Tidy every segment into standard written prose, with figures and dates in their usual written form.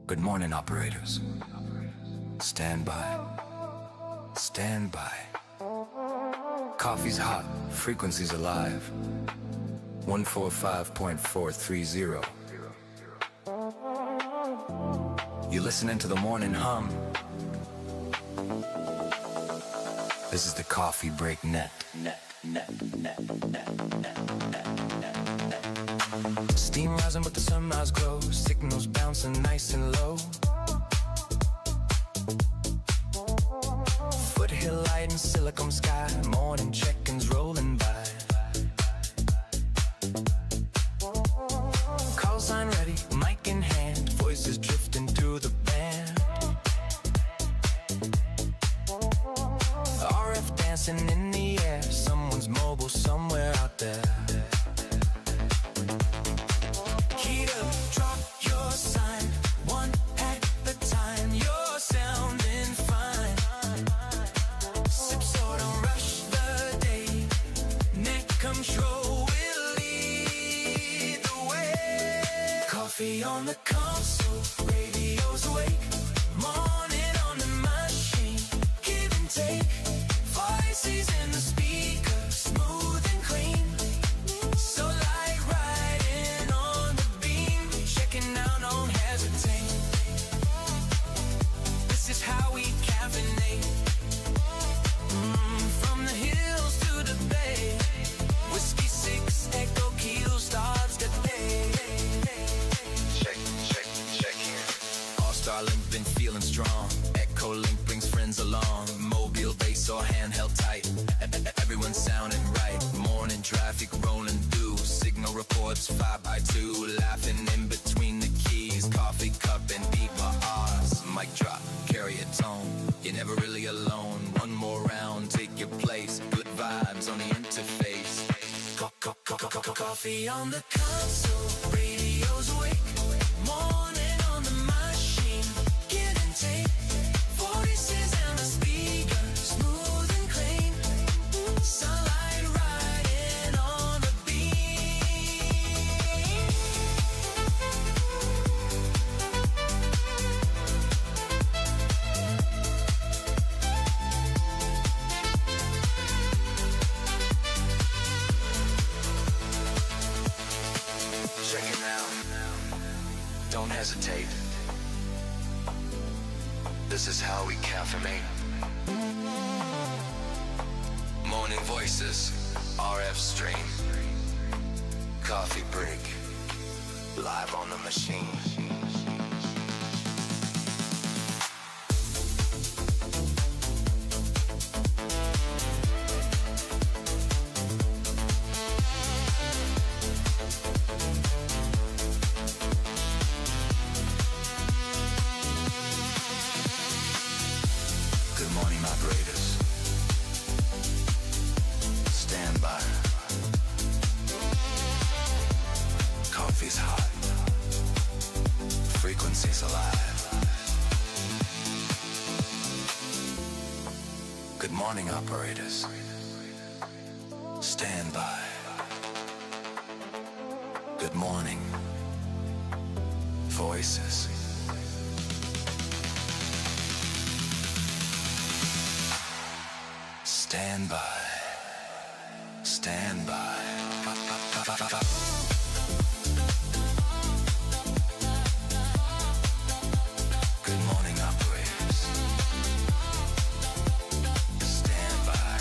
Good morning, operators. Stand by. Stand by. Coffee's hot, frequency's alive. 145.430. You're listening to the morning hum. This is the Coffee Break Net. Steam rising with the sunrise glow. Signals bouncing nice and low. Foothill light and silicon sky. Morning check-ins rolling by. Call sign ready, mic in hand. Voices drifting through the band. RF dancing in the air. Someone's mobile somewhere out there. Heat up, drop your sign. One at a time. You're sounding fine. Sip so don't rush the day. Net control will lead the way. Coffee on the console. Radio's awake. Morning on the machine. Give and take. Voices in the speaker, smooth and clean. So light riding on the beam. Checking out, don't hesitate. This is how we caffeinate. From the hills to the bay. W6EK Coffee starts the day. Check here. AllStarLink been feeling strong. Echolink brings friends along. Mobile bass or handheld tight. Everyone's sounding right. Morning traffic rolling through. Signal reports 5x2. Laughing in between the keys. Coffee cup and BRs. Mic drop, carry a tone. You're never really alone. One more round, take your place. Good vibes on the interface. Coffee on the console. Radio's awake. Morning on the machine. Give and take. Voices in the speaker. Smooth and clean. Sunlight riding on the beam. Check it out. Don't hesitate. This is how we caffeinate. Morning voices, RF stream. Coffee break, live on the machine. Good morning, operators. Stand by. Coffee's hot. Frequency's alive. Good morning, operators. Stand by. Good morning. Voices. Stand by. Stand by. Good morning, operators. Stand by.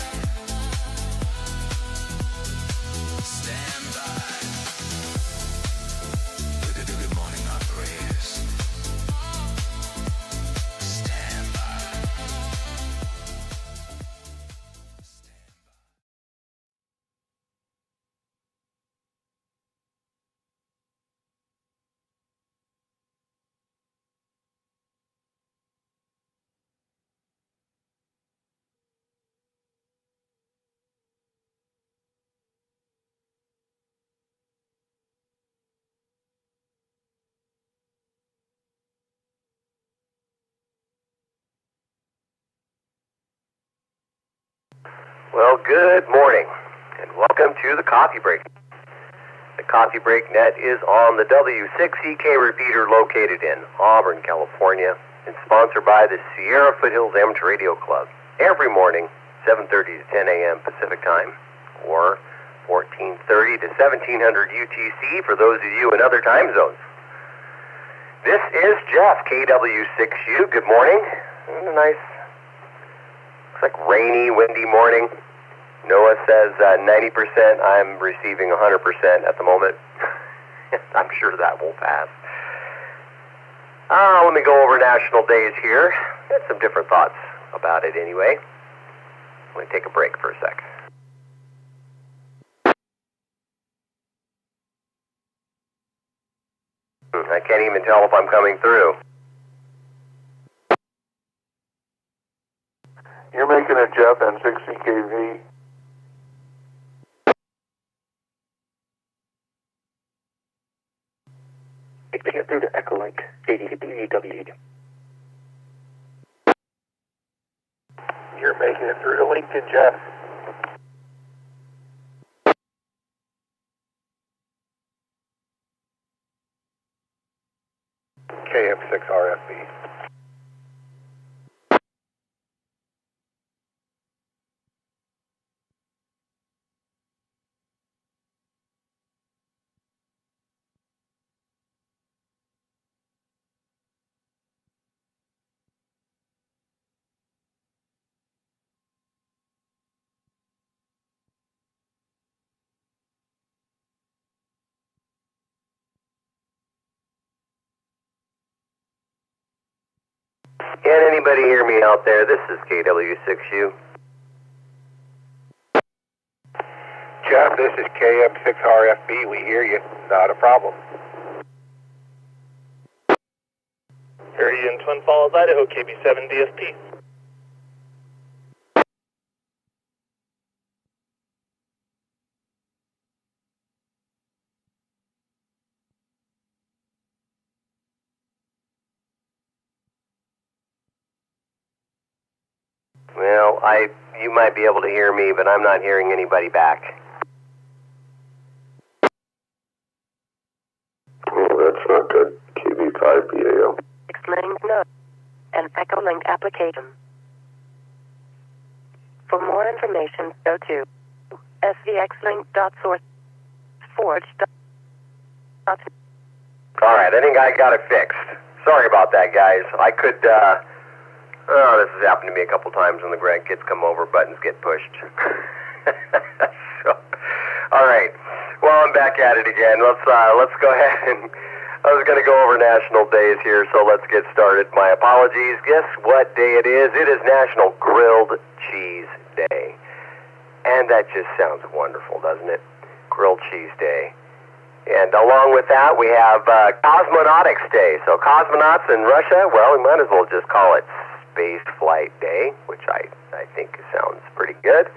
Stand by. Good morning, operators. Stand by. Well, good morning, and welcome to the Coffee Break. The Coffee Break Net is on the W6EK Repeater located in Auburn, California, and sponsored by the Sierra Foothills Amateur Radio Club every morning, 7:30 to 10 a.m. Pacific Time, or 14:30 to 1700 UTC for those of you in other time zones. This is Jeff, KW6U. Good morning. Nice, looks like rainy, windy morning. Noah says 90%. I'm receiving 100% at the moment. I'm sure that will pass. Let me go over national days here. I had some different thoughts about it anyway. Let me take a break for a sec. I can't even tell if I'm coming through. You're making it, Jeff, N6CKV. Making it through to Echolink, ADW. You're making it through to LinkedIn, Jeff. KM6RFB. Can anybody hear me out there? This is KW6U. Jeff, this is KM6RFB. We hear you. Not a problem. Gerry in Twin Falls, Idaho, KB7DFP. Well, you might be able to hear me, but I'm not hearing anybody back. Oh, that's not good. KB5BAO. Explain no. An Echolink application. For more information, go to svxlink.sourceforge. All right, I think I got it fixed. Sorry about that, guys. I could, this has happened to me a couple times when the grandkids come over, buttons get pushed. So, all right. Well, I'm back at it again. Let's go ahead and I was going to go over national days here, so let's get started. My apologies. Guess what day it is? It is National Grilled Cheese Day. And that just sounds wonderful, doesn't it? Grilled Cheese Day. And along with that, we have Cosmonautics Day. So cosmonauts in Russia, well, we might as well just call it Space Flight Day, which I think sounds pretty good.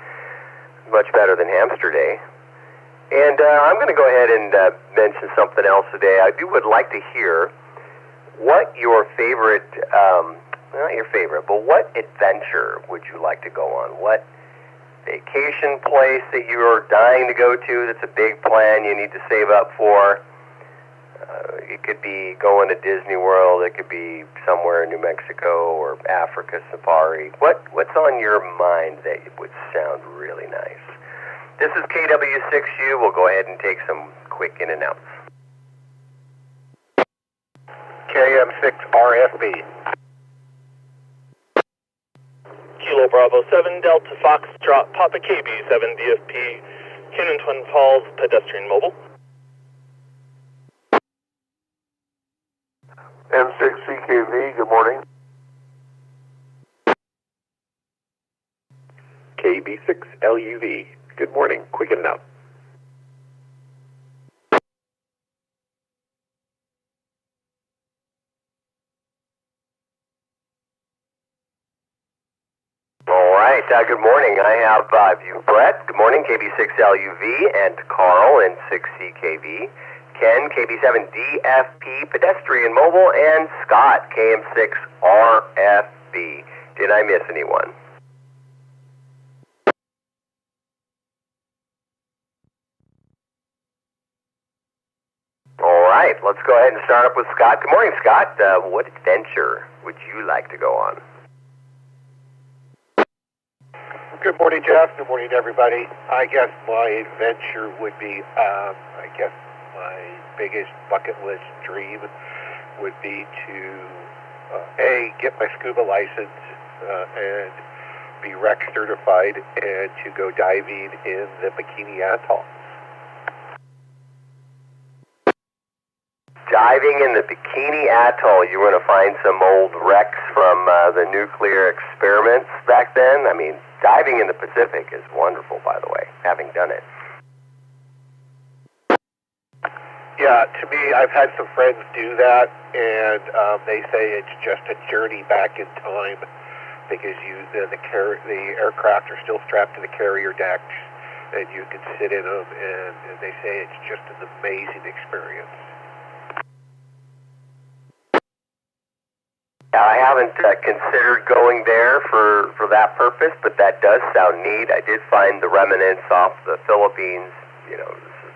Much better than Hamster Day. And I'm going to go ahead and mention something else today. I would like to hear what your favorite, not your favorite, but what adventure would you like to go on? What vacation place that you're dying to go to that's a big plan you need to save up for? It could be going to Disney World. It could be somewhere in New Mexico or Africa safari. What's on your mind that would sound really nice? This is KW6U. We'll go ahead and take some quick in and outs. KM6RFB. Kilo Bravo 7, Delta Foxtrot, Papa KB7DFP, Cannon Twin Falls, pedestrian mobile. N6CKV, good morning. KB6LUV. Good morning. Quick in and out. All right. Good morning. I have Brett. Good morning. KB6LUV and Carl in 6CKV. Ken, KB7DFP, pedestrian mobile, and Scott, KM6RFB. Did I miss anyone? let's go ahead and start up with Scott. Good morning, Scott. What adventure would you like to go on? Good morning, Jeff. Good morning, everybody. I guess my adventure would be, my biggest bucket list dream would be to, get my scuba license and be rec certified and to go diving in the Bikini Atoll. Diving in the Bikini Atoll, you were going to find some old wrecks from the nuclear experiments back then? I mean, diving in the Pacific is wonderful, by the way, having done it. Yeah, to me, I've had some friends do that, and they say it's just a journey back in time because the aircraft are still strapped to the carrier decks, and you can sit in them, and they say it's just an amazing experience. I haven't considered going there for that purpose, but that does sound neat. I did find the remnants off the Philippines, this is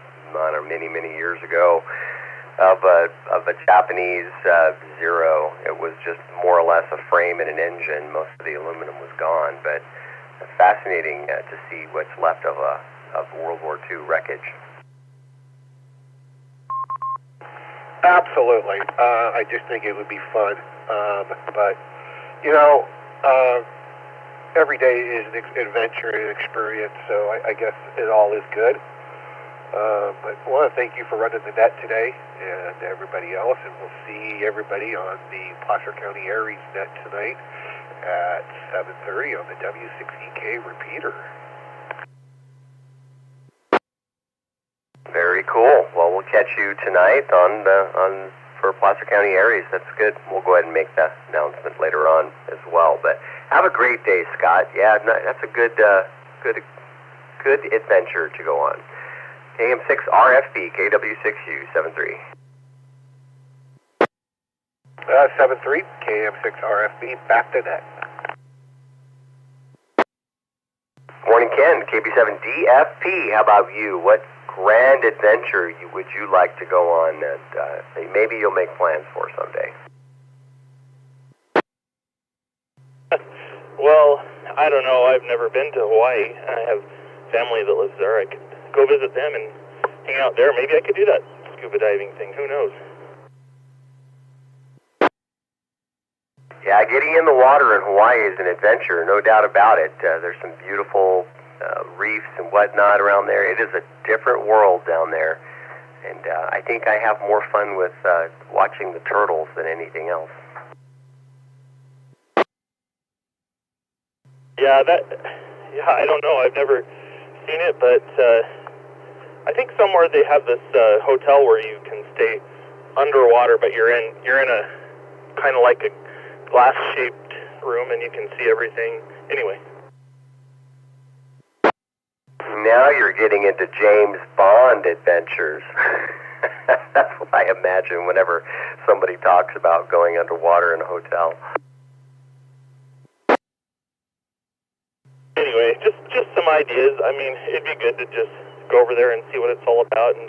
many years ago, of a Japanese Zero. It was just more or less a frame and an engine. Most of the aluminum was gone, but fascinating to see what's left of World War II wreckage. Absolutely. I just think it would be fun. But, every day is an adventure and an experience, so I guess it all is good. But I want to thank you for running the net today and everybody else, and we'll see everybody on the Placer County Aries net tonight at 7:30 on the W6EK Repeater. Very cool. Well, we'll catch you tonight for Placer County Aries. That's good. We'll go ahead and make that announcement later on as well. But have a great day, Scott. Yeah, that's a good adventure to go on. AM6 RFB KW6U 73. 73 KM6 RFB back to net. Morning, Ken. KB7DFP. How about you? What grand adventure would you like to go on that maybe you'll make plans for someday? Well, I don't know. I've never been to Hawaii. I have family that lives there. I could go visit them and hang out there. Maybe I could do that scuba diving thing. Who knows? Yeah, getting in the water in Hawaii is an adventure, no doubt about it. There's some beautiful reefs and whatnot around there. It is a different world down there, and I think I have more fun with watching the turtles than anything else. Yeah, I don't know. I've never seen it, but I think somewhere they have this hotel where you can stay underwater, but you're in a kind of like a glass-shaped room, and you can see everything. Anyway. Now you're getting into James Bond adventures. That's what I imagine whenever somebody talks about going underwater in a hotel. Anyway, just some ideas. I mean, it'd be good to just go over there and see what it's all about, and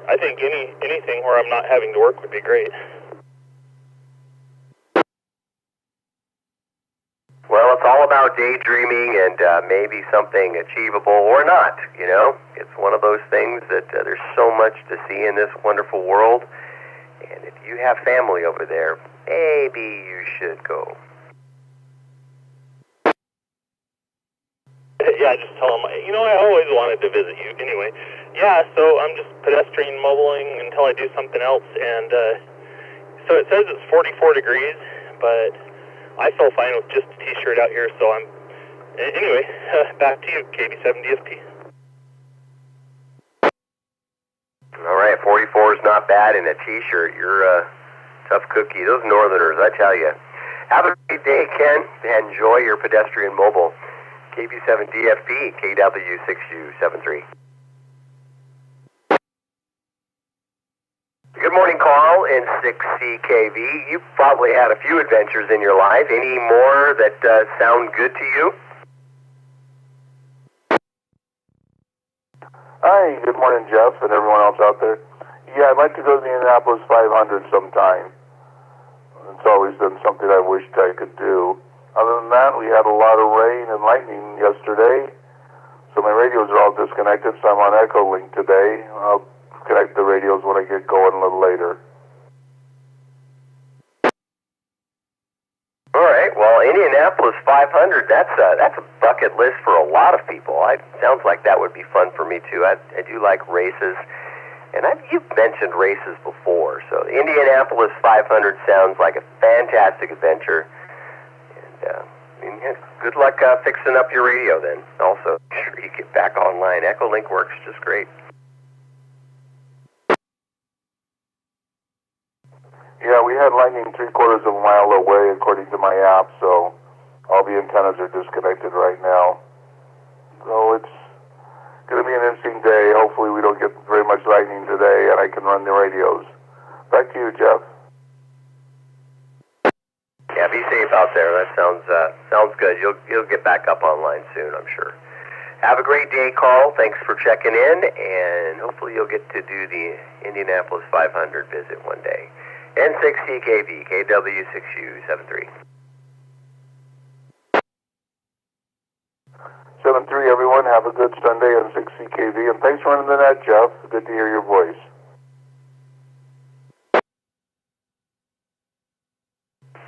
I think anything where I'm not having to work would be great. Well, it's all about daydreaming and maybe something achievable or not, It's one of those things that there's so much to see in this wonderful world, and if you have family over there, maybe you should go. Yeah, just tell them, I always wanted to visit you. Anyway, yeah, so I'm just pedestrian mobiling until I do something else, and so it says it's 44 degrees, but I feel fine with just a t-shirt out here, so anyway, back to you, KB7DFP. All right, 44 is not bad in a t-shirt. You're a tough cookie. Those northerners, I tell you. Have a great day, Ken. Enjoy your pedestrian mobile. KB7DFP, KW6U73. Good morning, Carl in 6CKV. You've probably had a few adventures in your life. Any more that sound good to you? Hi, good morning, Jeff, and everyone else out there. Yeah, I'd like to go to the Indianapolis 500 sometime. It's always been something I wished I could do. Other than that, we had a lot of rain and lightning yesterday, so my radios are all disconnected, so I'm on Echolink today. I'll connect the radios when I get going a little later. All right, well, Indianapolis 500, that's a bucket list for a lot of people. Sounds like that would be fun for me, too. I do like races, and you've mentioned races before, so the Indianapolis 500 sounds like a fantastic adventure. And good luck fixing up your radio then. Also, make sure you get back online. Echolink works just great. Yeah, we had lightning 3/4 of a mile away according to my app, so all the antennas are disconnected right now. So it's going to be an interesting day. Hopefully we don't get very much lightning today and I can run the radios. Back to you, Jeff. Yeah, be safe out there. That sounds good. You'll get back up online soon, I'm sure. Have a great day, Carl. Thanks for checking in, and hopefully you'll get to do the Indianapolis 500 visit one day. N6EKV, KW6U73. 7-3, everyone. Have a good Sunday on 6CKV, and thanks for running the net, Jeff. Good to hear your voice.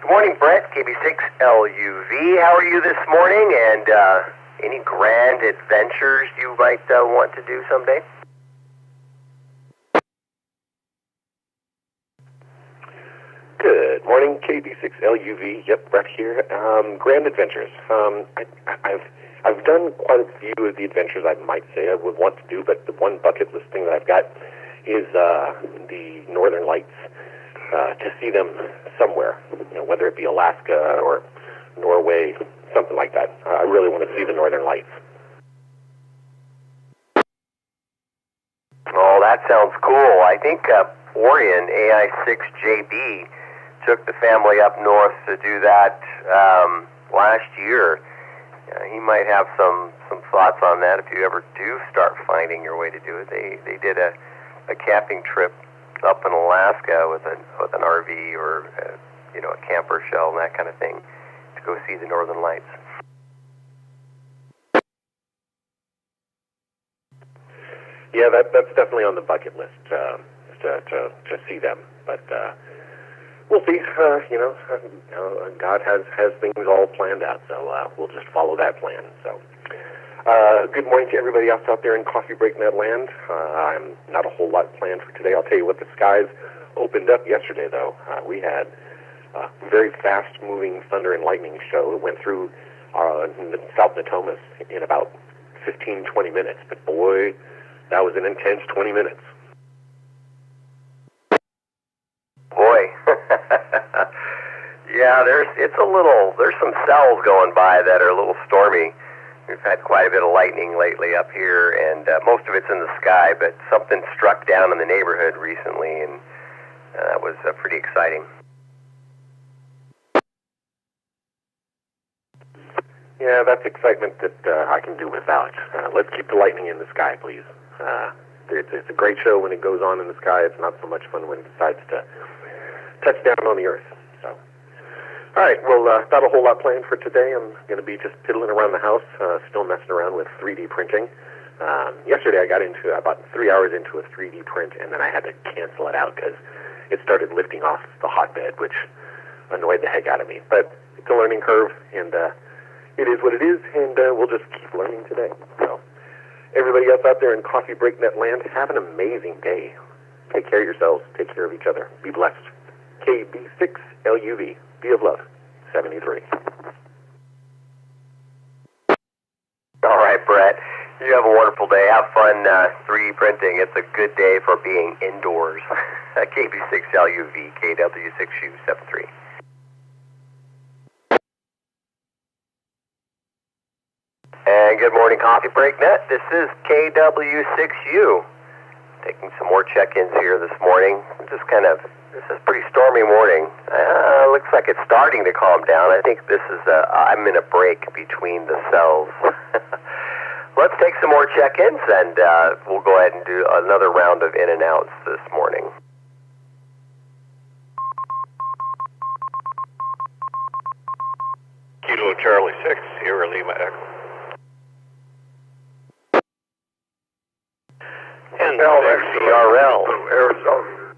Good morning, Brett, KB6LUV. How are you this morning, and any grand adventures you might want to do someday? Good morning, KB6LUV. Yep, Brett here. Grand adventures. I've done quite a few of the adventures I might say I would want to do, but the one bucket list thing that I've got is the Northern Lights. To see them somewhere, whether it be Alaska or Norway, something like that. I really want to see the Northern Lights. Oh, that sounds cool. I think Orion AI6JB took the family up north to do that last year. He might have some thoughts on that if you ever do start finding your way to do it. They did a camping trip up in Alaska with an RV or a camper shell and that kind of thing to go see the Northern Lights. Yeah, that's definitely on the bucket list to see them. But we'll see. God has things all planned out, so we'll just follow that plan. So. Good morning to everybody else out there in Coffee Break Net land. I'm not a whole lot planned for today. I'll tell you what, the skies opened up yesterday, though. We had a very fast-moving thunder and lightning show. It went through South Natomas in about 15, 20 minutes. But boy, that was an intense 20 minutes. Boy. Yeah, there's some cells going by that are a little stormy. We've had quite a bit of lightning lately up here, and most of it's in the sky, but something struck down in the neighborhood recently, and that was pretty exciting. Yeah, that's excitement that I can do without. Let's keep the lightning in the sky, please. It's a great show when it goes on in the sky. It's not so much fun when it decides to touch down on the earth. All right, well, not a whole lot planned for today. I'm going to be just piddling around the house, still messing around with 3D printing. Yesterday I got into about 3 hours into a 3D print, and then I had to cancel it out because it started lifting off the hotbed, which annoyed the heck out of me. But it's a learning curve, and it is what it is, and we'll just keep learning today. So everybody else out there in Coffee Break Net land, have an amazing day. Take care of yourselves. Take care of each other. Be blessed. KB6LUV. Be of love. 73. All right, Brett. You have a wonderful day. Have fun 3D printing. It's a good day for being indoors. KB6LUV, KW6U73. And good morning, Coffee Break Net. This is KW6U. Taking some more check-ins here this morning. This is a pretty stormy morning. Looks like it's starting to calm down. I think this is I'm in a break between the cells. let's take some more check-ins, and we'll go ahead and do another round of in and outs this morning. Kilo Charlie 6, Sierra Lima Echo. And XCRL, Arizona.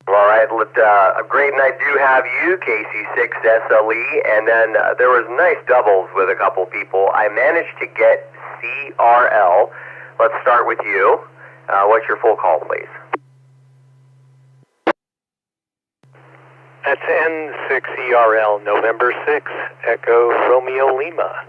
All right, a great night do have you, KC6SLE, and then there was nice doubles with a couple people. I managed to get CRL. Let's start with you. What's your full call, please? That's N6ERL, November 6, Echo Romeo Lima.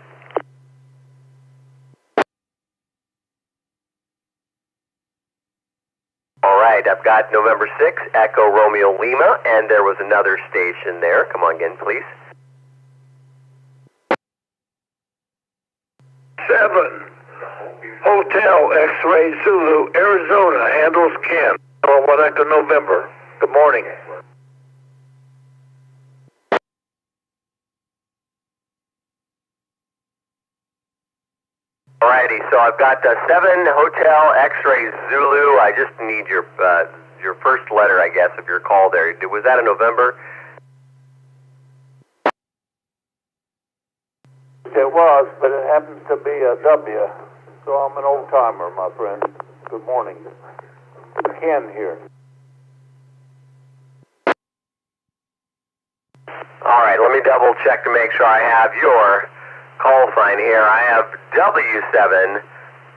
All right, I've got November 6, Echo Romeo Lima, and there was another station there. Come on again, please. 7, Hotel X-Ray Zulu, Arizona, handles Ken. 1 Echo November. Good morning. Alrighty, so I've got 7 Hotel X-Ray Zulu. I just need your first letter, I guess, of your call there. Was that a November? It was, but it happens to be a W, so I'm an old-timer, my friend. Good morning. Ken here. Alright, let me double check to make sure I have your call sign here. I have W7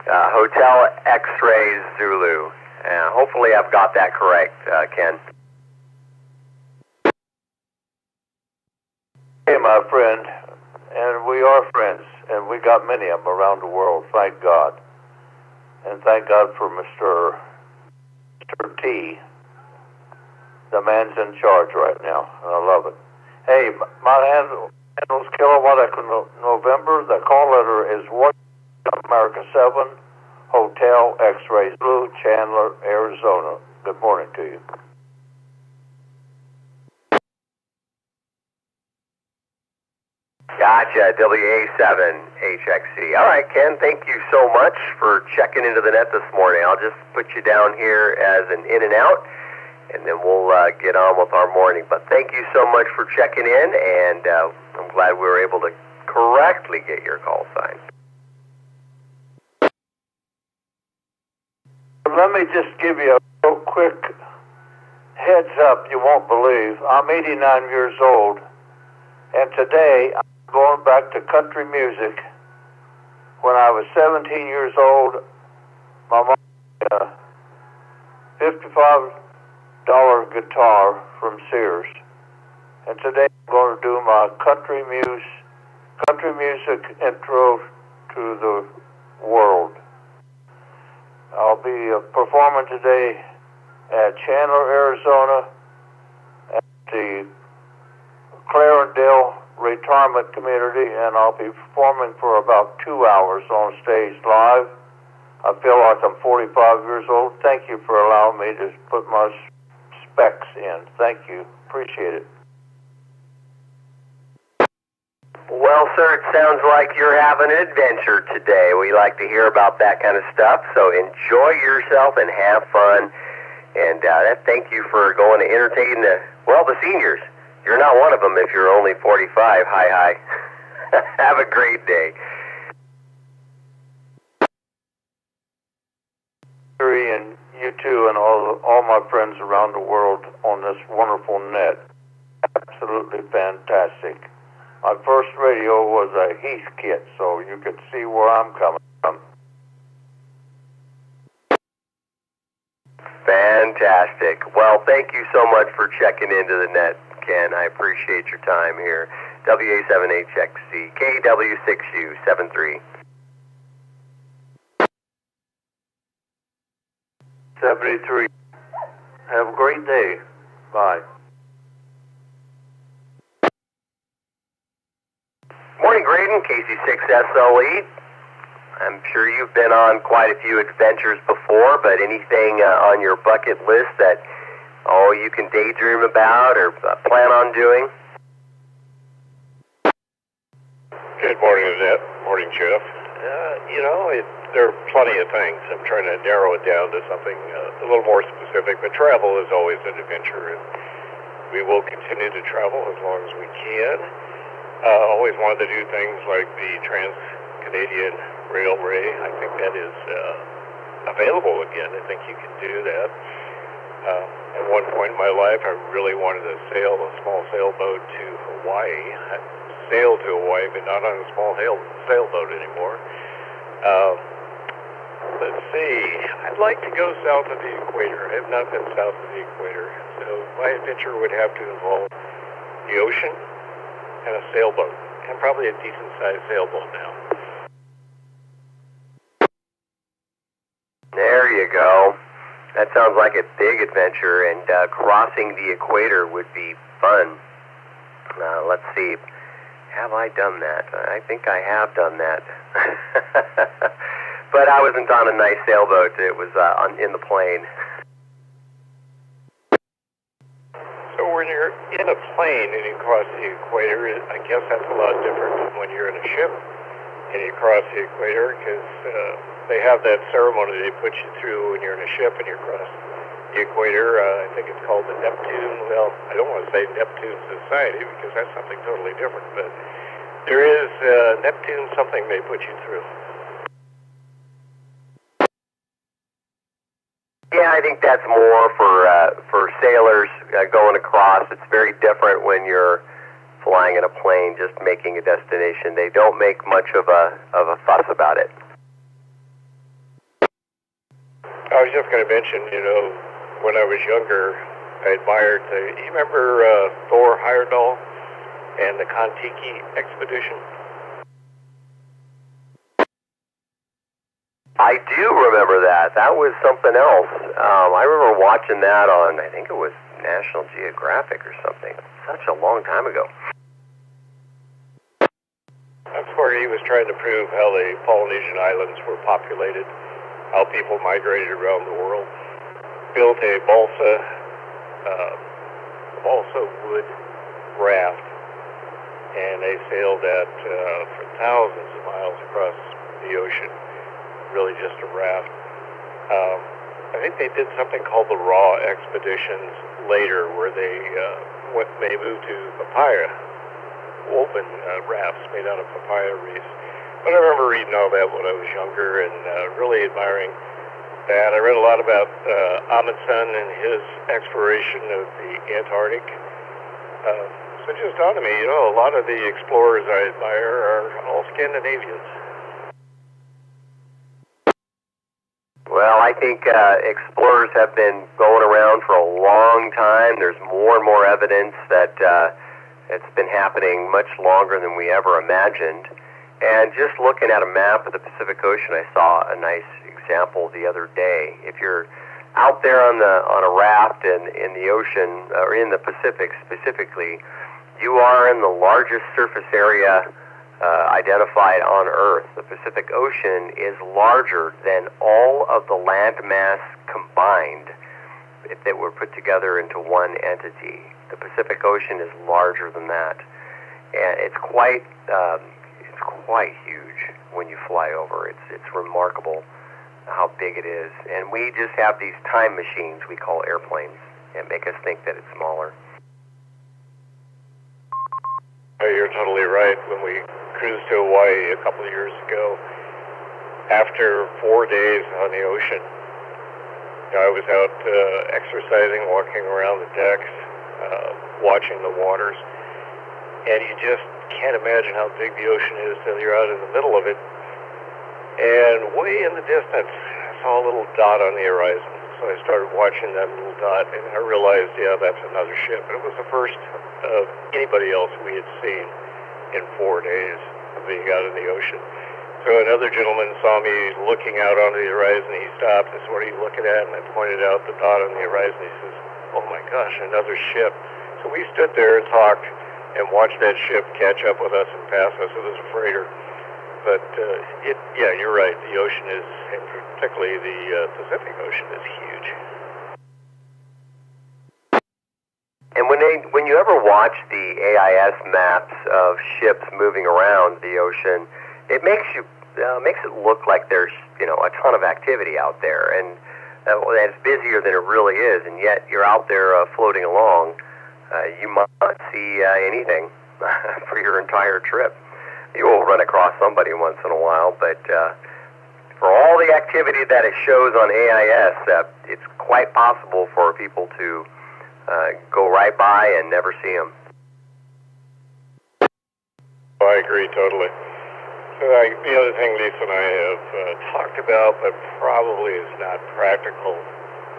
Hotel X-Ray Zulu. Hopefully I've got that correct, Ken. Hey, my friend, and we are friends, and we got many of them around the world, thank God. And thank God for Mr. T. The man's in charge right now, and I love it. Hey, my handles Kilowatt Echo November. The call letter is 1 America 7 Hotel X-Ray Blue, Chandler, Arizona. Good morning to you. Gotcha, WA7HXC. All right, Ken, thank you so much for checking into the net this morning. I'll just put you down here as an in and out, and then we'll get on with our morning. But thank you so much for checking in, and I'm glad we were able to correctly get your call sign. Let me just give you a real quick heads up you won't believe. I'm 89 years old, and today I'm going back to country music. When I was 17 years old, my mom had a $55 guitar from Sears, and today I'm going to do my country music intro to the world. I'll be performing today at Chandler, Arizona, at the Clarendale Retirement Community, and I'll be performing for about 2 hours on stage live. I feel like I'm 45 years old. Thank you for allowing me to put my specs in. Thank you. Appreciate it. Well, sir, it sounds like you're having an adventure today. We like to hear about that kind of stuff, so enjoy yourself and have fun. And thank you for going to entertain the seniors. You're not one of them if you're only 45. Hi. Have a great day. Gerry, and you too, and all my friends around the world on this wonderful net. Absolutely fantastic. My first radio was a Heath kit, so you could see where I'm coming from. Fantastic. Well, thank you so much for checking into the net, Ken. I appreciate your time here. WA7HXC, KW6U73. 73. Have a great day. Bye. Morning, Graydon, KC6SLE. I'm sure you've been on quite a few adventures before, but anything on your bucket list that Oh, you can daydream about or plan on doing? Good morning, Annette. Morning, Jeff. There are plenty of things. I'm trying to narrow it down to something a little more specific, but travel is always an adventure, and we will continue to travel as long as we can. Always wanted to do things like the Trans-Canadian Railway. I think that is available again. I think you can do that. At one point in my life, I really wanted to sail a small sailboat to Hawaii. I sailed to Hawaii, but not on a small sailboat anymore. Let's see. I'd like to go south of the equator. I have not been south of the equator, so my adventure would have to involve the ocean and a sailboat, and probably a decent-sized sailboat now. There you go. That sounds like a big adventure, and crossing the equator would be fun. Let's see. Have I done that? I think I have done that. But I wasn't on a nice sailboat. It was in the plane. So when you're in a plane and you cross the equator, I guess that's a lot different than when you're in a ship and you cross the equator, because they have that ceremony they put you through when you're in a ship and you cross the equator. I think it's called the Neptune. Well, I don't want to say Neptune Society because that's something totally different, but there is Neptune something they put you through. Yeah, I think that's more for sailors going across. It's very different when you're flying in a plane, just making a destination. They don't make much of a fuss about it. I was just going to mention, when I was younger, I admired you remember Thor Heyerdahl and the Kon-Tiki expedition? I do remember that. That was something else. I remember watching that on, I think it was National Geographic or something. Such a long time ago. That's where he was trying to prove how the Polynesian islands were populated, how people migrated around the world. Built a balsa wood raft, and they sailed that for thousands of miles across the ocean. Really just a raft. I think they did something called the Raw Expeditions later, where they moved to papaya, woven rafts made out of papaya reefs. But I remember reading all that when I was younger and really admiring that. I read a lot about Amundsen and his exploration of the Antarctic. So it just dawned on me, a lot of the explorers I admire are all Scandinavians. Well, I think explorers have been going around for a long time. There's more and more evidence that it's been happening much longer than we ever imagined. And just looking at a map of the Pacific Ocean, I saw a nice example the other day. If you're out there on a raft in the ocean, or in the Pacific specifically, you are in the largest surface area identified on Earth. The Pacific Ocean is larger than all of the land mass combined if they were put together into one entity. The Pacific Ocean is larger than that, and it's quite huge when you fly over. It's remarkable how big it is, and we just have these time machines we call airplanes and make us think that it's smaller. You're totally right. When we cruised to Hawaii a couple of years ago, after 4 days on the ocean, I was out exercising, walking around the decks, watching the waters, and you just can't imagine how big the ocean is till you're out in the middle of it. And way in the distance, I saw a little dot on the horizon. So I started watching that little dot, and I realized, yeah, that's another ship. And it was the first of anybody else we had seen in 4 days of being out in the ocean. So another gentleman saw me looking out onto the horizon. He stopped and said, "What are you looking at?" And I pointed out the dot on the horizon. He says, "Oh my gosh, another ship." So we stood there and talked and watched that ship catch up with us and pass us. It was a freighter. But yeah, you're right. The ocean is, and particularly the Pacific Ocean, is huge. when you ever watch the AIS maps of ships moving around the ocean, it makes it look like there's a ton of activity out there, and it's busier than it really is. And yet you're out there floating along. You might not see anything for your entire trip. You will run across somebody once in a while, but for all the activity that it shows on AIS, it's quite possible for people to go right by and never see them. I agree totally. So the other thing Lisa and I have talked about, but probably is not practical.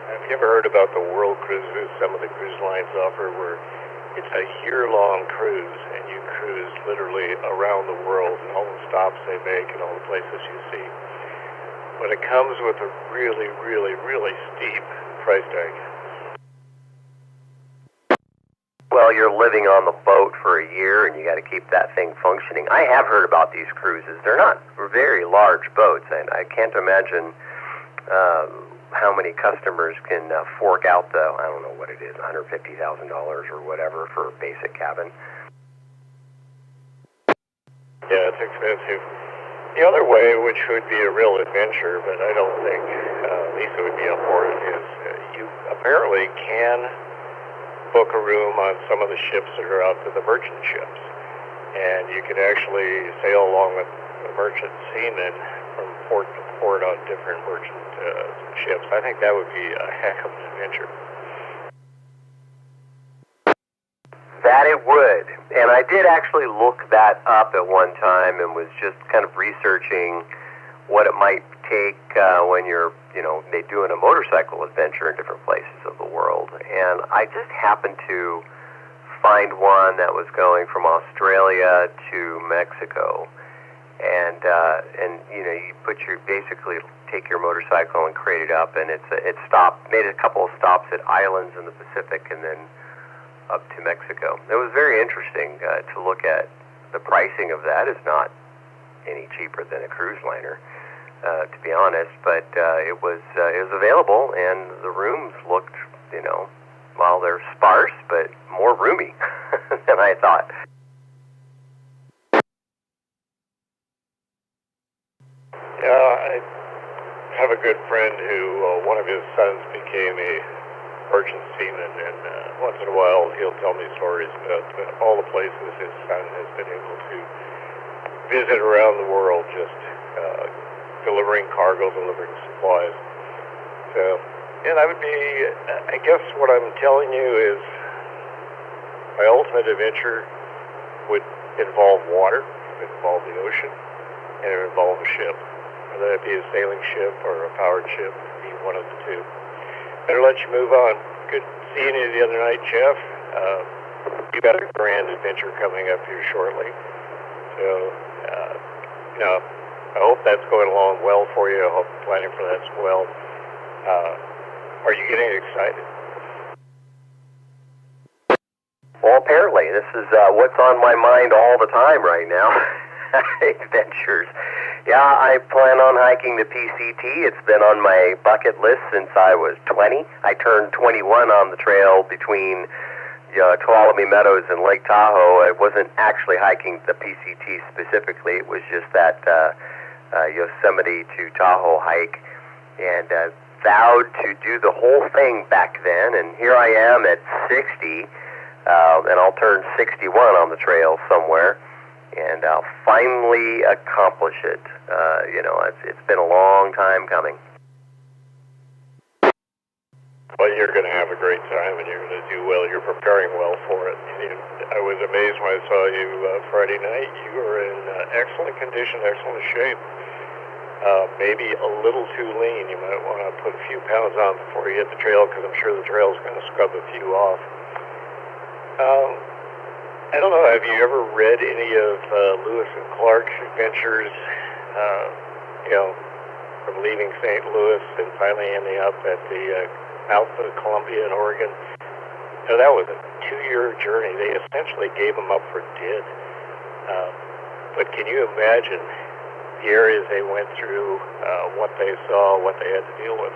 Have you ever heard about the world cruises some of the cruise lines offer, where it's a year-long cruise and you cruise literally around the world and all the stops they make and all the places you see? But it comes with a really, really, really steep price tag. Well, you're living on the boat for a year, and you got to keep that thing functioning. I have heard about these cruises. They're not very large boats, and I can't imagine how many customers can fork out I don't know what it is, $150,000 or whatever for a basic cabin. Yeah, it's expensive. The other way, which would be a real adventure, but I don't think Lisa would be up for it, is you apparently can book a room on some of the ships that are out to the merchant ships. And you could actually sail along with the merchant seamen from port to port on different merchant ships. I think that would be a heck of an adventure. That it would. And I did actually look that up at one time and was just kind of researching what it might take when you're, they doing a motorcycle adventure in different places of the world. And I just happened to find one that was going from Australia to Mexico. And you basically take your motorcycle and crate it up, and it made a couple of stops at islands in the Pacific and then up to Mexico. It was very interesting to look at. The pricing of that is not any cheaper than a cruise liner, to be honest, but it was available, and the rooms looked, while they're sparse, but more roomy than I thought. Yeah, I have a good friend who one of his sons became a merchant seaman, and once in a while he'll tell me stories about all the places his son has been able to visit around the world, just delivering cargo, delivering supplies. So, and I would be, I guess what I'm telling you is my ultimate adventure would involve water, it would involve the ocean, and it would involve a ship. Whether that be a sailing ship or a powered ship, it'd be one of the two. Better let you move on. Good seeing you the other night, Jeff. You got a grand adventure coming up here shortly. So, I hope that's going along well for you. I hope you're planning for that as well. Are you getting excited? Well, apparently, this is what's on my mind all the time right now. Adventures. Yeah, I plan on hiking the PCT. It's been on my bucket list since I was 20. I turned 21 on the trail between Tuolumne Meadows and Lake Tahoe. I wasn't actually hiking the PCT specifically. It was just that Yosemite to Tahoe hike, and vowed to do the whole thing back then. And here I am at 60, and I'll turn 61 on the trail somewhere, and I'll finally accomplish it. It's been a long time coming. Well, you're going to have a great time, and you're going to do well. You're preparing well for it. I was amazed when I saw you Friday night. You were in excellent condition, excellent shape. Maybe a little too lean. You might want to put a few pounds on before you hit the trail, because I'm sure the trail's going to scrub a few off. I don't know, have you ever read any of Lewis and Clark's adventures, from leaving St. Louis and finally ending up at the mouth of Columbia in Oregon? That was a 2-year journey. They essentially gave them up for dead. But can you imagine the areas they went through, what they saw, what they had to deal with?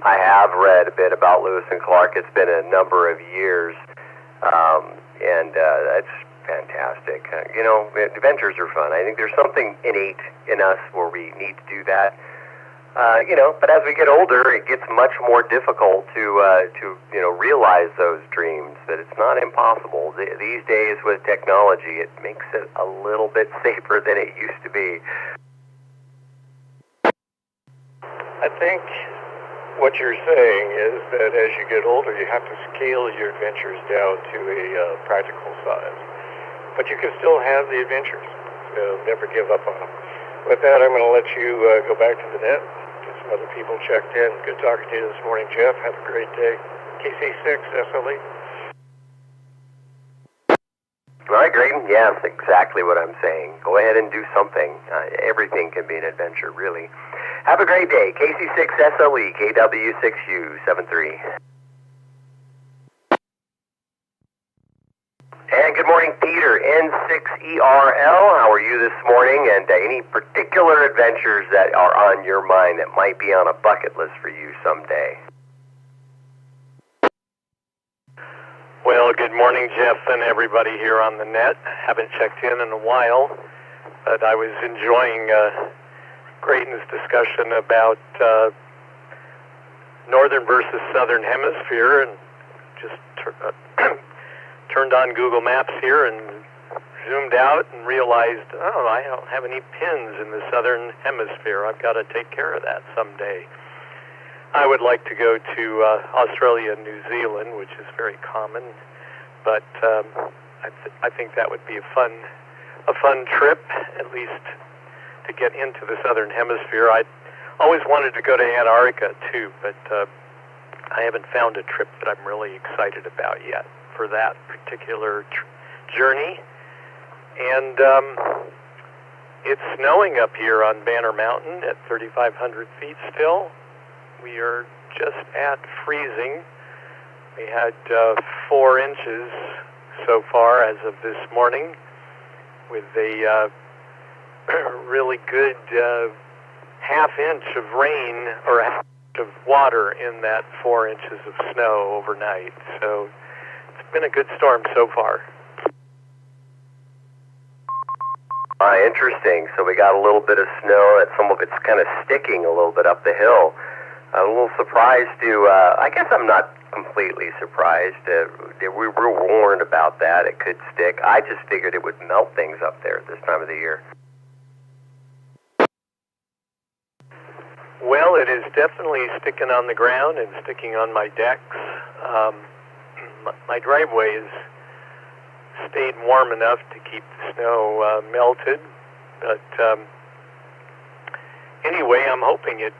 I have read a bit about Lewis and Clark. It's been a number of years, and that's fantastic. Adventures are fun. I think there's something innate in us where we need to do that. But as we get older, it gets much more difficult to realize those dreams, that it's not impossible. These days with technology, it makes it a little bit safer than it used to be. I think what you're saying is that as you get older, you have to scale your adventures down to a practical size. But you can still have the adventures. So never give up on them. With that, I'm going to let you go back to the net. Get some other people checked in. Good talking to you this morning, Jeff. Have a great day. KC6 SLE. All right, Graydon. Yes, exactly what I'm saying. Go ahead and do something. Everything can be an adventure, really. Have a great day. KC6 SLE, KW6U 73. And good morning, Peter, N6ERL. How are you this morning? And any particular adventures that are on your mind that might be on a bucket list for you someday? Well, good morning, Jeff, and everybody here on the net. Haven't checked in a while, but I was enjoying Graydon's discussion about northern versus southern hemisphere, and just turned on Google Maps here and zoomed out and realized, I don't have any pins in the southern hemisphere. I've got to take care of that someday. I would like to go to Australia and New Zealand, which is very common, but I think that would be a fun trip, at least to get into the southern hemisphere. I always wanted to go to Antarctica too, but I haven't found a trip that I'm really excited about yet for that particular journey. And it's snowing up here on Banner Mountain at 3,500 feet still. We are just at freezing. We had 4 inches so far as of this morning, with a really good half inch of rain, or a half inch of water in that 4 inches of snow overnight. So it's been a good storm so far. Interesting. So we got a little bit of snow, and some of it's kind of sticking a little bit up the hill. I'm a little surprised I guess I'm not completely surprised. We were warned about that. It could stick. I just figured it would melt things up there at this time of the year. Well, it is definitely sticking on the ground and sticking on my decks. My driveway has stayed warm enough to keep the snow melted. But anyway, I'm hoping it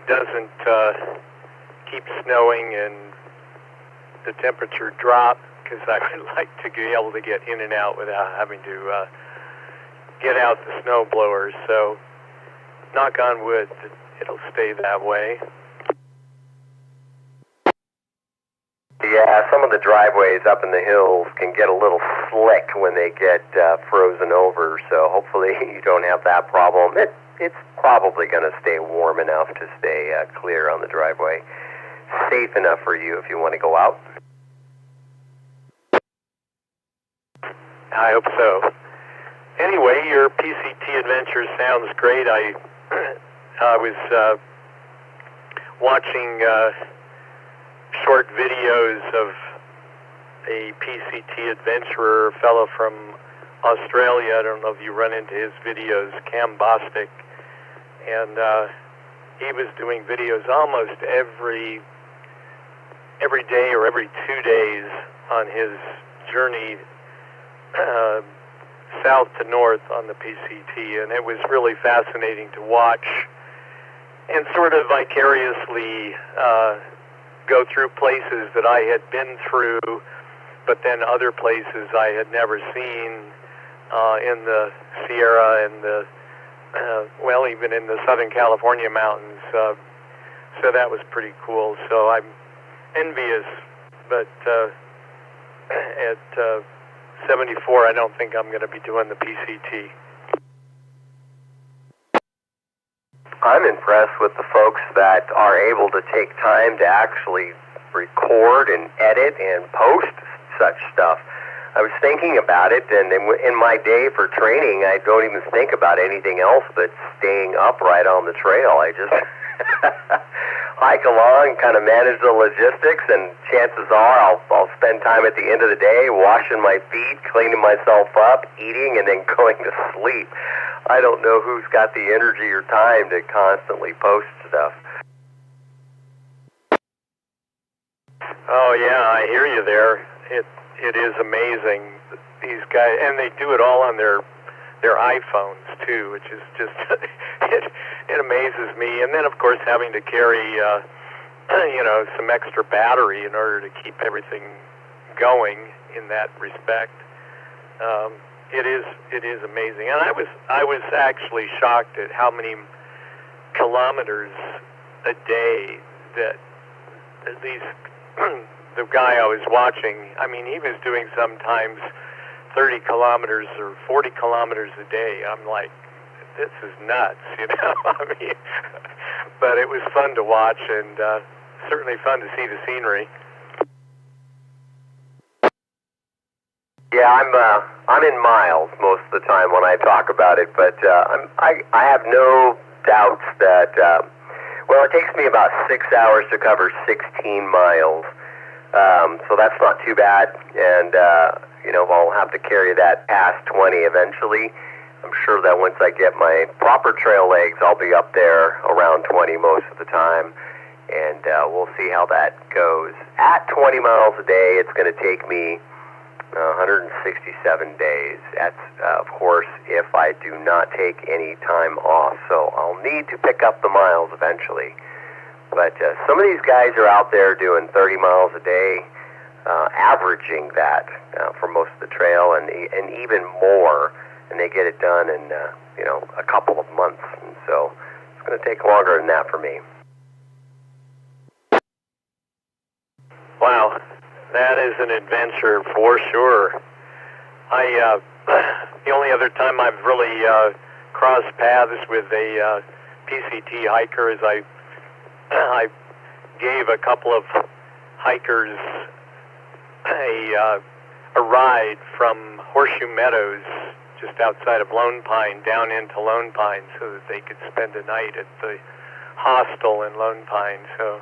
doesn't keep snowing and the temperature drop, because I would like to be able to get in and out without having to get out the snow blowers. So, knock on wood, it'll stay that way. Yeah, some of the driveways up in the hills can get a little slick when they get frozen over, so hopefully you don't have that problem. It's probably going to stay warm enough to stay clear on the driveway. Safe enough for you if you want to go out. I hope so. Anyway, your PCT adventure sounds great. I was watching short videos of a PCT adventurer, a fellow from Australia. I don't know if you run into his videos, Cam Bostic, and he was doing videos almost every day or every 2 days on his journey south to north on the PCT, and it was really fascinating to watch and sort of vicariously go through places that I had been through, but then other places I had never seen in the Sierra and the even in the Southern California mountains. So that was pretty cool. So I'm envious, but at 74, I don't think I'm going to be doing the PCT. I'm impressed with the folks that are able to take time to actually record and edit and post such stuff. I was thinking about it, and in my day for training, I don't even think about anything else but staying upright on the trail. I just hike along, kind of manage the logistics, and chances are I'll spend time at the end of the day washing my feet, cleaning myself up, eating, and then going to sleep. I don't know who's got the energy or time to constantly post stuff. Oh, yeah, I hear you there. It is amazing. These guys, and they do it all on their iPhones, too, which is just, it amazes me. And then, of course, having to carry, some extra battery in order to keep everything going in that respect. It is amazing. And I was actually shocked at how many kilometers a day that these the guy I was watching, I mean, he was doing sometimes 30 kilometers or 40 kilometers a day. I'm like, this is nuts, I mean, but it was fun to watch, and certainly fun to see the scenery. Yeah, I'm in miles most of the time when I talk about it, but I have no doubts that it takes me about 6 hours to cover 16 miles. So that's not too bad, and I'll have to carry that past 20 eventually. I'm sure that once I get my proper trail legs, I'll be up there around 20 most of the time, and we'll see how that goes. At 20 miles a day, it's going to take me 167 days. That's, of course, if I do not take any time off. So I'll need to pick up the miles eventually. But some of these guys are out there doing 30 miles a day, averaging that for most of the trail, and even more, and they get it done in a couple of months. And so it's going to take longer than that for me. Wow, that is an adventure for sure. The only other time I've really crossed paths with a PCT hiker is I gave a couple of hikers a ride from Horseshoe Meadows, just outside of Lone Pine, down into Lone Pine, so that they could spend a night at the hostel in Lone Pine. So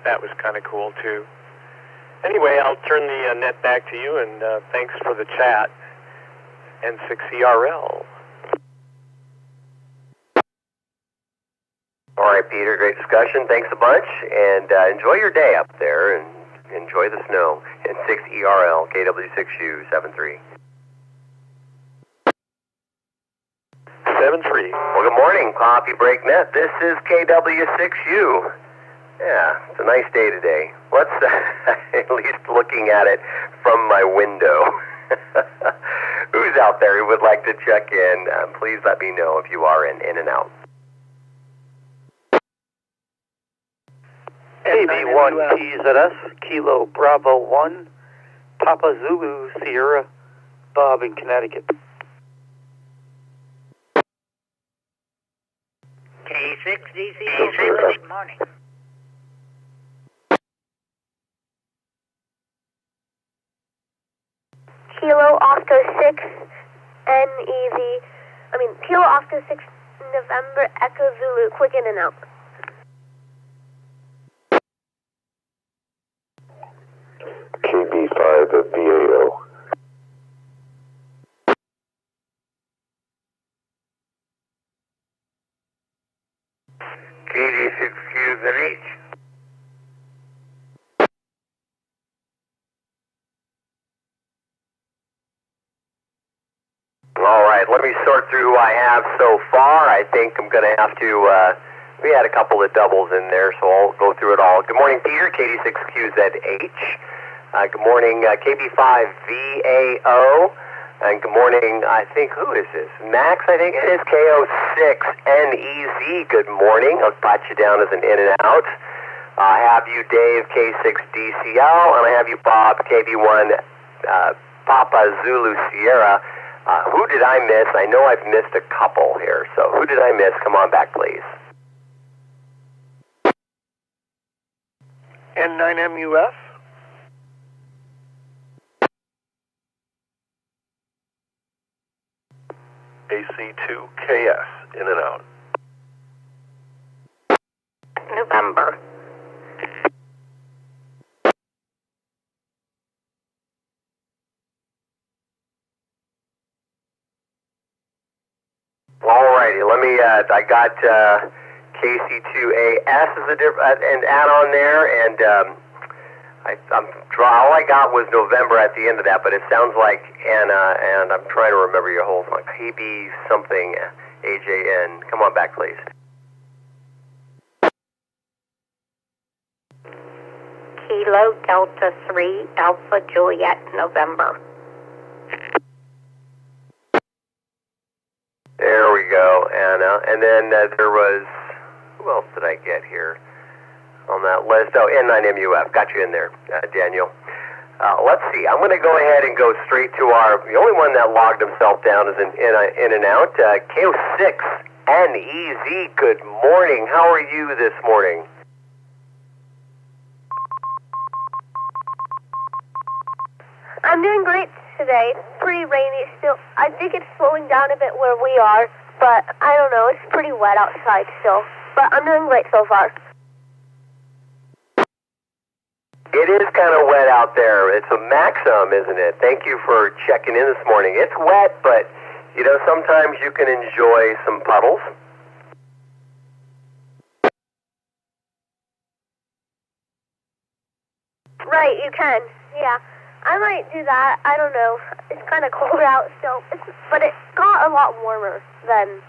that was kind of cool too. Anyway, I'll turn the net back to you, and thanks for the chat. N6ERL. All right, Peter, great discussion. Thanks a bunch, and enjoy your day up there, and enjoy the snow. N6ERL, KW6U, 73. 73. Well, good morning, Coffee Break Net. This is KW6U. Yeah, it's a nice day today. Let's at least looking at it from my window. Who's out there who would like to check in? Please let me know if you are in and out. AB1TZS, Kilo Bravo 1, Papa Zulu Sierra, Bob in Connecticut. K6DC, good morning. Kilo Oscar 6 Kilo Oscar 6 November Echo Zulu, quick in and out. KB5 at BAO. KD6Q's and H. All right, let me sort through who I have so far. I think I'm going to have to, we had a couple of doubles in there, so I'll go through it all. Good morning, Peter, KD6QZH. Good morning, KB5VAO. And good morning, I think, who is this? Max, I think it is, KO6NEZ. Good morning. I'll pat you down as an in and out. I have you, Dave, K6DCL, and I have you, Bob, KB1 Papa Zulu Sierra. Who did I miss? I know I've missed a couple here, so who did I miss? Come on back, please. N9MUF. AC2KS, in and out. November. Alrighty, let me, I got KC2AS as an add-on there, and all I got was November at the end of that, but it sounds like Anna, and I'm trying to remember your whole song, KB something, AJN. Come on back, please. Kilo Delta 3 Alpha Juliet November. There we go, Anna. And then there was, who else did I get here on that list? Oh, N9MUF. Got you in there, Daniel. Let's see. I'm going to go ahead and go straight to the only one that logged himself down is in and out, KO6NEZ. Good morning. How are you this morning? I'm doing great today. It's pretty rainy still. I think it's slowing down a bit where we are, but I don't know. It's pretty wet outside still. But I'm doing great so far. It is kind of wet out there. It's a maximum, isn't it? Thank you for checking in this morning. It's wet, but, sometimes you can enjoy some puddles. Right, you can. Yeah. I might do that. I don't know. It's kind of cold out still. But it got a lot warmer than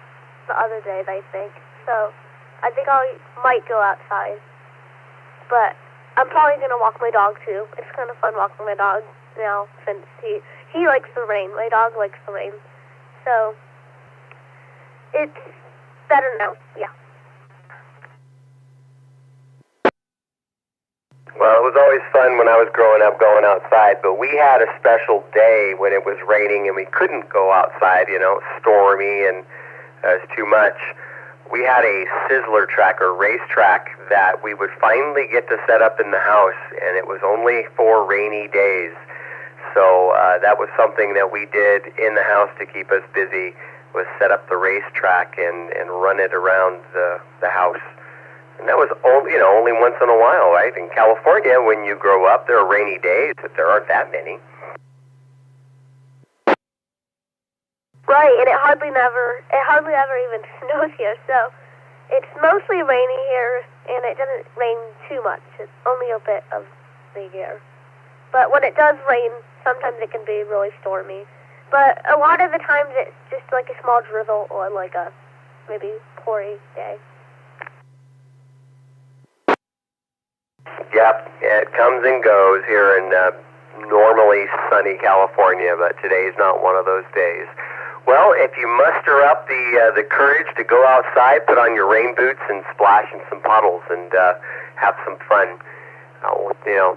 the other days, I think. So I think I might go outside. But I'm probably going to walk my dog, too. It's kind of fun walking my dog now since he likes the rain. My dog likes the rain. So it's better now. Yeah. Well, it was always fun when I was growing up going outside, but we had a special day when it was raining and we couldn't go outside, stormy and it was too much. We had a sizzler track or racetrack that we would finally get to set up in the house, and it was only for rainy days. So that was something that we did in the house to keep us busy, was set up the racetrack and run it around the house. And that was only once in a while, right? In California, when you grow up, there are rainy days, but there aren't that many. Right, and it hardly ever even snows here, so it's mostly rainy here, and it doesn't rain too much. It's only a bit of the year. But when it does rain, sometimes it can be really stormy. But a lot of the times it's just like a small drizzle or like a maybe poury day. Yep, it comes and goes here in normally sunny California, but today's not one of those days. Well, if you muster up the courage to go outside, put on your rain boots and splash in some puddles and have some fun.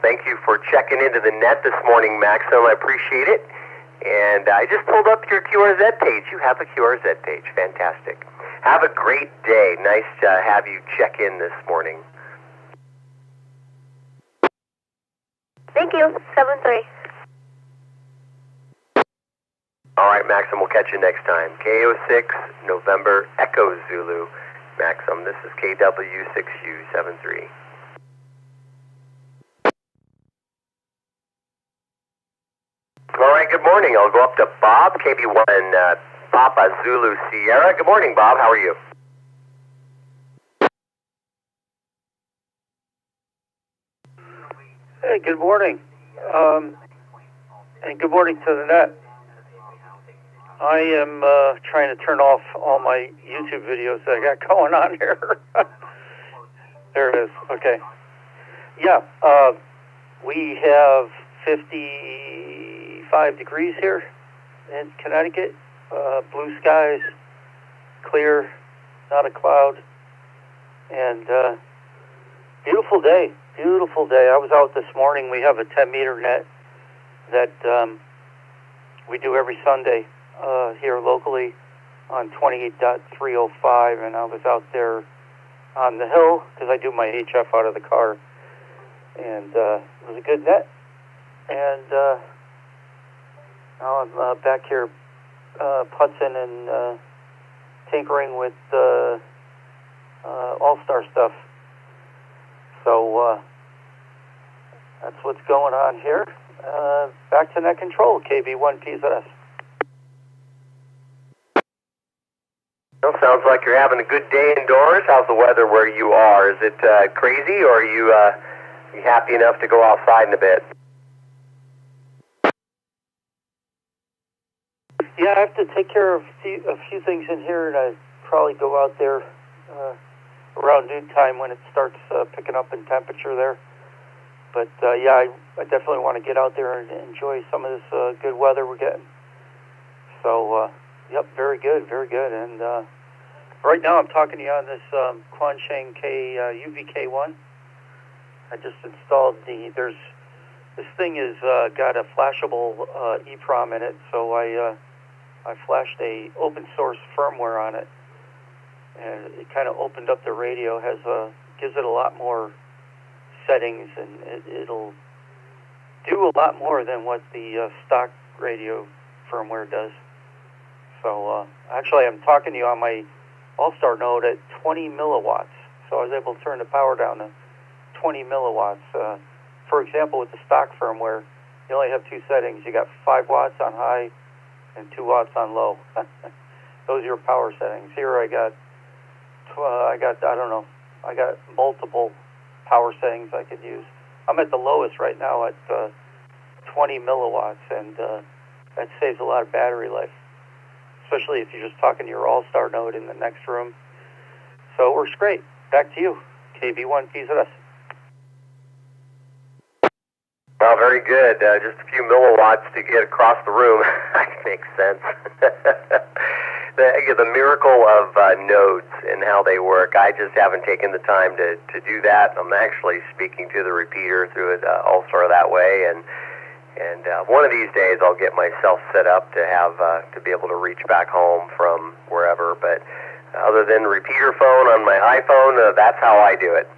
Thank you for checking into the net this morning, Maxim. I appreciate it. And I just pulled up your QRZ page. You have a QRZ page. Fantastic. Have a great day. Nice to have you check in this morning. Thank you. 7-3. All right, Maxim, we'll catch you next time. KO6, November, Echo Zulu. Maxim, this is KW6U73. All right, good morning. I'll go up to Bob, KB1, Papa Zulu Sierra. Good morning, Bob. How are you? Hey, good morning. And good morning to the net. I am trying to turn off all my YouTube videos that I got going on here. There it is. Okay. Yeah, we have 55 degrees here in Connecticut. Blue skies, clear, not a cloud, and beautiful day. Beautiful day. I was out this morning. We have a 10-meter net that we do every Sunday here locally on 28.305, and I was out there on the hill because I do my HF out of the car. and it was a good net. And now I'm back here putzing and tinkering with All-Star stuff. So that's what's going on here. Back to net control, KB1PZS. Well, sounds like you're having a good day indoors. How's the weather where you are? Is it crazy, or are you happy enough to go outside in a bit? Yeah, I have to take care of a few things in here, and I probably go out there around noontime when it starts picking up in temperature there. But yeah, I definitely want to get out there and enjoy some of this good weather we're getting. So, yep, very good, very good. And right now I'm talking to you on this Quansheng K UVK1. I just installed this thing is got a flashable EEPROM in it, so I flashed a open source firmware on it, and it kind of opened up the radio. Gives it a lot more settings, and it'll do a lot more than what the stock radio firmware does. So actually, I'm talking to you on my All-Star node at 20 milliwatts. So I was able to turn the power down to 20 milliwatts. For example, with the stock firmware, you only have two settings. You got 5 watts on high and 2 watts on low. Those are your power settings. Here I got multiple power settings I could use. I'm at the lowest right now at 20 milliwatts, and that saves a lot of battery life, especially if you're just talking to your All-Star node in the next room. So it works great. Back to you, KB1PZS. Well, very good. Just a few milliwatts to get across the room. That makes sense. The miracle of nodes and how they work. I just haven't taken the time to do that. I'm actually speaking to the repeater through it All-Star that way, and one of these days I'll get myself set up to have to be able to reach back home from wherever. But other than repeater phone on my iPhone, that's how I do it.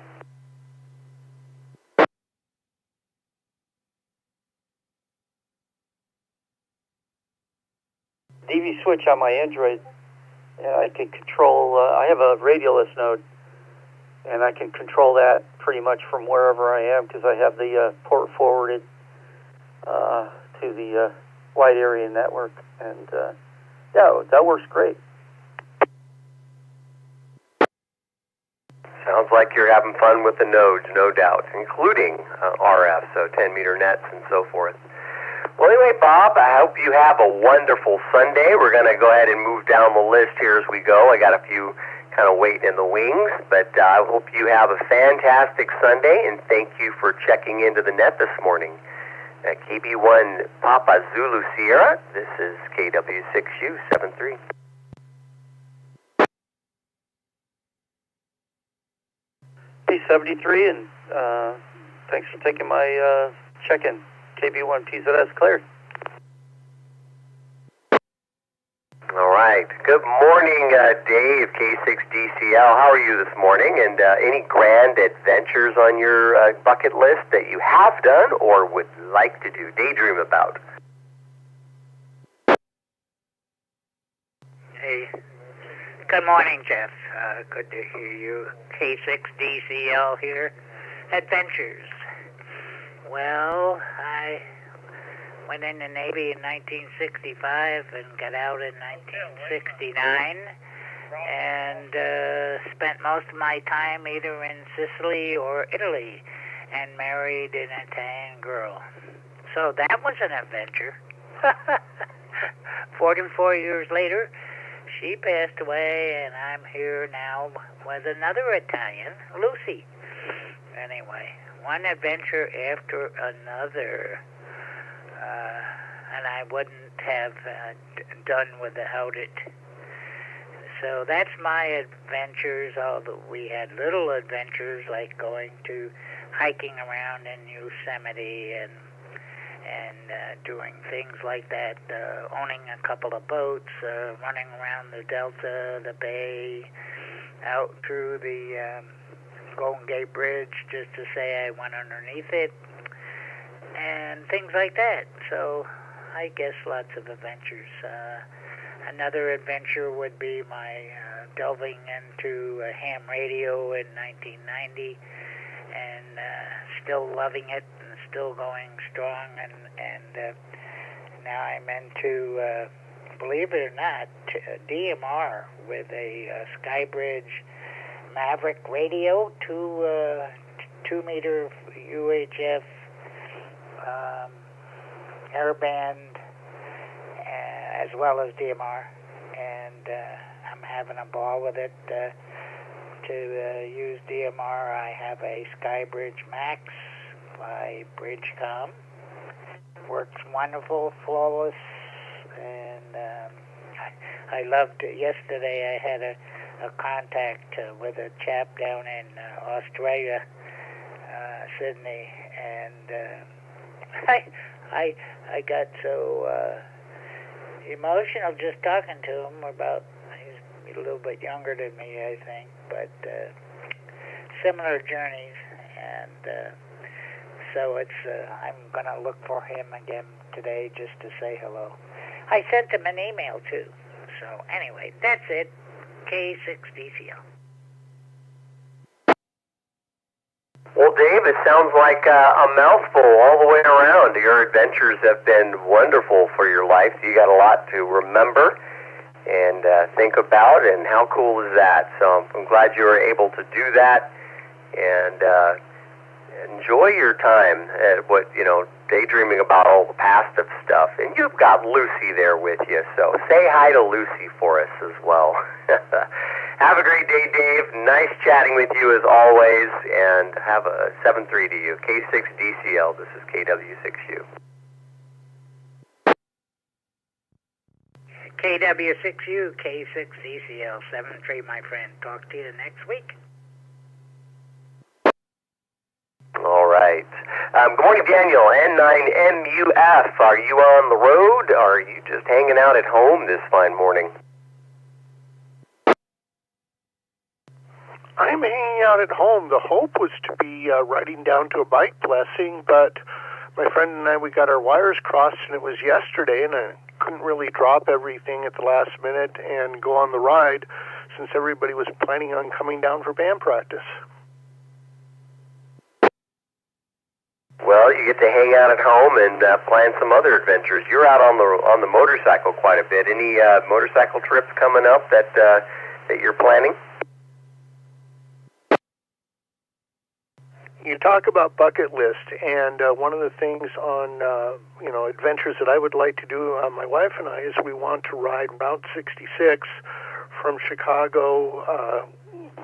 DV switch on my Android, I can control, I have a radialess node, and I can control that pretty much from wherever I am, because I have the port forwarded to the wide area network, and yeah, that works great. Sounds like you're having fun with the nodes, no doubt, including RF, so 10-meter nets and so forth. Well, anyway, Bob, I hope you have a wonderful Sunday. We're going to go ahead and move down the list here as we go. I got a few kind of waiting in the wings, but I hope you have a fantastic Sunday, and thank you for checking into the net this morning. KB1 Papa Zulu Sierra, this is KW6U73. P73, and thanks for taking my check-in. KB1PZS cleared. All right. Good morning, Dave, K6DCL. How are you this morning? And any grand adventures on your bucket list that you have done or would like to do, daydream about? Hey. Good morning, Jeff. Good to hear you. K6DCL here. Adventures. Well, I went in the Navy in 1965 and got out in 1969, and spent most of my time either in Sicily or Italy, and married an Italian girl. So that was an adventure. 44 years later, she passed away, and I'm here now with another Italian, Lucy. Anyway, one adventure after another, and I wouldn't have done without it. So that's my adventures, although we had little adventures like going to hiking around in Yosemite and doing things like that, owning a couple of boats, running around the delta, the bay, out through the Golden Gate Bridge just to say I went underneath it, and things like that. So I guess lots of adventures. Another adventure would be my delving into ham radio in 1990, and still loving it and still going strong. And now I'm into, believe it or not, DMR with a Skybridge Maverick radio, 2 meter UHF airband, as well as DMR, and I'm having a ball with it. To use DMR, I have a Skybridge Max by Bridgecom. Works wonderful, flawless, and I loved it. Yesterday I had a contact with a chap down in Australia, Sydney, and I got so emotional just talking to him about, he's a little bit younger than me, I think, but similar journeys, and so it's I'm going to look for him again today just to say hello. I sent him an email too. So anyway, that's it. K6DCL. Well, Dave, it sounds like a mouthful all the way around. Your adventures have been wonderful for your life. You got a lot to remember and think about, and how cool is that? So I'm glad you were able to do that, and enjoy your time at daydreaming about all the past of stuff. And you've got Lucy there with you, so say hi to Lucy for us as well. Have a great day, Dave. Nice chatting with you as always, and have a 7-3 to you. K6DCL, this is KW6U. KW6U, K6DCL, 7-3, my friend. Talk to you next week. All right. Good morning, Daniel. N9MUF. Are you on the road, or are you just hanging out at home this fine morning? I'm hanging out at home. The hope was to be riding down to a bike blessing, but my friend and I, we got our wires crossed, and it was yesterday, and I couldn't really drop everything at the last minute and go on the ride since everybody was planning on coming down for band practice. Well, you get to hang out at home and plan some other adventures. You're out on the motorcycle quite a bit. Any motorcycle trips coming up that you're planning? You talk about bucket list, and one of the things on adventures that I would like to do, my wife and I, is we want to ride Route 66 from Chicago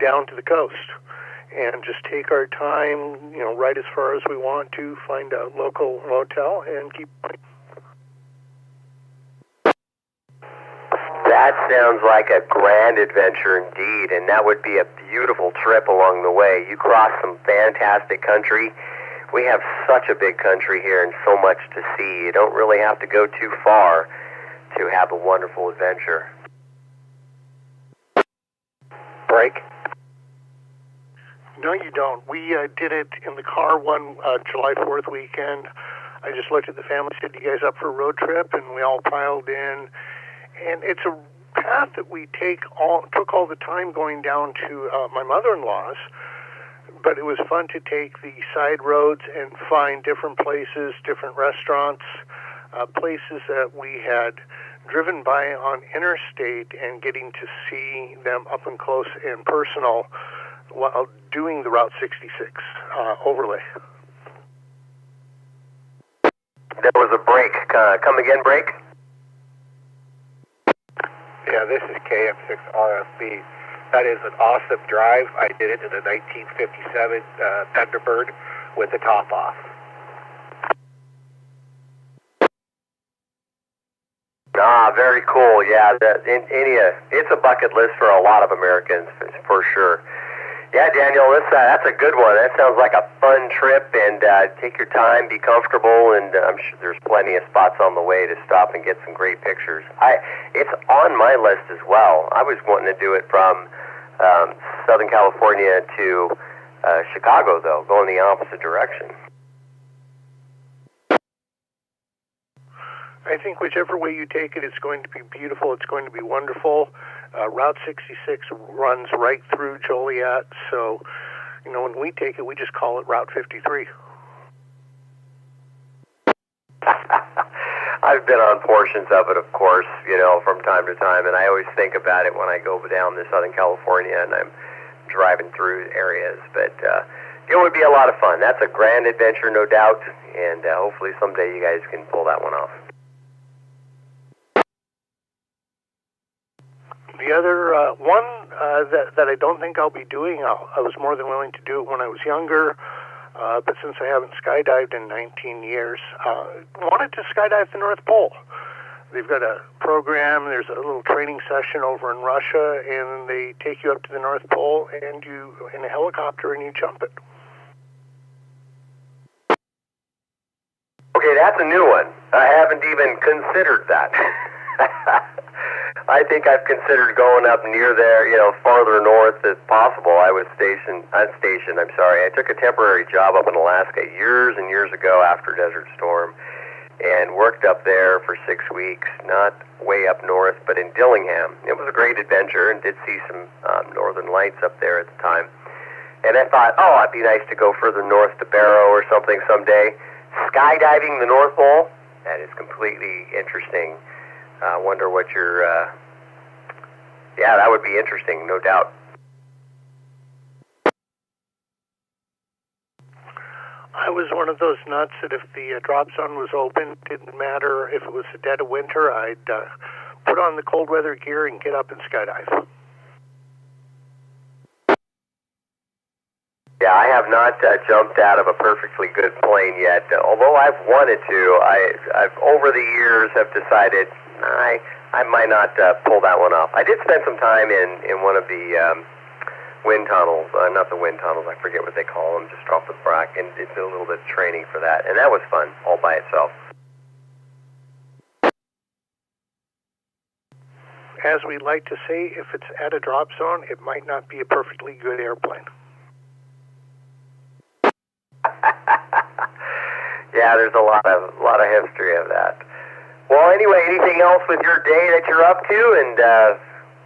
down to the coast, and just take our time, ride as far as we want to, find a local motel, and keep going. That sounds like a grand adventure indeed, and that would be a beautiful trip along the way. You cross some fantastic country. We have such a big country here and so much to see. You don't really have to go too far to have a wonderful adventure. Break? No, you don't. We did it in the car one July 4th weekend. I just looked at the family, said, "You guys up for a road trip?" And we all piled in. And it's a path that we took all the time going down to my mother-in-law's, but it was fun to take the side roads and find different places, different restaurants, places that we had driven by on interstate, and getting to see them up and close and personal while doing the Route 66 overlay. There was a break. Come again, break? Yeah, this is KM6RFB. That is an awesome drive. I did it in a 1957 Thunderbird with the top off. Ah, very cool. Yeah, it's a bucket list for a lot of Americans, for sure. Yeah, Daniel, that's a good one. That sounds like a fun trip, and take your time, be comfortable, and I'm sure there's plenty of spots on the way to stop and get some great pictures. It's on my list as well. I was wanting to do it from Southern California to Chicago, though, going the opposite direction. I think whichever way you take it, it's going to be beautiful. It's going to be wonderful. Route 66 runs right through Joliet, so, you know, when we take it, we just call it Route 53. I've been on portions of it, of course, you know, from time to time, and I always think about it when I go down to Southern California and I'm driving through areas, but it would be a lot of fun. That's a grand adventure, no doubt, and hopefully someday you guys can pull that one off. The other one that I don't think I'll be doing, I was more than willing to do it when I was younger, but since I haven't skydived in 19 years, wanted to skydive the North Pole. They've got a program, there's a little training session over in Russia, and they take you up to the North Pole and you in a helicopter and you jump it. Okay, that's a new one. I haven't even considered that. I think I've considered going up near there, you know, farther north as possible. I took a temporary job up in Alaska years and years ago after Desert Storm and worked up there for 6 weeks, not way up north, but in Dillingham. It was a great adventure and did see some northern lights up there at the time. And I thought, oh, it'd be nice to go further north to Barrow or something someday. Skydiving the North Pole, that is completely interesting. I wonder what your, yeah, that would be interesting, no doubt. I was one of those nuts that if the drop zone was open, it didn't matter if it was the dead of winter, I'd put on the cold weather gear and get up and skydive. Yeah, I have not jumped out of a perfectly good plane yet. Although I've wanted to, I've over the years have decided I might not pull that one off. I did spend some time in one of the wind tunnels, not the wind tunnels, I forget what they call them, just off the back, and did a little bit of training for that, and that was fun, all by itself. As we like to say, if it's at a drop zone, it might not be a perfectly good airplane. Yeah, there's a lot of history of that. Well, anyway, anything else with your day that you're up to, and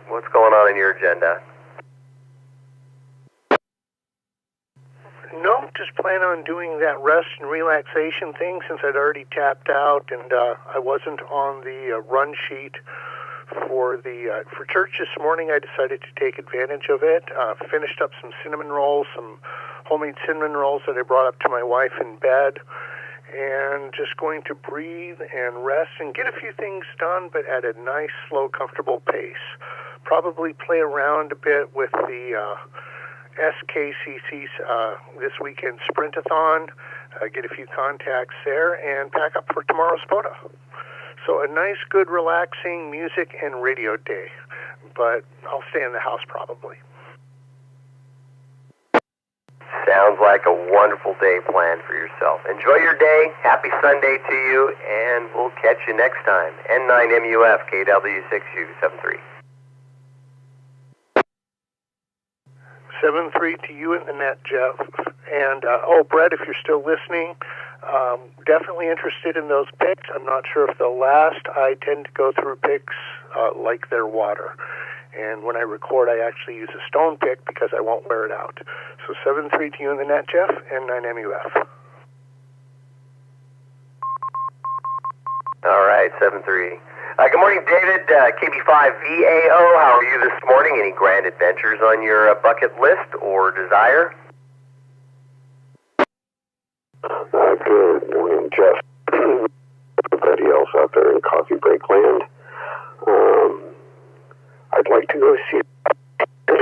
what's going on in your agenda? No, just plan on doing that rest and relaxation thing since I'd already tapped out and I wasn't on the run sheet for church this morning. I decided to take advantage of it. Finished up some cinnamon rolls, some homemade cinnamon rolls that I brought up to my wife in bed, and just going to breathe and rest and get a few things done, but at a nice, slow, comfortable pace. Probably play around a bit with the SKCC's this weekend Sprintathon, get a few contacts there, and pack up for tomorrow's POTA. So a nice, good, relaxing music and radio day, but I'll stay in the house probably. Sounds like a wonderful day planned for yourself. Enjoy your day. Happy Sunday to you, and we'll catch you next time. N9MUF KW6U73. 73 to you in the net, Jeff. And, Brett, if you're still listening, definitely interested in those picks. I'm not sure if they'll last. I tend to go through picks like they're water. And when I record, I actually use a stone pick because I won't wear it out. So 7-3 to you in the net, Jeff, and 9MUF. All right, 7-3. Good morning, David, KB5VAO. How are you this morning? Any grand adventures on your bucket list or desire? Good morning, Jeff. Everybody else out there in Coffee Break Land. I'd like to go see but I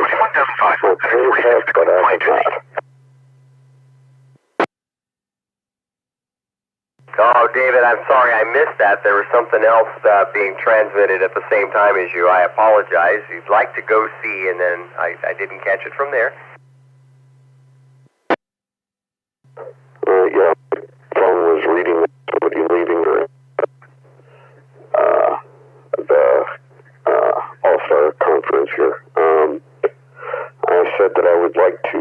have not. Oh, David, I'm sorry I missed that. There was something else being transmitted at the same time as you. I apologize. You'd like to go see, and then I didn't catch it from there. Yeah, my phone was reading somebody leaving the All-Star conference here. I said that I would like to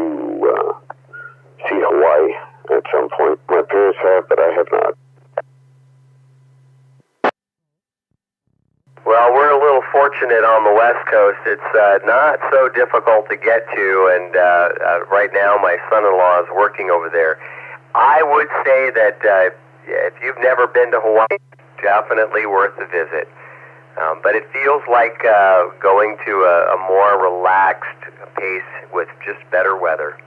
Well, we're a little fortunate on the West Coast. It's not so difficult to get to, and right now my son-in-law is working over there. I would say that if you've never been to Hawaii, definitely worth the visit. But it feels like going to a more relaxed pace with just better weather.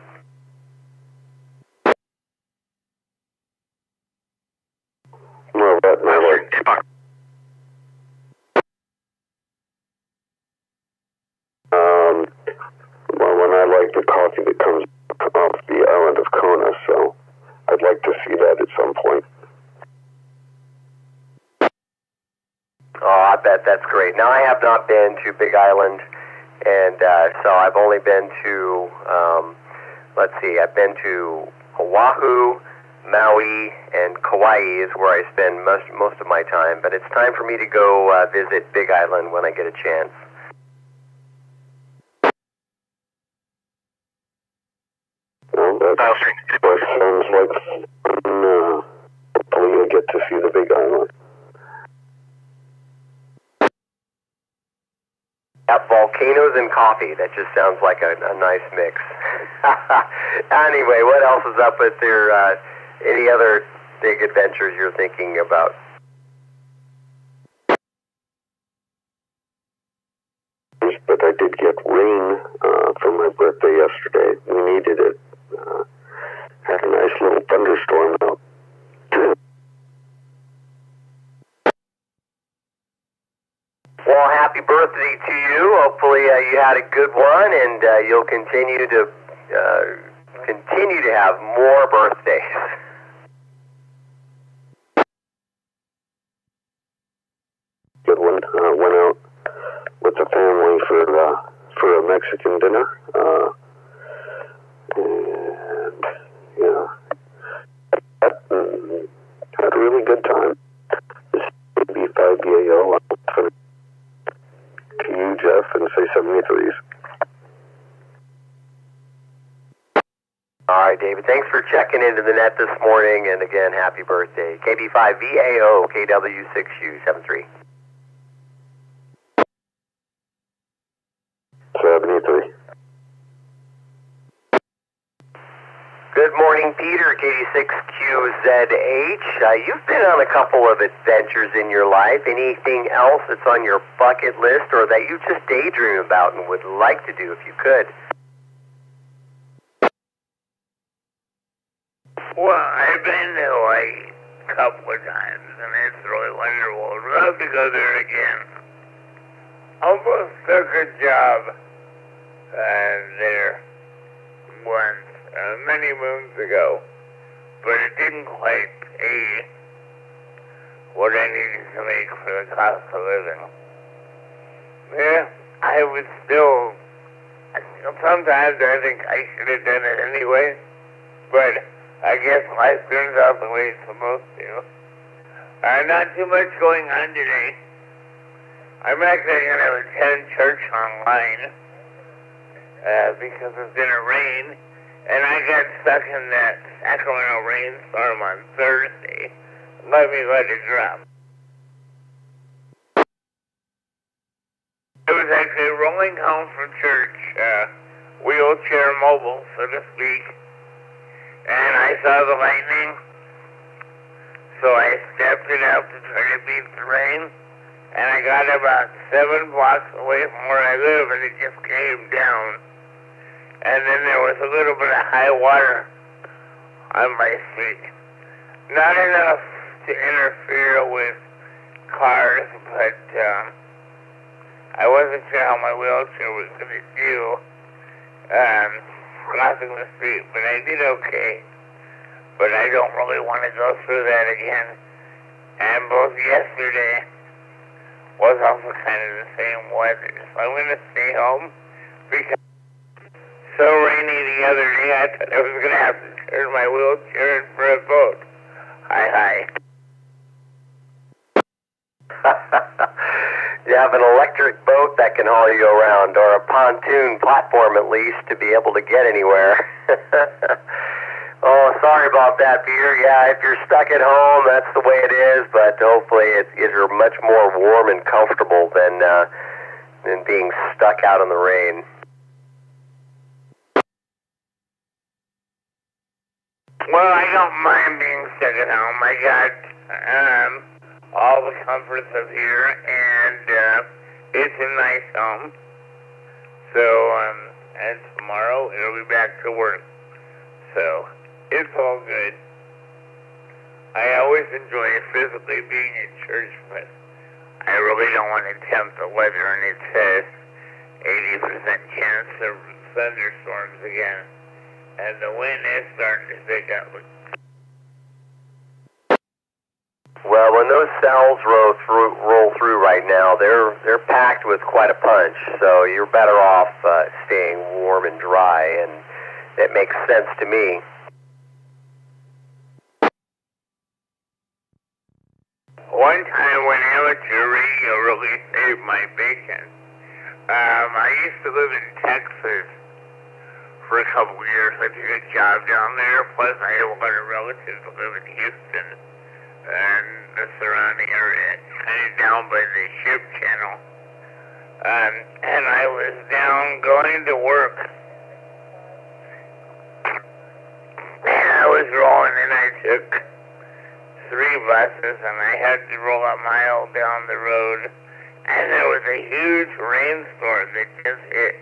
Well, when I like the coffee that comes off the island of Kona, so I'd like to see that at some point. Oh, I bet that's great. Now, I have not been to Big Island, and so I've only been to, I've been to Oahu, Maui, and Kauai is where I spend most of my time. But it's time for me to go visit Big Island when I get a chance. Well, that sounds like fun. Hopefully you'll get to see the Big Island. Volcanoes and coffee. That just sounds like a nice mix. Anyway, what else is up with your, any other big adventures you're thinking about? But I did get rain for my birthday yesterday. We needed it. Had a nice little thunderstorm out. Well, happy birthday to you. Hopefully you had a good one, and you'll continue to have more birthdays. Good one. Went out with the family for a Mexican dinner, and had a really good time. This is B5BAO. To you, Jeff, and say 73s. All right, David. Thanks for checking into the net this morning, and again, happy birthday. KB5VAO, KW6U73. 73. Good morning, Peter, KD6QZH. You've been on a couple of adventures in your life. Anything else that's on your bucket list or that you just daydream about and would like to do if you could? Well, I've been to Hawaii a couple of times, and it's really wonderful. I'd love to go there again. Almost took a job there once. Many moons ago, but it didn't quite pay what I needed to make for the cost of living. Yeah, I was still, sometimes I think I should have done it anyway, but I guess life turns out the way it's supposed to. Not too much going on today. I'm actually going to attend church online because it's going to rain. And I got stuck in that Sacramento rainstorm on Thursday. Let it drop. I was actually rolling home from church, wheelchair mobile, so to speak, and I saw the lightning, so I stepped it up to try to beat the rain, and I got about 7 blocks away from where I live, and it just came down. And then there was a little bit of high water on my street. Not enough to interfere with cars, but I wasn't sure how my wheelchair was going to do crossing the street, but I did okay. But I don't really want to go through that again. And both yesterday was also kind of the same weather. So I'm going to stay home because so rainy the other day, I thought I was going to have to turn my wheelchair in for a boat. Hi. You have an electric boat that can haul you around, or a pontoon platform at least, to be able to get anywhere. Oh, sorry about that, Peter. Yeah, if you're stuck at home, that's the way it is, but hopefully you're much more warm and comfortable than being stuck out in the rain. Well, I don't mind being stuck at home. I got all the comforts of here, and it's a nice home. So, and tomorrow it'll be back to work. So, it's all good. I always enjoy physically being in church, but I really don't want to tempt the weather, and it says 80% chance of thunderstorms again. And the wind is starting to pick up. Well, when those cells roll through right now, they're packed with quite a punch. So you're better off staying warm and dry, and it makes sense to me. One time when amateur radio really saved my bacon, I used to live in Texas for a couple of years. I did a job down there, plus I have a lot of relatives who live in Houston and the surrounding area, kind of down by the ship channel. And I was down going to work. And I was rolling, and I took 3 buses, and I had to roll a mile down the road, and there was a huge rainstorm that just hit.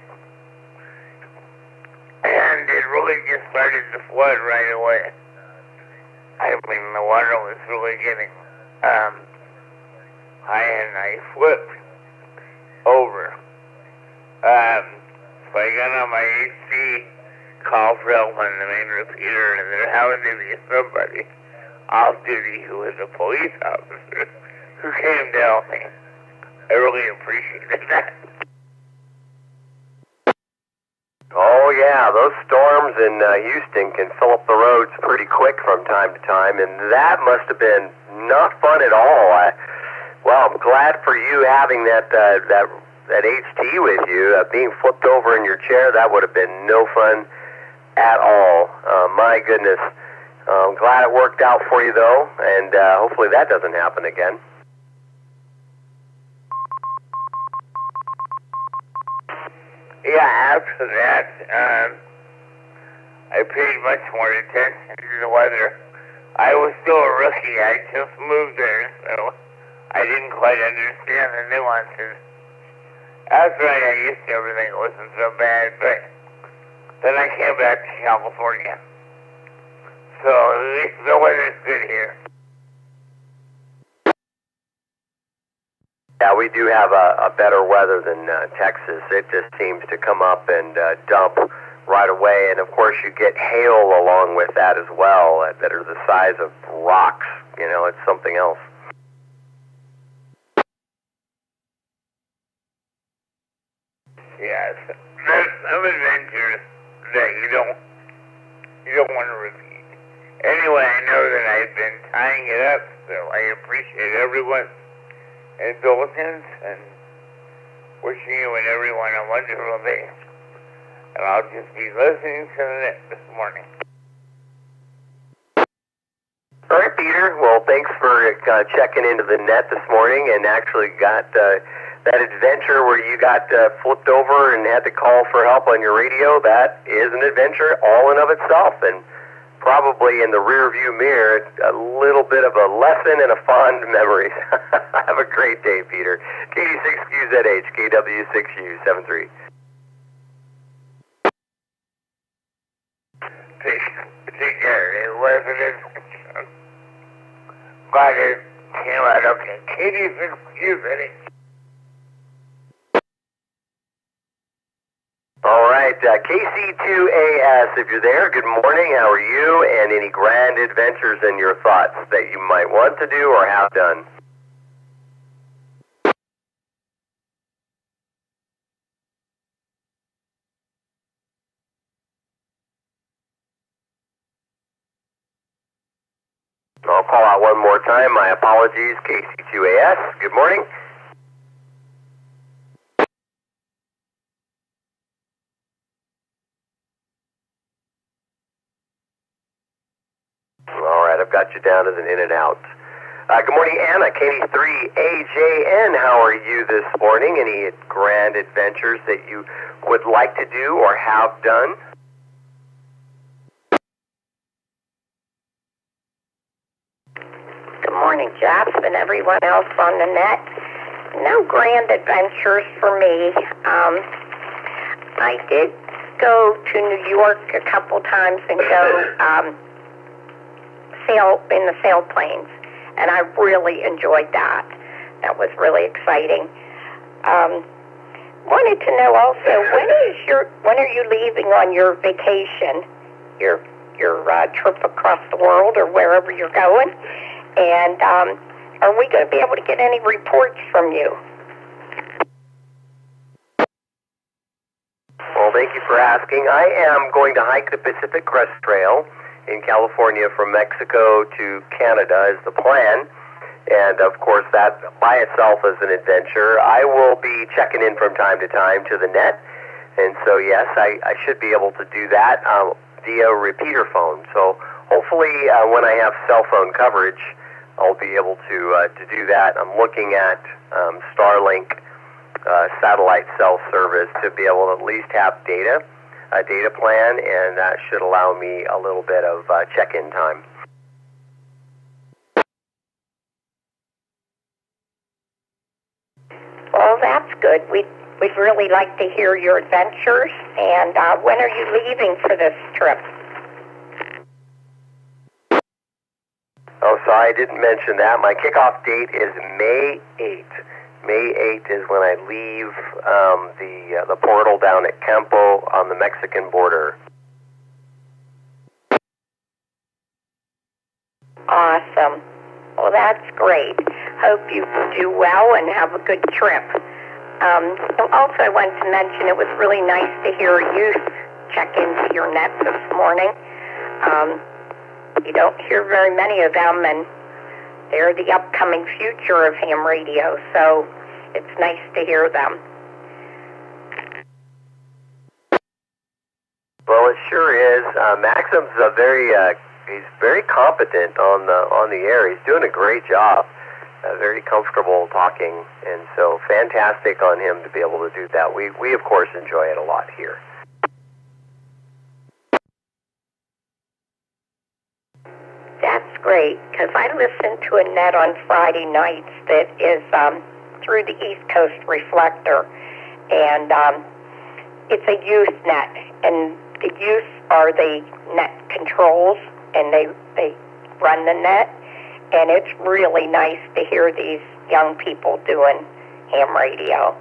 And it really just started to flood right away. I mean, the water was really getting high, and I flipped over. So I got on my AC, called for help on the main repeater, and there happened to be somebody off duty who was a police officer who came to help me. I really appreciated that. Oh, yeah, those storms in Houston can fill up the roads pretty quick from time to time, and that must have been not fun at all. Well, I'm glad for you having that HT with you. Being flipped over in your chair, that would have been no fun at all. My goodness. I'm glad it worked out for you, though, and hopefully that doesn't happen again. Yeah, after that, I paid much more attention to the weather. I was still a rookie. I just moved there, so I didn't quite understand the nuances. After I got used to everything, it wasn't so bad, but then I came back to California. So at least the weather's good here. Yeah, we do have a better weather than Texas. It just seems to come up and dump right away. And, of course, you get hail along with that as well that are the size of rocks. You know, it's something else. Yes, there's some adventures that you don't want to repeat. Anyway, I know that I've been tying it up, so I appreciate everyone's indulgence and wishing you and everyone a wonderful day. And I'll just be listening to the net this morning. All right, Peter. Well, thanks for checking into the net this morning and actually got that adventure where you got flipped over and had to call for help on your radio. That is an adventure all in of itself, and probably in the rear-view mirror, a little bit of a lesson and a fond memory. Have a great day, Peter. KD6QZH, KW6U73. Take care. It wasn't intentional. But it came out okay. KD6QZH. All right, KC2AS, if you're there, good morning. How are you? And any grand adventures and your thoughts that you might want to do or have done? I'll call out one more time. My apologies, KC2AS. Good morning. right, I've got you down as an in and out. Good morning, Anna, Katie3AJN. How are you this morning? Any grand adventures that you would like to do or have done? Good morning, Jeff, and everyone else on the net. No grand adventures for me. I did go to New York a couple times and go sail in the sailplanes, and I really enjoyed that. That was really exciting. Wanted to know also, when are you leaving on your vacation, your trip across the world or wherever you're going? And are we going to be able to get any reports from you? Well, thank you for asking. I am going to hike the Pacific Crest Trail in California from Mexico to Canada is the plan. And, of course, that by itself is an adventure. I will be checking in from time to time to the net. And so, yes, I should be able to do that via repeater phone. So hopefully when I have cell phone coverage, I'll be able to do that. I'm looking at StarLink satellite cell service to be able to at least have a data plan, and that should allow me a little bit of check-in time. Well, that's good. We'd really like to hear your adventures. And when are you leaving for this trip? Oh, sorry, I didn't mention that. My kickoff date is May 8th. May 8th is when I leave the portal down at Campo on the Mexican border. Awesome. Well, that's great. Hope you do well and have a good trip. Also, I wanted to mention it was really nice to hear you check into your net this morning. You don't hear very many of them, and they're the upcoming future of ham radio, so it's nice to hear them. Well, it sure is. Maxim's he's very competent on the air. He's doing a great job. Very comfortable talking, and so fantastic on him to be able to do that. We of course enjoy it a lot here. That's great, because I listen to a net on Friday nights that is through the East Coast Reflector, and it's a youth net, and the youth are the net controls, and they run the net, and it's really nice to hear these young people doing ham radio.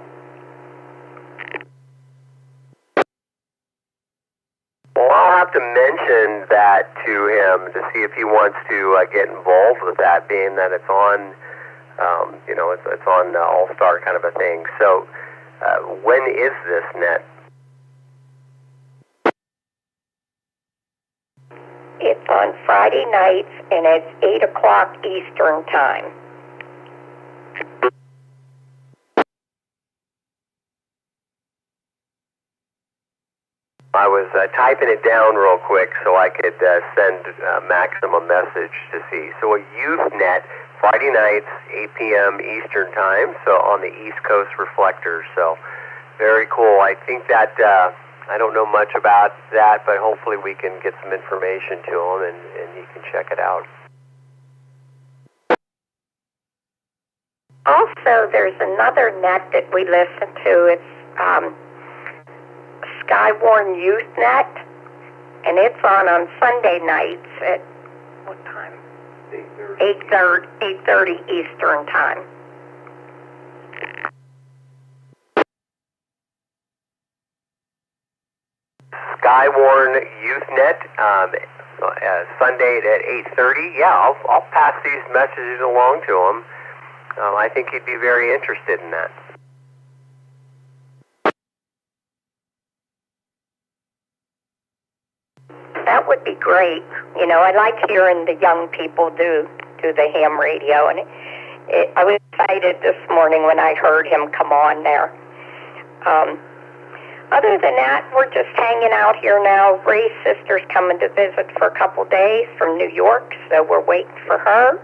Well, I'll have to mention that to him to see if he wants to get involved with that, being that it's on, it's on All-Star kind of a thing. So, when is this net? It's on Friday nights, and it's 8 o'clock Eastern Time. I was typing it down real quick so I could send Maxim a message to see. So a youth net, Friday nights, 8 p.m. Eastern Time, so on the East Coast Reflector. So very cool. I think that, I don't know much about that, but hopefully we can get some information to him and he can check it out. Also, there's another net that we listen to. It's Skywarn Youth Net, and it's on Sunday nights at what time? 8:30 Eastern Time. Skywarn Youth Net, Sunday at 8:30. Yeah, I'll pass these messages along to him. I think he'd be very interested in that. That would be great. You know, I like hearing the young people do the ham radio, and I was excited this morning when I heard him come on there. Other than that, we're just hanging out here now. Ray's sister's coming to visit for a couple days from New York, so we're waiting for her.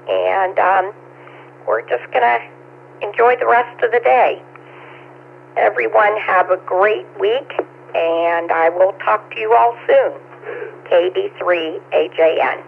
And we're just going to enjoy the rest of the day. Everyone have a great week, and I will talk to you all soon. KD3AJN.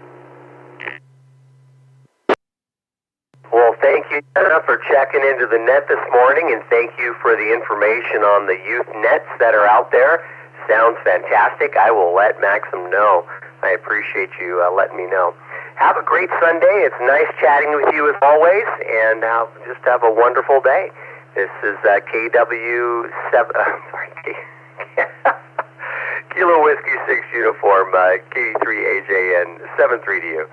Well, thank you, Anna, for checking into the net this morning, and thank you for the information on the youth nets that are out there. Sounds fantastic. I will let Maxim know. I appreciate you letting me know. Have a great Sunday. It's nice chatting with you as always, and just have a wonderful day. This is KW7, Kilo Whiskey 6 Uniform, KD3AJN 73 to you.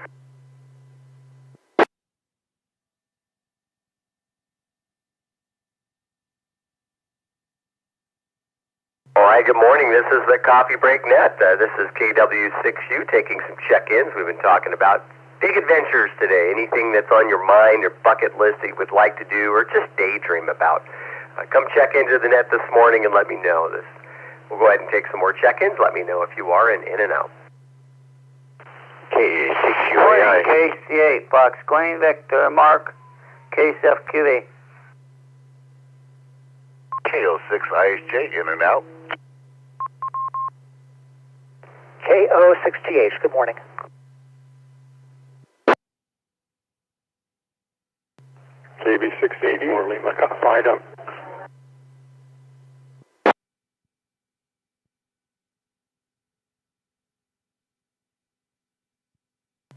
All right, good morning. This is the Coffee Break Net. This is KW6U taking some check-ins. We've been talking about big adventures today. Anything that's on your mind or bucket list that you would like to do or just daydream about. Come check into the net this morning and let me know. We'll go ahead and take some more check-ins. Let me know if you are in and out. K6U. KC8, Fox Queen, Victor, Mark, KSFQV. KO6IHJ, in and out. KO6TH, good morning. KB680 or Lima Golf item.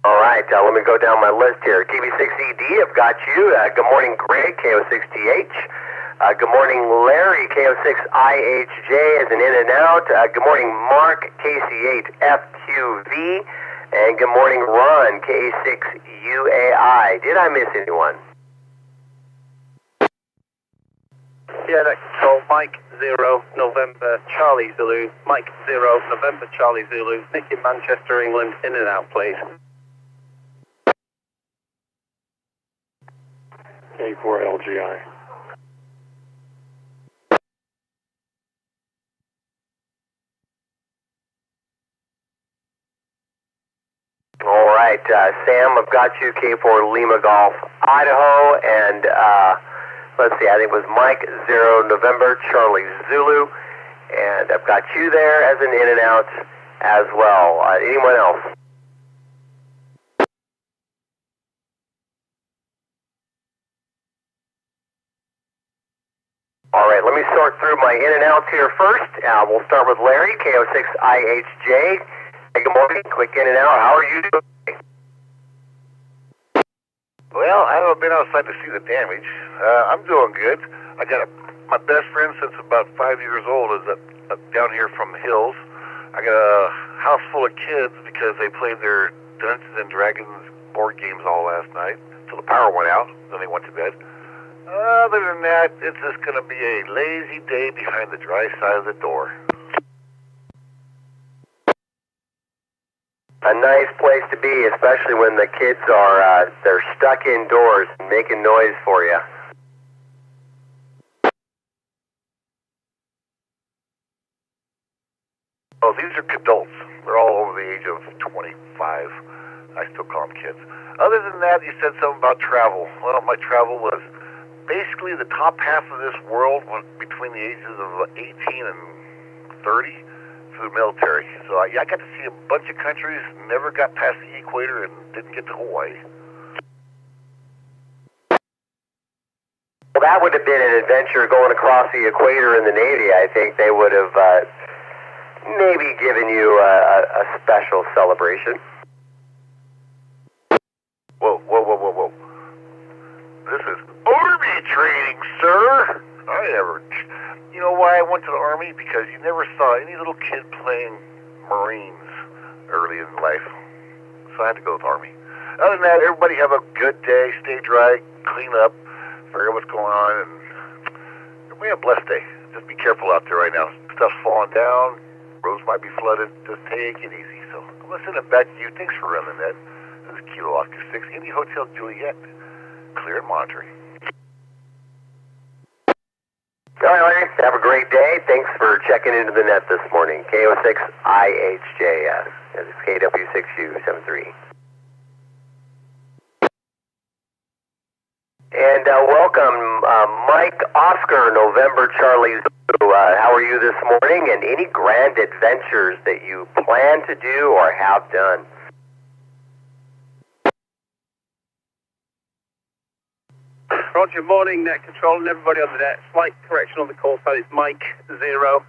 All right, let me go down my list here. KB6ED, I've got you. Good morning, Greg, KO6TH. Good morning, Larry, KO6IHJ as an in and out. Good morning, Mark, KC8FQV. And good morning, Ron, K6UAI. Did I miss anyone? Yeah, so Mike 0 November Charlie Zulu. Mike 0 November Charlie Zulu. Nick in Manchester, England. In and out, please. K4LGI. All right, Sam, I've got you, K4 Lima Golf, Idaho, and let's see, I think it was Mike 0 November Charlie Zulu, and I've got you there as an in and out as well. Anyone else? All right, let me sort through my in and outs here first. We'll start with Larry, KO6IHJ. Hey, good morning, quick in and out. How are you doing? Well, I haven't been outside to see the damage. I'm doing good. I got my best friend since about 5 years old is down here from Hills. I got a house full of kids because they played their Dungeons and Dragons board games all last night until the power went out. Then they went to bed. Other than that, it's just going to be a lazy day behind the dry side of the door. A nice place to be, especially when the kids are they're stuck indoors and making noise for you. Oh, these are adults. They're all over the age of 25. I still call them kids. Other than that, you said something about travel. Well, my travel was basically the top half of this world was between the ages of 18 and 30 through the military. So I got to see a bunch of countries, never got past the equator, and didn't get to Hawaii. Well, that would have been an adventure going across the equator in the Navy. I think they would have maybe given you a special celebration. Whoa. This is Army training, sir. I never... You know why I went to the Army? Because you never saw any little kid playing Marines early in life. So I had to go with Army. Other than that, everybody have a good day. Stay dry, clean up, figure out what's going on, and we have a blessed day. Just be careful out there right now. Stuff's falling down. Roads might be flooded. Just take it easy. So I'm going to send it back to you. Thanks for running that. This is Kilo Oscar 6, Indy Hotel Juliet. Clear and monitoring. All right, Larry. Have a great day. Thanks for checking into the net this morning. KO6IHJS. This is KW6U73. And welcome, Mike Oscar, November Charlie Zulu. How are you this morning? And any grand adventures that you plan to do or have done? Roger, morning, net control, and everybody on the net. Slight correction on the call sign. It's Mike 0,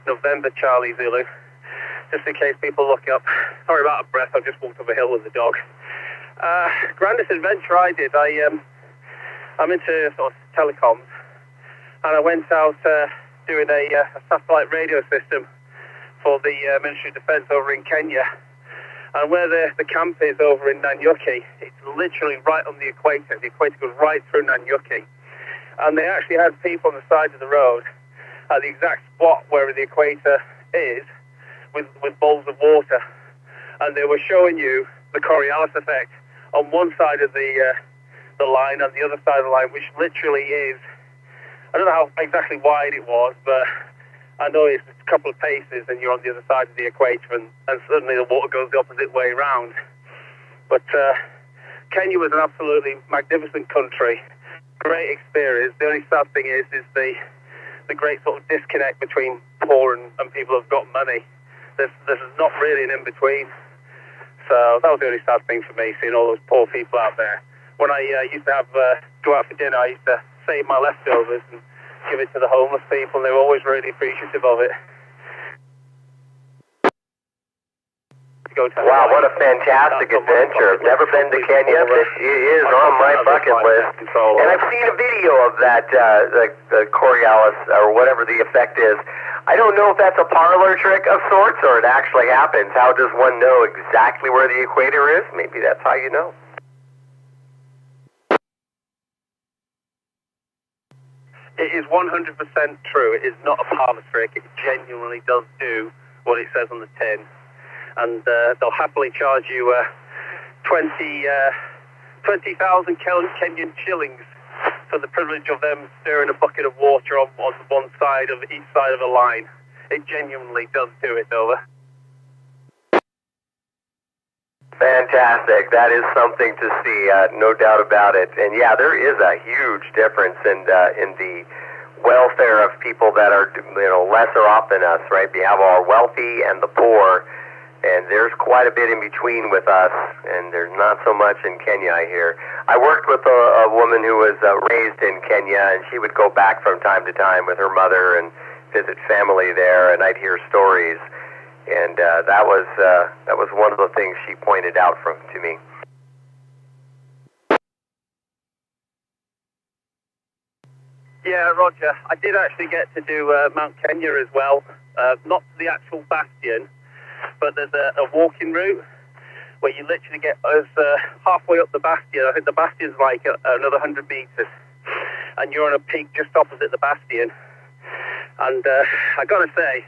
November Charlie Zulu. Just in case people look up. Sorry about a breath. I just walked up a hill with the dog. Grandest adventure I did. I'm into sort of telecoms, and I went out doing a satellite radio system for the Ministry of Defence over in Kenya. And where the camp is over in Nanyuki, it's literally right on the equator. The equator goes right through Nanyuki. And they actually had people on the side of the road at the exact spot where the equator is with bowls of water. And they were showing you the Coriolis effect on one side of the line and the other side of the line, which literally is, I don't know how exactly wide it was, but I know it's a couple of paces and you're on the other side of the equator, and suddenly the water goes the opposite way around. But Kenya was an absolutely magnificent country. Great experience. The only sad thing is the great sort of disconnect between poor and people who've got money. There's not really an in-between. So that was the only sad thing for me, seeing all those poor people out there. When I used to go out for dinner, I used to save my leftovers and give it to the homeless people, and they were always really appreciative of it. Wow, what a fantastic adventure. I've never been to Kenya, but it is on my bucket list. And I've seen a video of that, the Coriolis, or whatever the effect is. I don't know if that's a parlor trick of sorts, or it actually happens. How does one know exactly where the equator is? Maybe that's how you know. It is 100% true. It is not a parlor trick. It genuinely does do what it says on the tin. And they'll happily charge you 20,000 Kenyan shillings for the privilege of them stirring a bucket of water on one side of each side of a line. It genuinely does do it, over. Fantastic. That is something to see, no doubt about it. And yeah, there is a huge difference in the welfare of people that are, lesser off than us, right? We have our wealthy and the poor, and there's quite a bit in between with us, and there's not so much in Kenya, I hear. I worked with a woman who was raised in Kenya, and she would go back from time to time with her mother and visit family there, and I'd hear stories. And that was one of the things she pointed out to me. Yeah, Roger. I did actually get to do Mount Kenya as well. Not the actual bastion, but there's a walking route where you literally get us halfway up the bastion. I think the bastion's like another 100 meters, and you're on a peak just opposite the bastion. And I gotta say,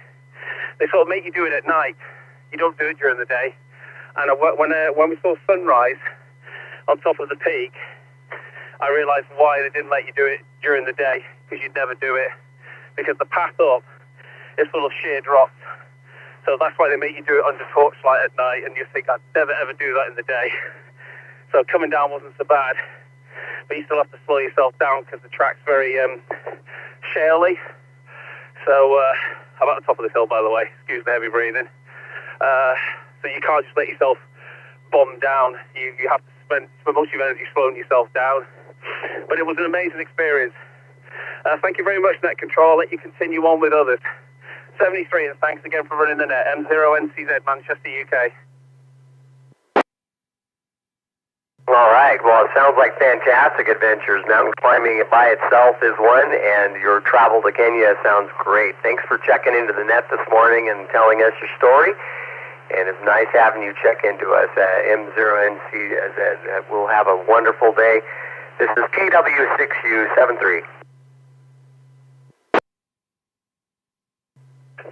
they sort of make you do it at night. You don't do it during the day. And when we saw sunrise on top of the peak, I realized why they didn't let you do it during the day, because you'd never do it. Because the path up is full of sheer drops. So that's why they make you do it under torchlight at night, and you think, I'd never ever do that in the day. So coming down wasn't so bad. But you still have to slow yourself down because the track's very shaly. So I'm at the top of this hill, by the way. Excuse the heavy breathing. So you can't just let yourself bomb down. You have to spend most of your energy slowing yourself down. But it was an amazing experience. Thank you very much, Net Control. I'll let you continue on with others. 73, and thanks again for running the net. M0NCZ, Manchester, UK. All right. Well, it sounds like fantastic adventures. Mountain climbing by itself is one, and your travel to Kenya sounds great. Thanks for checking into the net this morning and telling us your story. And it's nice having you check into us at M0NCZ. We'll have a wonderful day. This is KW6U73.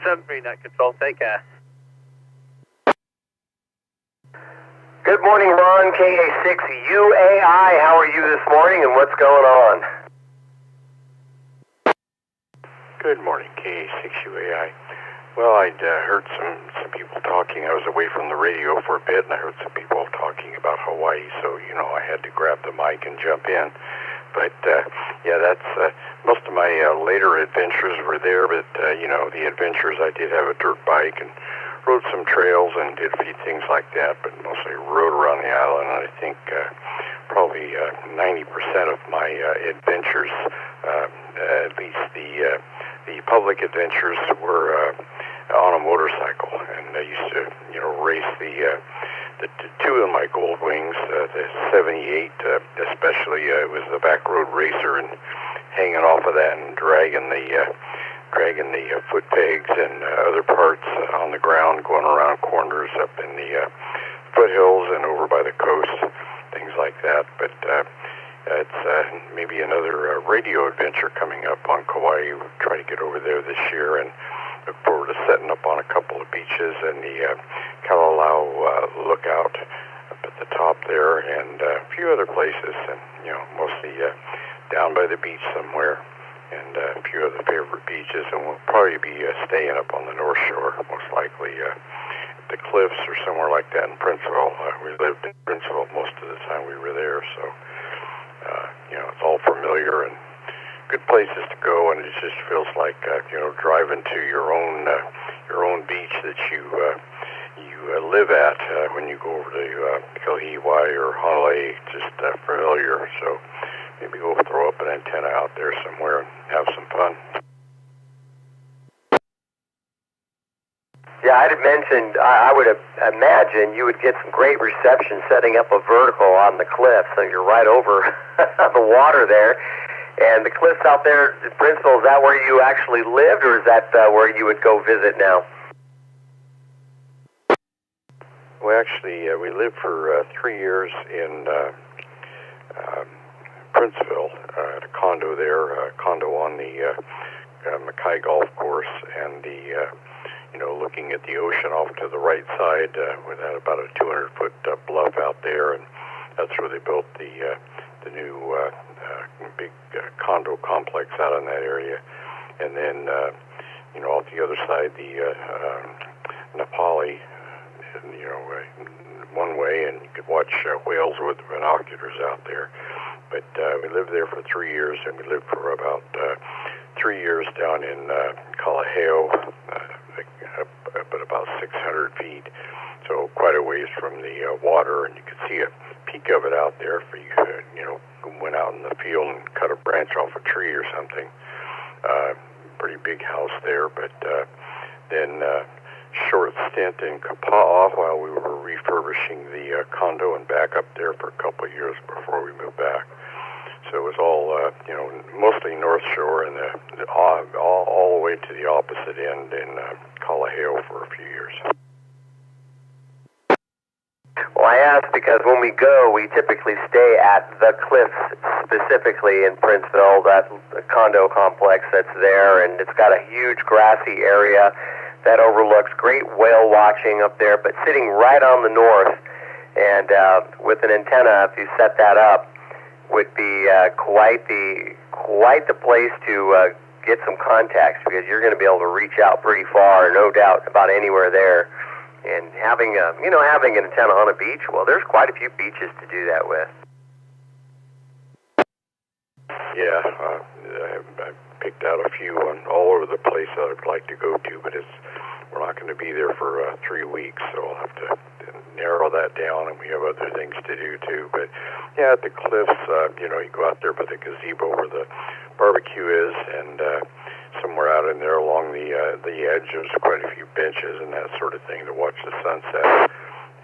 73, Net Control. Take care. Good morning, Ron, KA6UAI. How are you this morning, and what's going on? Good morning, K6UAI. Well, I'd heard some people talking. I was away from the radio for a bit, and I heard some people talking about Hawaii, so, I had to grab the mic and jump in. But, yeah, that's, most of my later adventures were there, but, the adventures, I did have a dirt bike and rode some trails and did a few things like that, but mostly rode around the island. And I think probably 90% of my adventures, at least the public adventures, were on a motorcycle. And I used to, race the two of my Gold Wings, the 78, especially. It was the back road racer, and hanging off of that and dragging the foot pegs and other parts on the ground, going around corners up in the Foothills and over by the coast, things like that. But it's maybe another radio adventure coming up on Kauai. We'll try to get over there this year, and look forward to setting up on a couple of beaches and the Kalalau lookout up at the top there, and a few other places, and mostly down by the beach somewhere, and a few other favorite beaches. And we'll probably be staying up on the North Shore, most likely the Cliffs or somewhere like that in Princeville. We lived in Princeville most of the time we were there, so it's all familiar and good places to go. And it just feels like driving to your own beach that you live at when you go over to Kalihiwai or Honolulu. Just familiar. So maybe we'll throw up an antenna out there somewhere and have some fun. Yeah, I'd have mentioned, I would have imagined you would get some great reception setting up a vertical on the cliff, so you're right over the water there. And the cliffs out there in Princeville, is that where you actually lived, or is that where you would go visit now? Well, actually, we lived for 3 years in Princeville at a condo there, condo on the Mackay Golf Course, and the looking at the ocean off to the right side, with that about a 200-foot bluff out there, and that's where they built the new big condo complex out in that area. And then off the other side, the Nepali, one way, and you could watch whales with binoculars out there. But we lived there for 3 years, and we lived for about 3 years down in Kalaheo, up at about 600 feet, so quite a ways from the water, and you could see a peak of it out there if you went out in the field and cut a branch off a tree or something. Pretty big house there, but then short stint in Kapa'a while we were refurbishing the condo, and back up there for a couple of years before we moved back. So it was all, mostly North Shore, and all the way to the opposite end in Kalaheo for a few years. Well, I asked because when we go, we typically stay at the Cliffs, specifically in Princeville, that condo complex that's there, and it's got a huge grassy area that overlooks great whale watching up there, but sitting right on the north, and with an antenna, if you set that up, would be quite the place to get some contacts, because you're going to be able to reach out pretty far, no doubt about anywhere there. And having an antenna on a beach, well, there's quite a few beaches to do that with. Yeah, I picked out a few all over the place that I'd like to go to, but we're not going to be there for 3 weeks, so I'll have to narrow that down, and we have other things to do too. But yeah, at the Cliffs, you go out there by the gazebo where the barbecue is, and somewhere out in there along the edge, there's quite a few benches and that sort of thing to watch the sunset.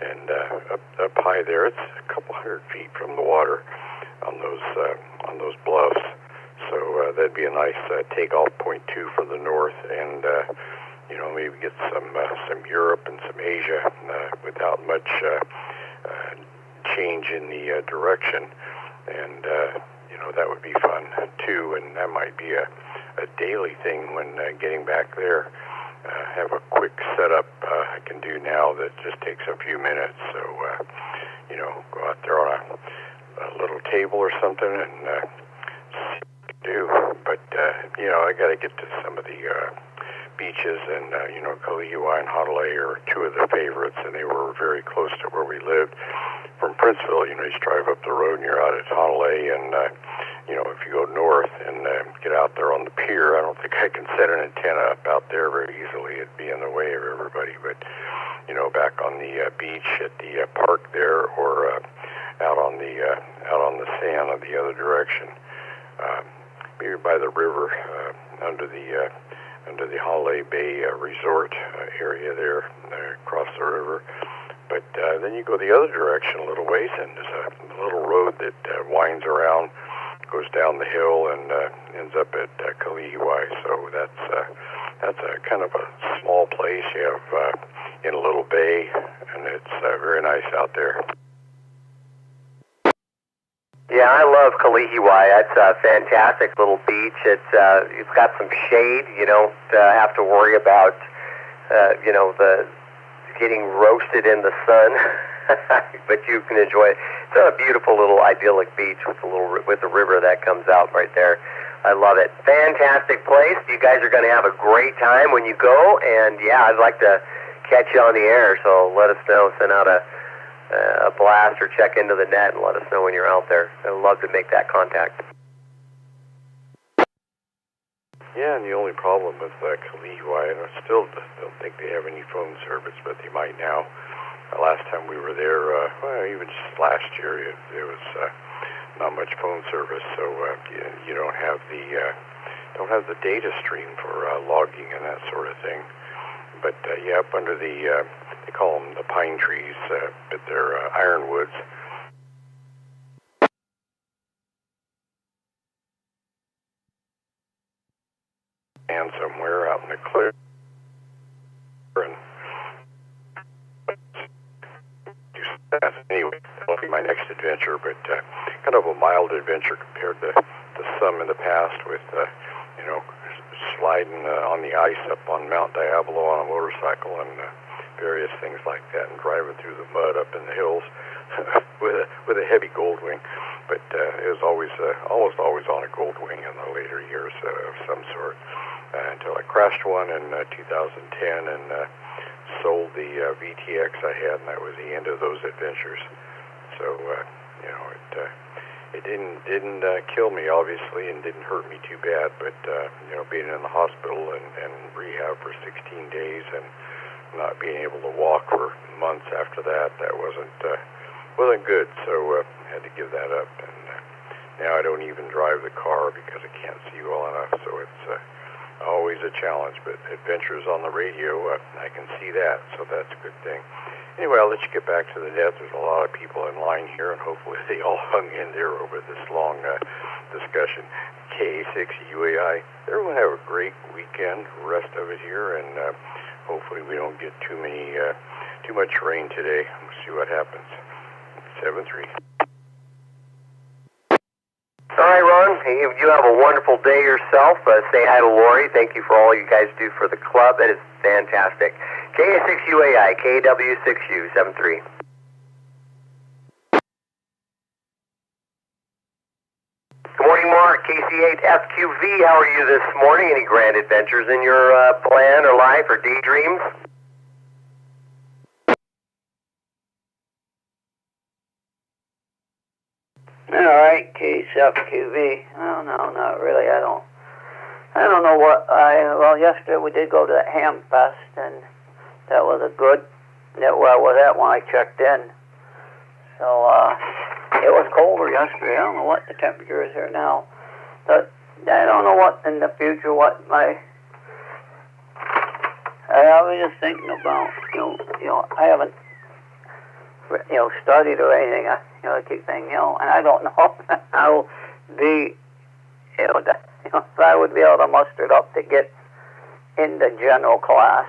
And up high there, it's a couple hundred feet from the water on those bluffs. So that'd be a nice takeoff point too for the north, and maybe get some Europe and some Asia without much change in the direction, and that would be fun too. And that might be a daily thing when getting back there. Have a quick setup I can do now that just takes a few minutes. So go out there on a little table or something and see what you can do. But I got to get to some of the beaches, and Kalihiwai and Honolulu are two of the favorites, and they were very close to where we lived. From Princeville, you just drive up the road and you're out at Honolulu, and if you go north and get out there on the pier, I don't think I can set an antenna up out there very easily. It'd be in the way of everybody. But back on the beach at the park there, or out on the sand on the other direction, maybe by the river, under the Honolulu Bay Resort area there, across the river. But then you go the other direction a little ways, and there's a little road that winds around, goes down the hill, and ends up at Kalihiwai. So that's a kind of a small place. You have in a little bay, and it's very nice out there. Yeah, I love Kalihiwai. It's a fantastic little beach. It's got some shade. You don't have to worry about the getting roasted in the sun, but you can enjoy it. It's a beautiful little idyllic beach with the river that comes out right there. I love it. Fantastic place. You guys are going to have a great time when you go, and yeah, I'd like to catch you on the air, so let us know. Send out a blast or check into the net and let us know when you're out there. I'd love to make that contact. Yeah, and the only problem with Kalihiwai, and I still don't think they have any phone service, but they might now. Last time we were there, even just last year, there was not much phone service, so you don't have the data stream for logging and that sort of thing. But up under the they call them the pine trees, but they're ironwoods. And somewhere out in the clear, and anyway, that'll be my next adventure, but kind of a mild adventure compared to some in the past with sliding on the ice up on Mount Diablo on a motorcycle and various things like that, and driving through the mud up in the hills with a heavy gold wing. But it was almost always on a gold wing in the later years of some sort, until I crashed one in 2010 and sold the VTX I had, and that was the end of those adventures. So it didn't kill me, obviously, and didn't hurt me too bad, but being in the hospital and rehab for 16 days and not being able to walk for months after that wasn't good. So I had to give that up, and now I don't even drive the car because I can't see well enough. So it's always a challenge. But adventures on the radio, I can see that, so that's a good thing. Anyway, I'll let you get back to the net. There's a lot of people in line here, and hopefully they all hung in there over this long discussion. K6UAI. Everyone have a great weekend, rest of it here, and hopefully we don't get too much rain today. We'll see what happens. 7-3. All right, Ron, you have a wonderful day yourself. Say hi to Lori. Thank you for all you guys do for the club. That is fantastic. K6UAI, KW6U, 7-3. Good morning, Mark. KC8FQV, how are you this morning? Any grand adventures in your plan or life or daydreams? All right, KC8FQV. Oh, no, not really. I don't know what well, yesterday we did go to the Ham Fest, and that was that where I was at when I checked in. So, it was colder yesterday. I don't know what the temperature is here now. But I don't know what in the future, I was just thinking about, I haven't, studied or anything. I keep saying, and I don't know how if I would be able to muster it up to get into general class.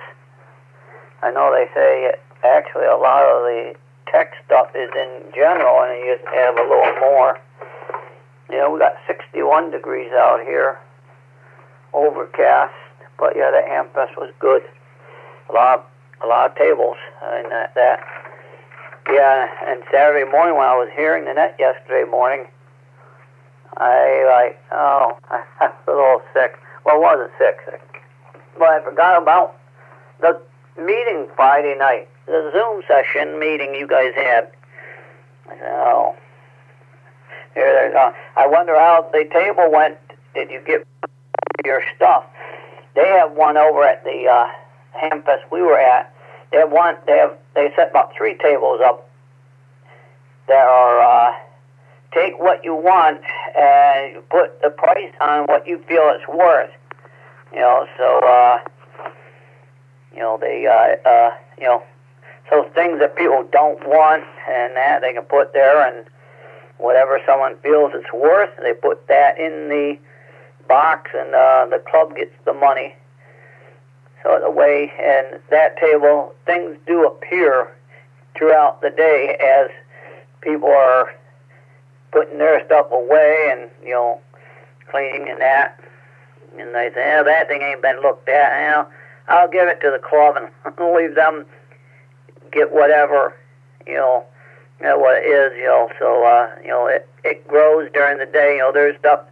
I know they say actually a lot of the tech stuff is in general, and you just have a little more. We got 61 degrees out here, overcast, but yeah, the Amfest was good. A lot of tables and that. Yeah, and Saturday morning when I was hearing the net yesterday morning, I was a little 6. Well, it wasn't 6. But I forgot about the meeting Friday night, the Zoom session meeting you guys had. I said, oh, here they go. I wonder how the table went. Did you get your stuff? They have one over at the Hamfest we were at. They have one. They set about 3 tables up that are take what you want and put the price on what you feel it's worth. You know, so you know they you know, so things that people don't want and that they can put there, and whatever someone feels it's worth, they put that in the box, and the club gets the money. So the way, and that table, things do appear throughout the day as people are putting their stuff away and, you know, cleaning and that. And they say, oh, that thing ain't been looked at. You know, I'll give it to the club and leave them get whatever, you know what it is, you know. So, you know, it grows during the day. You know, there's stuff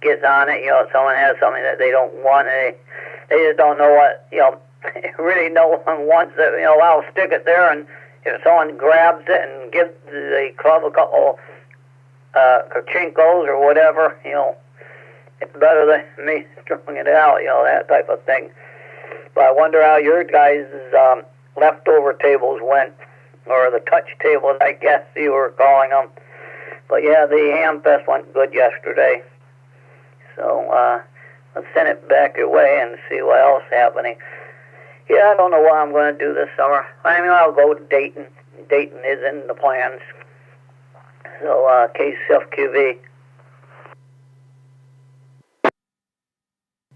gets on it. You know, someone has something that they don't want, and they just don't know what, you know, really no one wants it. You know, I'll stick it there, and if someone grabs it and gives the club a couple kachinkos or whatever, you know, it's better than me throwing it out, you know, that type of thing. But I wonder how your guys' leftover tables went, or the touch tables, I guess you were calling them. But yeah, the Hamfest went good yesterday. So let's send it back your way and see what else is happening. Yeah, I don't know what I'm going to do this summer. I mean, I'll go to Dayton. Dayton is in the plans. So, KCFQV.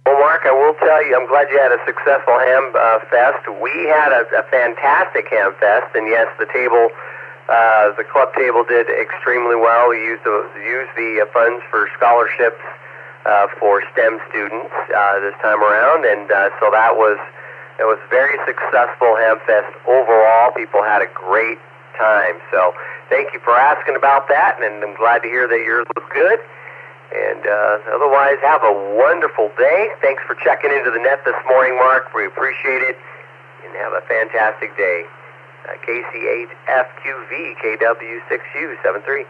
Well, Mark, I will tell you, I'm glad you had a successful ham fest. We had a fantastic ham fest, and yes, the table, the club table did extremely well. We used the funds for scholarships for STEM students this time around, and so it was very successful ham fest overall. People had a great time. So thank you for asking about that, and I'm glad to hear that yours was good. And otherwise, have a wonderful day. Thanks for checking into the net this morning, Mark. We appreciate it, and have a fantastic day. KC8FQV, KW6U73.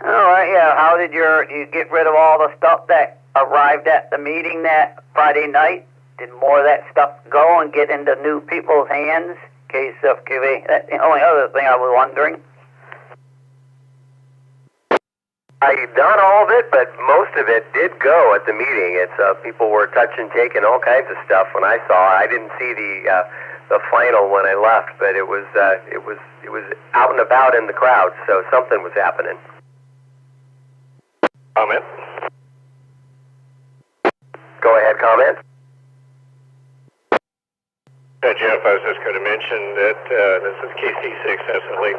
All right, yeah. How did you get rid of all the stuff that arrived at the meeting that Friday night? Did more of that stuff go and get into new people's hands? KCFQV. That's the only other thing I was wondering. Not all of it, but most of it did go at the meeting. It's people were touching, taking all kinds of stuff. When I saw it, I didn't see the final when I left, but it was out and about in the crowd, so something was happening. Comment? Go ahead, comment. Jeff, I was just going to mention that this is KC6 SLE.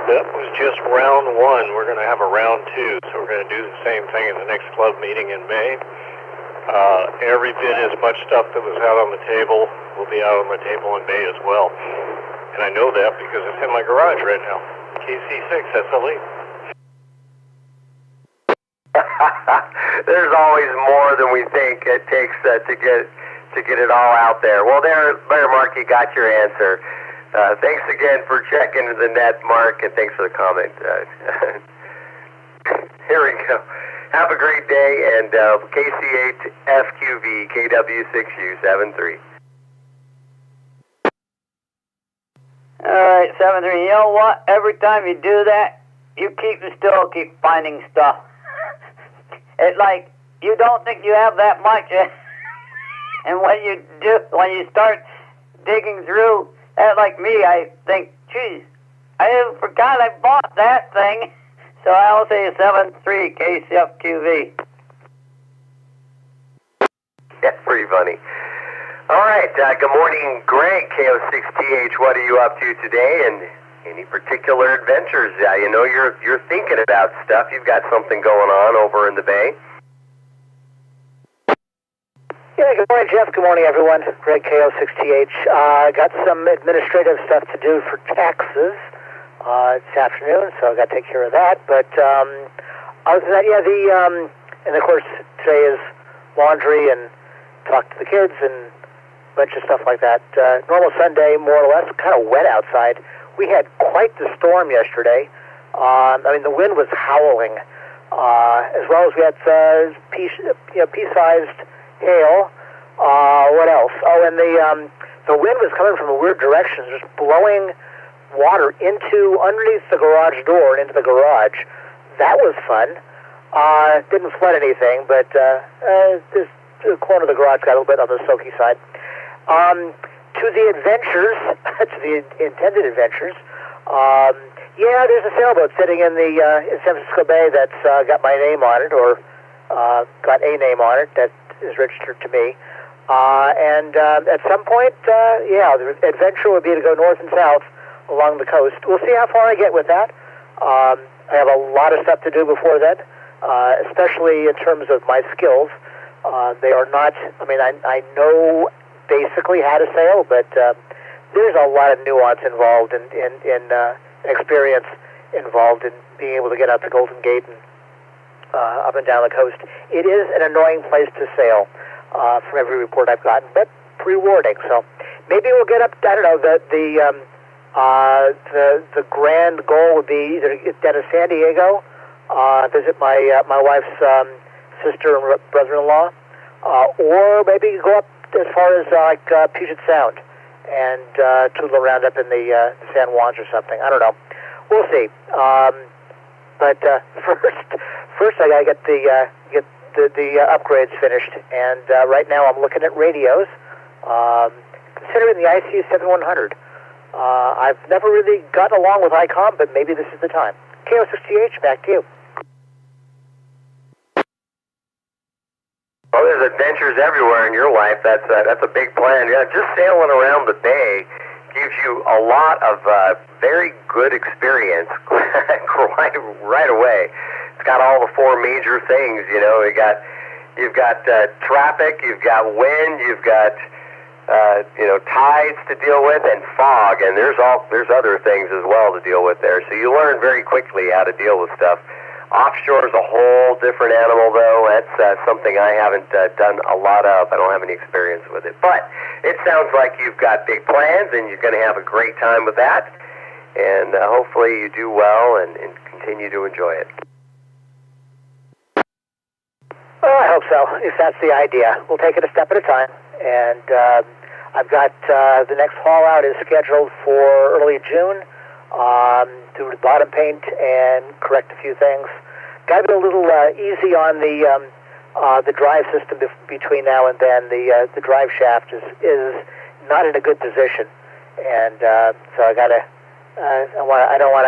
That was just round 1. We're going to have a round 2, so we're going to do the same thing in the next club meeting in May. Every bit as much stuff that was out on the table will be out on the table in May as well. And I know that because it's in my garage right now. KC6 SLE. There's always more than we think it takes to get it all out there. Well, there, Mark, you got your answer. Thanks again for checking the net, Mark, and thanks for the comment. Here we go. Have a great day, and KC8FQV, KW6U73. All right, 73. You know what? Every time you do that, you keep finding stuff. It's like you don't think you have that much, and when you start digging through, like me, I think, geez, I forgot I bought that thing. So I'll say 73 KCFQV. That's pretty funny. All right, good morning, Greg, KO6TH. What are you up to today, and any particular adventures? You know you're thinking about stuff. You've got something going on over in the Bay. Yeah, good morning, Jeff. Good morning, everyone. Greg, KO6TH. Got some administrative stuff to do for taxes this afternoon, so I got to take care of that. But Other than that, yeah, and of course today is laundry and talk to the kids and a bunch of stuff like that. Normal Sunday, more or less, kind of wet outside. We had quite the storm yesterday. I mean, the wind was howling, as well as we had pea-sized hail. What else? Oh, and the wind was coming from a weird direction, just blowing water underneath the garage door and into the garage. That was fun. Didn't flood anything, but just the corner of the garage got a little bit on the soaky side. To the adventures, to the intended adventures, yeah, there's a sailboat sitting in San Francisco Bay that's got my name on it, or got a name on it that is registered to me. And at some point, yeah, the adventure would be to go north and south along the coast. We'll see how far I get with that. I have a lot of stuff to do before then, especially in terms of my skills. They are not, I mean, I know basically how to sail, but there's a lot of nuance involved in experience involved in being able to get out the Golden Gate and up and down the coast. It is an annoying place to sail from every report I've gotten, but rewarding. So maybe we'll get up, I don't know, the grand goal would be either to get down to San Diego, visit my wife's sister and brother-in-law, or maybe go up as far as Puget Sound and toodle around up in the San Juans or something. I don't know. We'll see. But first I gotta get the upgrades finished. And right now I'm looking at radios, considering the ICU 7100. I've never really gotten along with ICOM, but maybe this is the time. KO6TH, back to you. Well, there's adventures everywhere in your life. That's a big plan. Yeah, just sailing around the bay gives you a lot of very good experience right away. It's got all the four major things. You know, you've got traffic, you've got wind, you've got tides to deal with, and fog, and there's other things as well to deal with there. So you learn very quickly how to deal with stuff. Offshore is a whole different animal, though. That's something I haven't done a lot of. I don't have any experience with it. But it sounds like you've got big plans, and you're going to have a great time with that. And hopefully you do well and continue to enjoy it. Well, I hope so, if that's the idea. We'll take it a step at a time. And I've got the next haul out is scheduled for early June. Do the bottom paint and correct a few things. Got to be a little easy on the drive system between now and then. The drive shaft is not in a good position, and so I got to. I don't want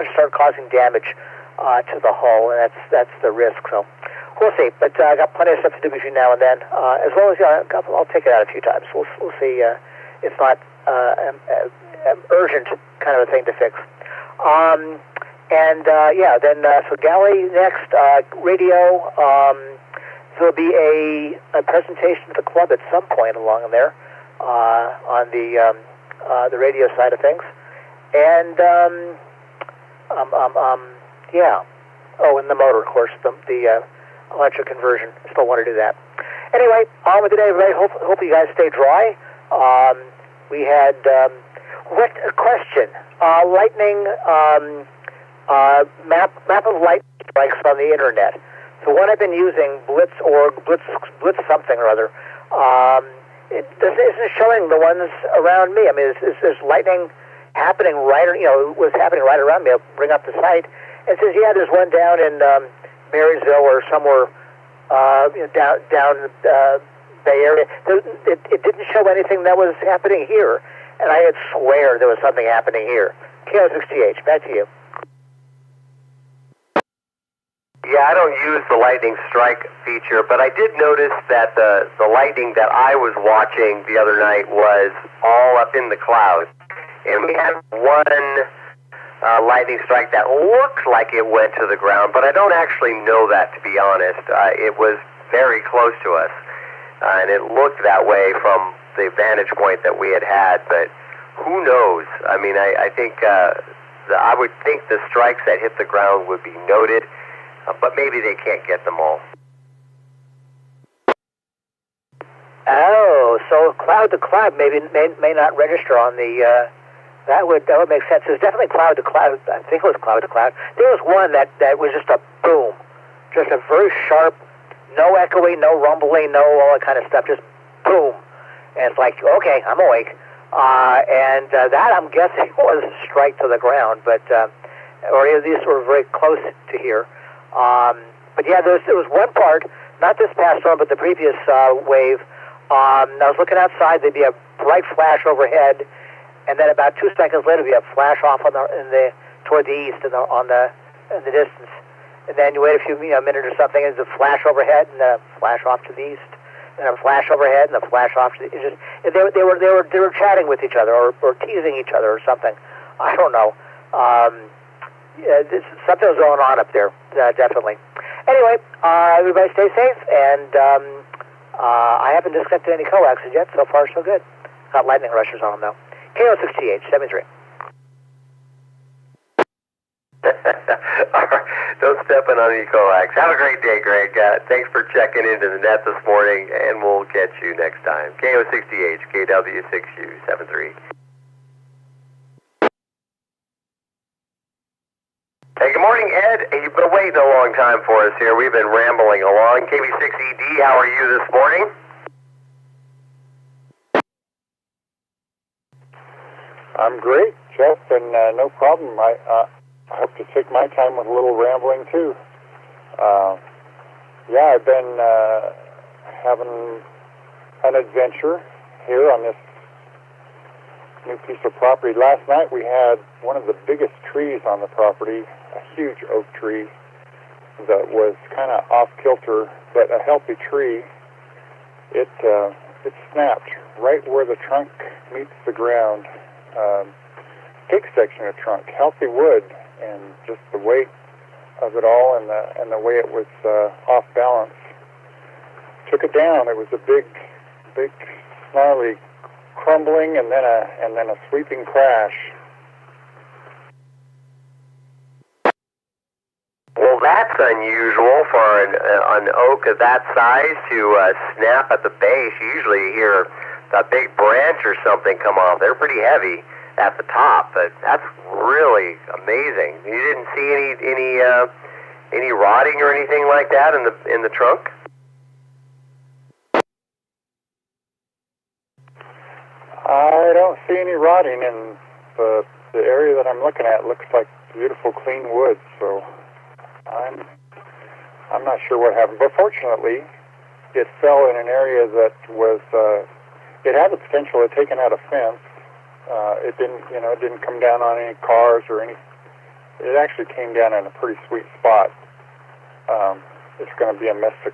to start causing damage to the hull, and that's the risk. So we'll see. But I got plenty of stuff to do between now and then, as well as I'll take it out a few times. We'll see. It's not urgent kind of a thing to fix. So Galley next, radio. There'll be a presentation to the club at some point along in there on the radio side of things, and and the motor, of course, the electric conversion. Still want to do that. Anyway, on with the day, everybody. Hope you guys stay dry. We had what a question? Lightning map of light strikes on the internet. The one I've been using, Blitz something or other. It isn't showing the ones around me. I mean, is lightning happening was happening right around me? I'll bring up the site. It says, yeah, there's one down in Marysville or somewhere down Bay Area. It didn't show anything that was happening here, and I had swear there was something happening here. KO6TH, back to you. Yeah, I don't use the lightning strike feature, but I did notice that the lightning that I was watching the other night was all up in the clouds. And we had one lightning strike that looked like it went to the ground, but I don't actually know that, to be honest. It was very close to us, and it looked that way from the vantage point that we had, but who knows? I mean, I think I would think the strikes that hit the ground would be noted, but maybe they can't get them all. Oh, so cloud to cloud may not register on the. That would make sense. It was definitely cloud to cloud. I think it was cloud to cloud. There was one that was just a boom, just a very sharp, no echoing, no rumbling, no all that kind of stuff, just boom. And it's like, okay, I'm awake. And that I'm guessing was a strike to the ground, but or any of these were very close to here. But yeah, there was one part, not this past storm, but the previous wave. I was looking outside. There'd be a bright flash overhead. And then about 2 seconds later, we have flash off toward the east in the distance. And then you wait a minute or something, and there's a flash overhead, and then a flash off to the east, and a flash overhead, and a flash off to the east. They were chatting with each other or teasing each other or something. I don't know. Something was going on up there, definitely. Anyway, everybody stay safe, and I haven't disconnected any coaxes yet. So far, so good. Got lightning rushers on them though. KO6TH 73. Don't step in on any coax. Have a great day, Greg. Thanks for checking into the net this morning, and we'll catch you next time. KO6TH, KW6U 73. Hey, good morning, Ed. You've been waiting a long time for us here. We've been rambling along. KB6ED, how are you this morning? I'm great, Jeff, and no problem. I hope to take my time with a little rambling, too. Yeah, I've been having an adventure here on this new piece of property. Last night we had one of the biggest trees on the property, a huge oak tree that was kind of off-kilter, but a healthy tree. It snapped right where the trunk meets the ground. Big section of trunk, healthy wood, and just the weight of it all and the way it was off balance took it down. It was a big snarly crumbling and then a sweeping crash. Well, that's unusual for an oak of that size to snap at the base. Usually you hear a big branch or something come off. They're pretty heavy at the top, but that's really amazing. You didn't see any rotting or anything like that in the trunk? I don't see any rotting, and the area that I'm looking at looks like beautiful, clean wood. So I'm not sure what happened, but fortunately, it fell in an area that was. It had the potential of taking out a fence. It didn't come down on any cars or any. It actually came down in a pretty sweet spot. It's going to be a mess to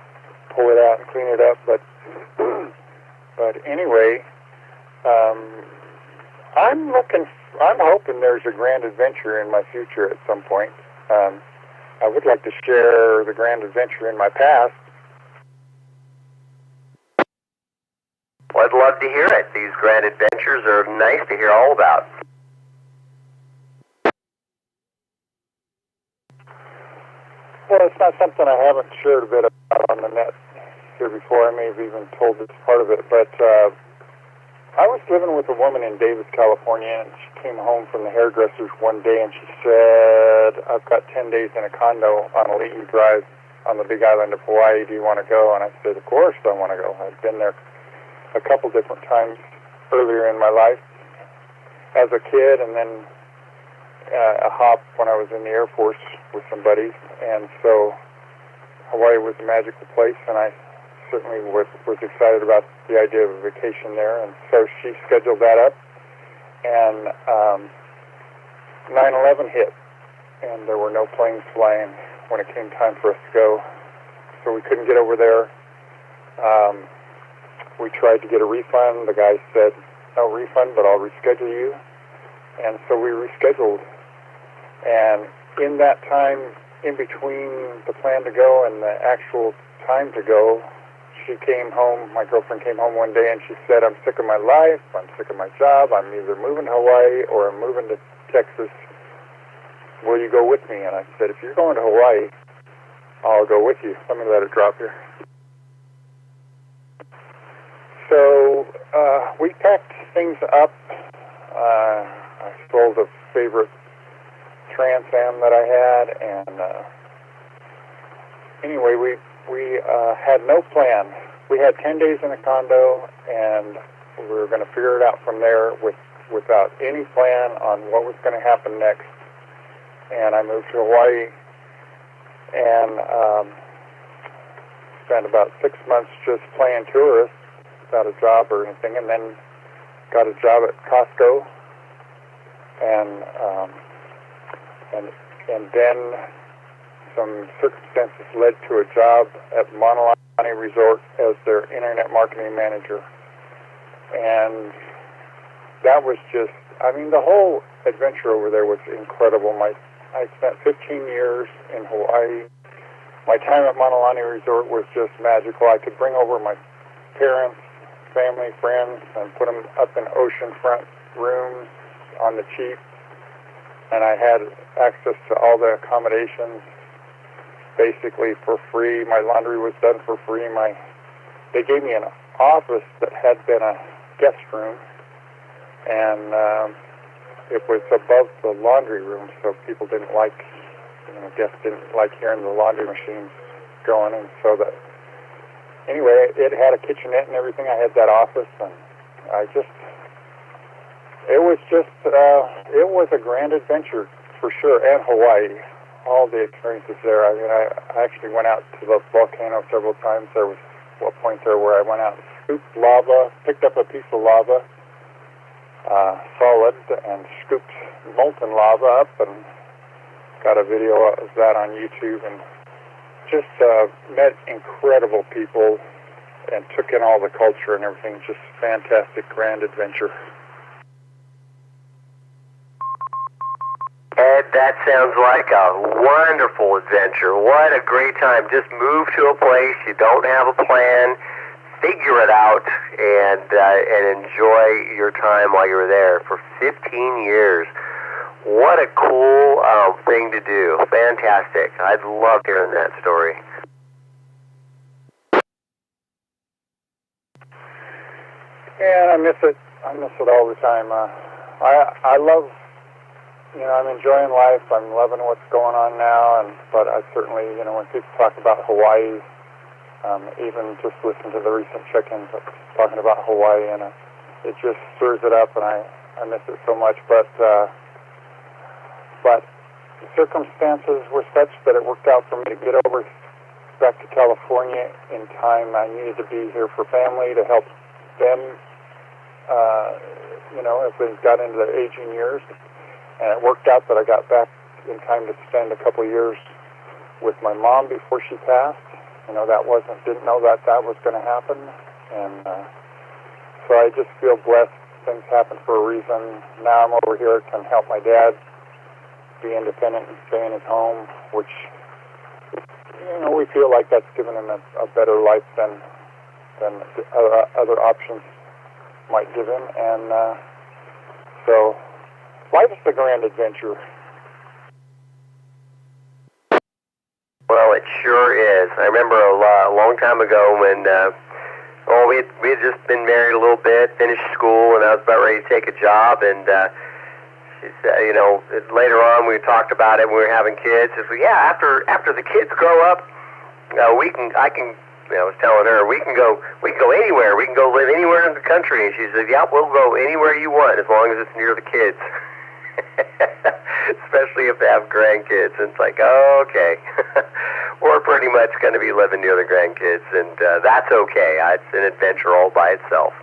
pull it out and clean it up, but anyway, I'm hoping there's a grand adventure in my future at some point. I would like to share the grand adventure in my past. Well, I'd love to hear it. These grand adventures are nice to hear all about. Well, it's not something I haven't shared a bit about on the net here before. I may have even told this part of it, but I was living with a woman in Davis, California, and she came home from the hairdresser's one day, and she said, I've got 10 days in a condo on Leighton Drive on the big island of Hawaii. Do you want to go? And I said, of course I want to go. I've been there a couple different times earlier in my life as a kid, and then a hop when I was in the Air Force with some buddies. And so Hawaii was a magical place, and I certainly was excited about the idea of a vacation there. And so she scheduled that up, and 9/11 hit, and there were no planes flying when it came time for us to go, so we couldn't get over there. We tried to get a refund. The guy said, no refund, but I'll reschedule you. And so we rescheduled. And in that time, in between the plan to go and the actual time to go, she came home, my girlfriend came home one day, and she said, I'm sick of my life, I'm sick of my job, I'm either moving to Hawaii or I'm moving to Texas will you go with me? And I said, if you're going to Hawaii, I'll go with you. Let me let it drop here. So we packed things up. I sold a favorite Trans Am that I had, and anyway, we had no plan. We had 10 days in a condo, and we were going to figure it out from there without any plan on what was going to happen next. And I moved to Hawaii and spent about 6 months just playing tourist without a job or anything, and then got a job at Costco, and then some circumstances led to a job at Mauna Lani Resort as their internet marketing manager. And that was just, I mean, the whole adventure over there was incredible. I spent 15 years in Hawaii. My time at Mauna Lani Resort was just magical. I could bring over my parents, family, friends, and put them up in oceanfront rooms on the cheap. And I had access to all the accommodations basically for free. My laundry was done for free. They gave me an office that had been a guest room, and it was above the laundry room, so people didn't like, guests didn't like hearing the laundry machines going, and so that, anyway, it had a kitchenette and everything. I had that office, and it was a grand adventure for sure, and Hawaii, all the experiences there. I mean, I actually went out to the volcano several times. There was a point there where I went out and scooped lava, picked up a piece of lava, solid, and scooped molten lava up, and got a video of that on YouTube, and just met incredible people and took in all the culture and everything. Just fantastic, grand adventure. Ed, that sounds like a wonderful adventure. What a great time. Just move to a place, you don't have a plan, figure it out, and enjoy your time while you're there for 15 years. What a cool thing to do. Fantastic. I'd love hearing that story. Yeah, I miss it. I miss it all the time. I love, I'm enjoying life. I'm loving what's going on now. But I certainly, when people talk about Hawaii, even just listen to the recent check-ins talking about Hawaii, and it just stirs it up, and I miss it so much. But the circumstances were such that it worked out for me to get over back to California in time. I needed to be here for family to help them, as they got into their aging years. And it worked out that I got back in time to spend a couple of years with my mom before she passed. Didn't know that was going to happen. And so I just feel blessed. Things happen for a reason. Now I'm over here to help my dad be independent and stay in his home, which, we feel like that's given him a better life than other options might give him. And so life is a grand adventure. Well, it sure is. I remember a long time ago when we had just been married a little bit, finished school, and I was about ready to take a job, and she said, later on we talked about it when we were having kids. She said, yeah, after the kids grow up, I was telling her, we can go anywhere. We can go live anywhere in the country. And she said, yeah, we'll go anywhere you want as long as it's near the kids. Especially if they have grandkids. And it's like, oh, okay. We're pretty much going to be living near the grandkids, and that's okay. It's an adventure all by itself.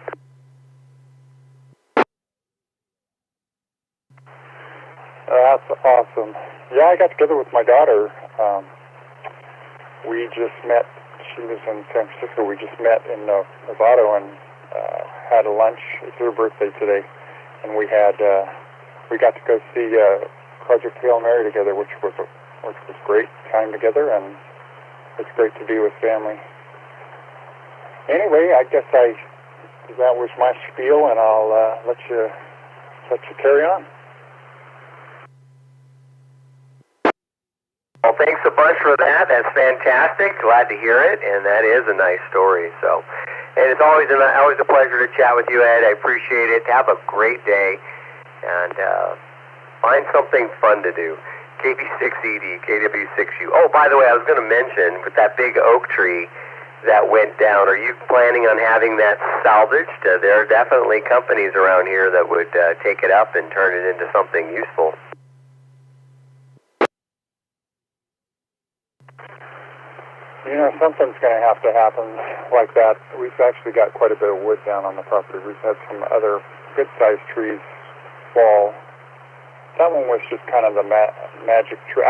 That's awesome. Yeah, I got together with my daughter. We just met. She was in San Francisco. We just met in Nevada and had a lunch. It's her birthday today, and we got to go see Project Hail Mary together, which was great time together, and it's great to be with family. Anyway, I guess that was my spiel, and I'll let you carry on. Well, thanks a bunch for that. That's fantastic. Glad to hear it, and that is a nice story. So, and it's always a pleasure to chat with you, Ed. I appreciate it. Have a great day, and find something fun to do. KB6ED, KW6U. Oh, by the way, I was going to mention with that big oak tree that went down, are you planning on having that salvaged? There are definitely companies around here that would take it up and turn it into something useful. You know, something's going to have to happen like that. We've actually got quite a bit of wood down on the property. We've had some other good-sized trees fall. That one was just kind of the magic tree.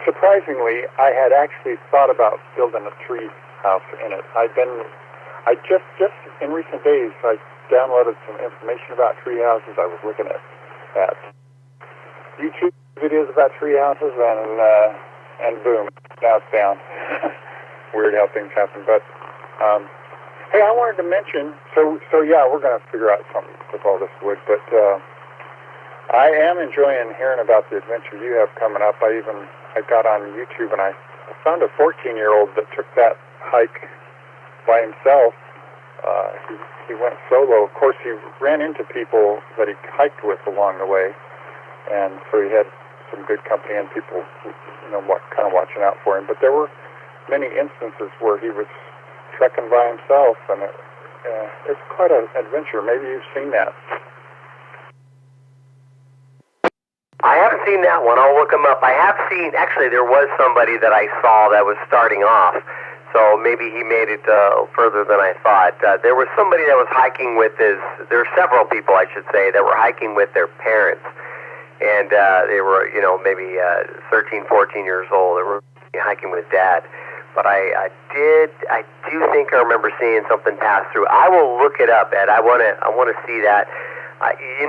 Surprisingly, I had actually thought about building a tree house in it. I just in recent days, I downloaded some information about tree houses. I was looking at YouTube videos about tree houses, and boom, now it's down. Weird how things happen. But hey, I wanted to mention. So yeah, we're going to figure out something with all this wood. But I am enjoying hearing about the adventure you have coming up. I got on YouTube and I found a 14-year-old that took that hike by himself. He went solo. Of course, he ran into people that he hiked with along the way, and so he had some good company and people, kind of watching out for him. But there were many instances where he was trekking by himself, and it's quite an adventure. Maybe you've seen that. I haven't seen that one. I'll look him up. I have seen, actually, there was somebody that I saw that was starting off, so maybe he made it further than I thought. There was somebody that was hiking with there were several people, I should say, that were hiking with their parents, and they were, maybe 13, 14 years old. They were hiking with Dad. But I do think I remember seeing something pass through. I will look it up, Ed. I want to see that. You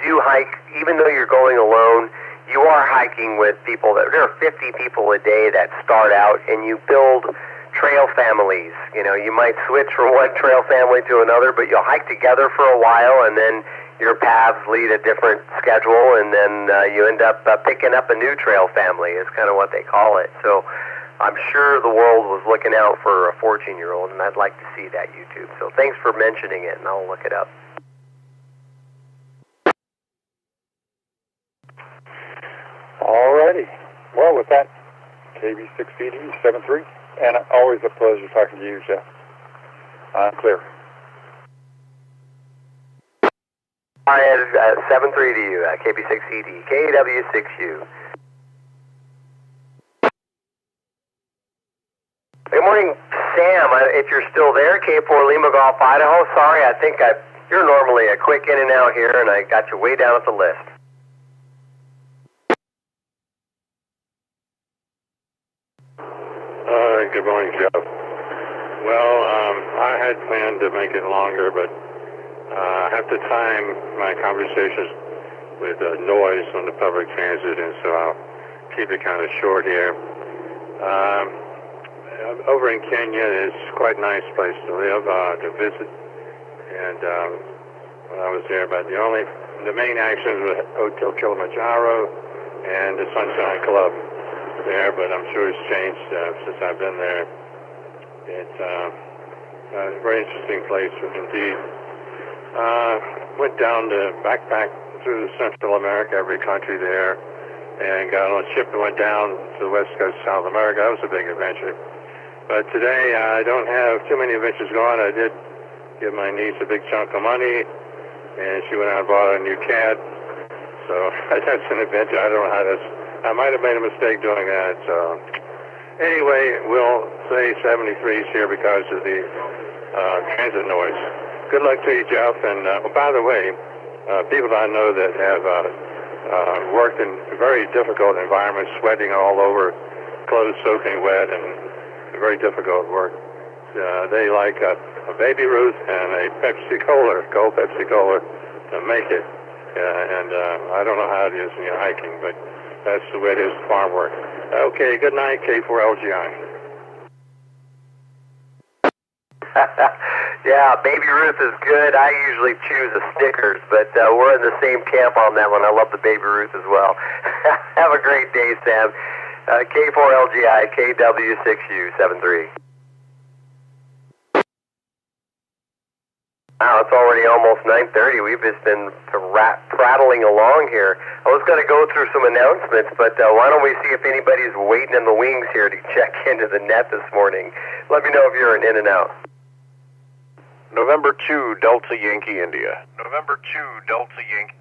do hike, even though you're going alone, you are hiking with people. There are 50 people a day that start out, and you build trail families. You might switch from one trail family to another, but you'll hike together for a while, and then your paths lead a different schedule, and then you end up picking up a new trail family is kind of what they call it. So I'm sure the world was looking out for a 14-year-old, and I'd like to see that YouTube. So thanks for mentioning it, and I'll look it up. Alrighty. Well, with that, KB6ED 73, and always a pleasure talking to you, Jeff. I'm clear. I have 73 to you, KB6ED, KW6U. Good morning, Sam. If you're still there, K4 Lima Golf, Idaho. Sorry, I think you're normally a quick in and out here, and I got you way down at the list. Good morning, Jeff. Well, I had planned to make it longer, but I have to time my conversations with noise on the public transit, and so I'll keep it kind of short here. Over in Kenya, it's quite a nice place to live, to visit, and when I was there, but the main actions were Hotel Kilimanjaro and the Sunshine Club there, but I'm sure it's changed since I've been there. It's a very interesting place, indeed. Went down to backpack through Central America, every country there, and got on a ship and went down to the west coast of South America. That was a big adventure. But today, I don't have too many adventures going. I did give my niece a big chunk of money, and she went out and bought a new cat. So that's an adventure. I don't know how this... I might have made a mistake doing that. So anyway, we'll say 73's here because of the transit noise. Good luck to you, Jeff. And by the way, people I know that have worked in very difficult environments, sweating all over, clothes soaking wet, and very difficult work. They like a Baby Ruth and a Pepsi Cola, cold Pepsi Cola, to make it. And I don't know how it is when you're hiking, but that's the way it is farm work. Okay, good night, K4LGI. Yeah, Baby Ruth is good. I usually choose a Snickers, but we're in the same camp on that one. I love the Baby Ruth as well. Have a great day, Sam. K4LGI, KW6U73. Wow, it's already almost 9:30. We've just been prattling along here. I was going to go through some announcements, but why don't we see if anybody's waiting in the wings here to check into the net this morning. Let me know if you're an in and out. November 2, Delta Yankee India. November 2, Delta Yankee.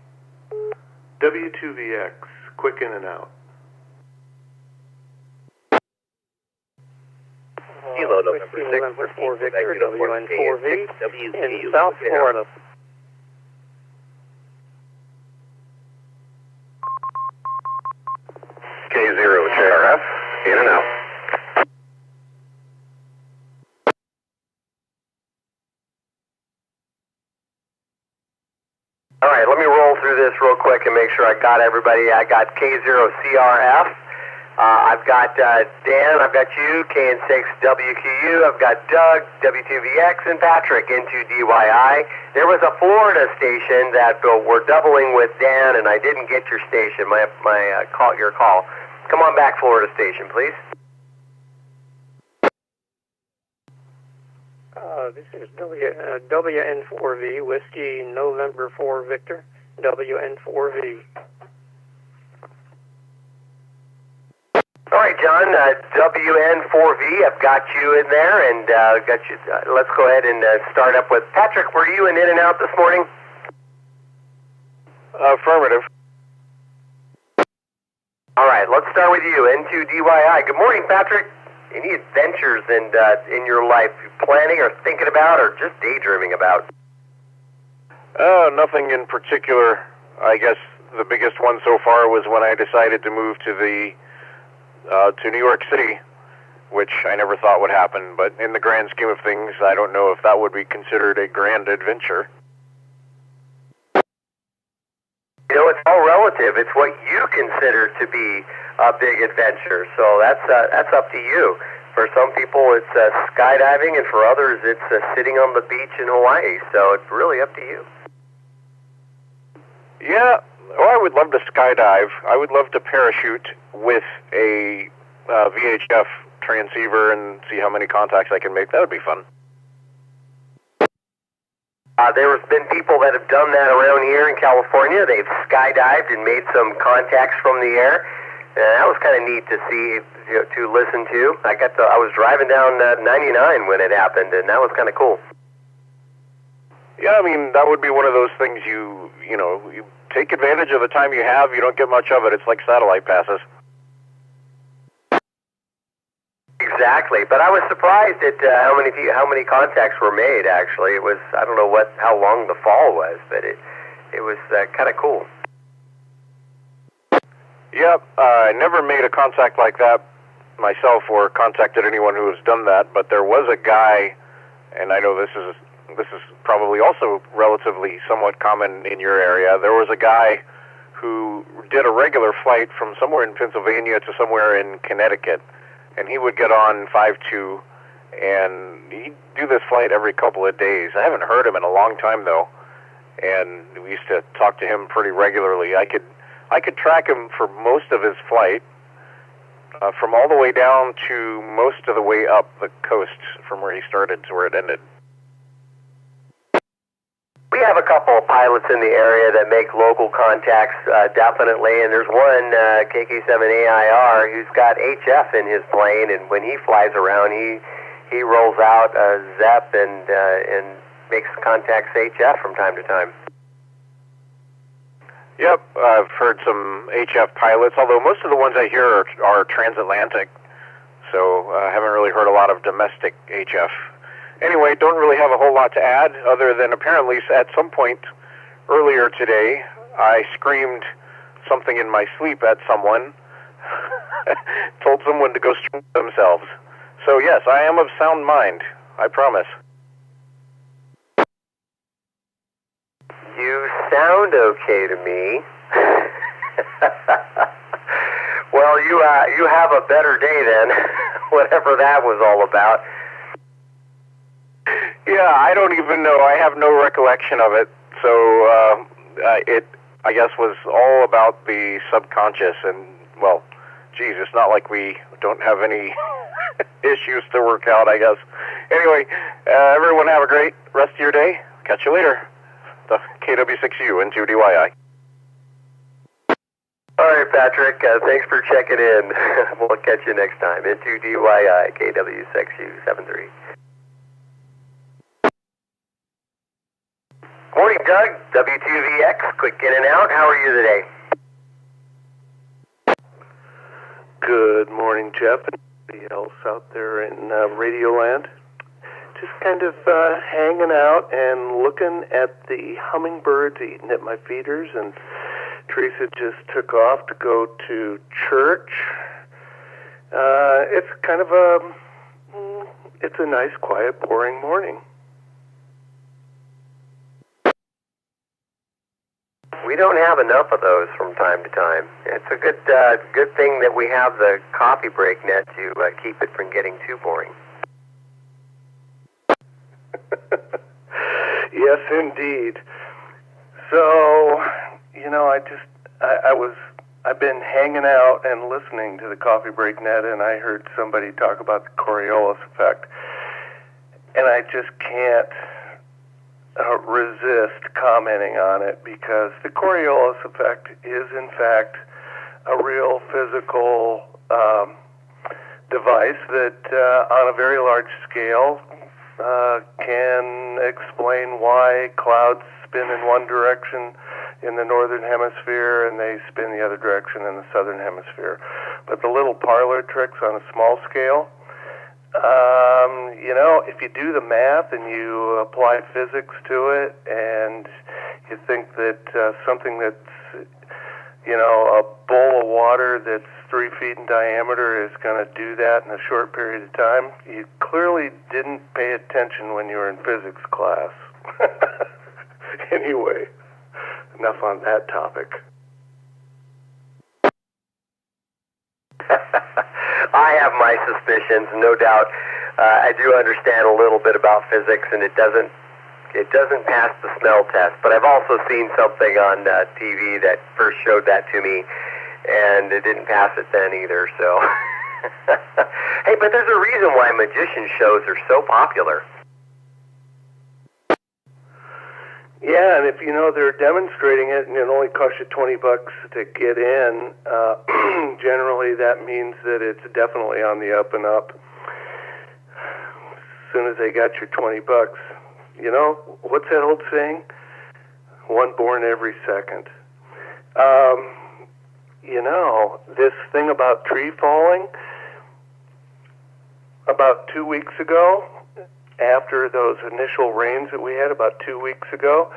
W2VX, quick in and out. Kilo November 6, November 4 Victor, WN4V, in South Florida. K0JRF, in and out. All right, let me roll through this real quick and make sure I got everybody. I got K0CRF. I've got Dan, I've got you, KN6WQU, I've got Doug, W2VX, and Patrick into DYI. There was a Florida station that we're doubling with Dan, and I didn't get your station, your call. Come on back, Florida station, please. This is WN4V, Whiskey November 4 Victor, WN4V. All right, John, WN4V, I've got you in there, and got you. Let's go ahead and start up with Patrick. Were you in and out this morning? Affirmative. All right, let's start with you. Into DYI. Good morning, Patrick. Any adventures in your life, planning or thinking about, or just daydreaming about? Nothing in particular. I guess the biggest one so far was when I decided to move to New York City, which I never thought would happen. But in the grand scheme of things, I don't know if that would be considered a grand adventure. You know, it's all relative. It's what you consider to be a big adventure. So that's up to you. For some people, it's skydiving, and for others, it's sitting on the beach in Hawaii. So it's really up to you. Yeah, well, I would love to skydive. I would love to parachute with a VHF transceiver and see how many contacts I can make. That would be fun. There's been people that have done that around here in California. They've skydived and made some contacts from the air. That was kind of neat to see, to listen to. I was driving down 99 when it happened, and that was kind of cool. Yeah, I mean, that would be one of those things you take advantage of the time you have. You don't get much of it. It's like satellite passes. Exactly, but I was surprised at how many contacts were made. Actually, it was, I don't know how long the fall was, but it was kind of cool. Yep, I never made a contact like that myself or contacted anyone who has done that, but there was a guy, and I know this is probably also relatively somewhat common in your area. There was a guy who did a regular flight from somewhere in Pennsylvania to somewhere in Connecticut, and he would get on 5-2, and he'd do this flight every couple of days. I haven't heard him in a long time, though, and we used to talk to him pretty regularly. I could track him for most of his flight, from all the way down to most of the way up the coast from where he started to where it ended. We have a couple of pilots in the area that make local contacts, definitely, and there's one, KK7AIR, who's got HF in his plane, and when he flies around, he rolls out a ZEP and makes contacts HF from time to time. Yep, I've heard some HF pilots, although most of the ones I hear are transatlantic, so I haven't really heard a lot of domestic HF. Anyway, don't really have a whole lot to add, other than apparently at some point earlier today, I screamed something in my sleep at someone, told someone to go screw themselves. So yes, I am of sound mind, I promise. You sound okay to me. Well, you have a better day then, whatever that was all about. Yeah, I don't even know. I have no recollection of it. So it, I guess, was all about the subconscious. And, well, geez, it's not like we don't have any issues to work out, I guess. Anyway, everyone have a great rest of your day. Catch you later. The KW6U and 2DYI. All right, Patrick, thanks for checking in. We'll catch you next time. Into DYI, KW6U73. Morning, Doug. W2VX, quick in and out. How are you today? Good morning, Jeff, and everybody else out there in Radioland. Just kind of hanging out and looking at the hummingbirds eating at my feeders, and Teresa just took off to go to church. It's kind of it's a nice, quiet, boring morning. We don't have enough of those from time to time. It's a good thing that we have the Coffee Break Net to keep it from getting too boring. Yes, indeed. So, you know, I've been hanging out and listening to the Coffee Break Net, and I heard somebody talk about the Coriolis effect, and I just can't resist commenting on it, because the Coriolis effect is, in fact, a real physical device that, on a very large scale, can explain why clouds spin in one direction in the northern hemisphere and they spin the other direction in the southern hemisphere. But the little parlor tricks on a small scale, you know, if you do the math and you apply physics to it, and you think that something that's, you know, a bowl of water that's 3 feet in diameter is going to do that in a short period of time, you clearly didn't pay attention when you were in physics class. Anyway, enough on that topic. I have my suspicions, no doubt. I do understand a little bit about physics, and it doesn't pass the smell test. But I've also seen something on TV that first showed that to me, and it didn't pass it then either. So, hey, but there's a reason why magician shows are so popular. Yeah, and if you know they're demonstrating it and it only costs you $20 to get in, generally that means that it's definitely on the up and up. As soon as they got your $20, you know, what's that old saying? One born every second. You know, this thing about tree falling, about 2 weeks ago, after those initial rains that we had about 2 weeks ago,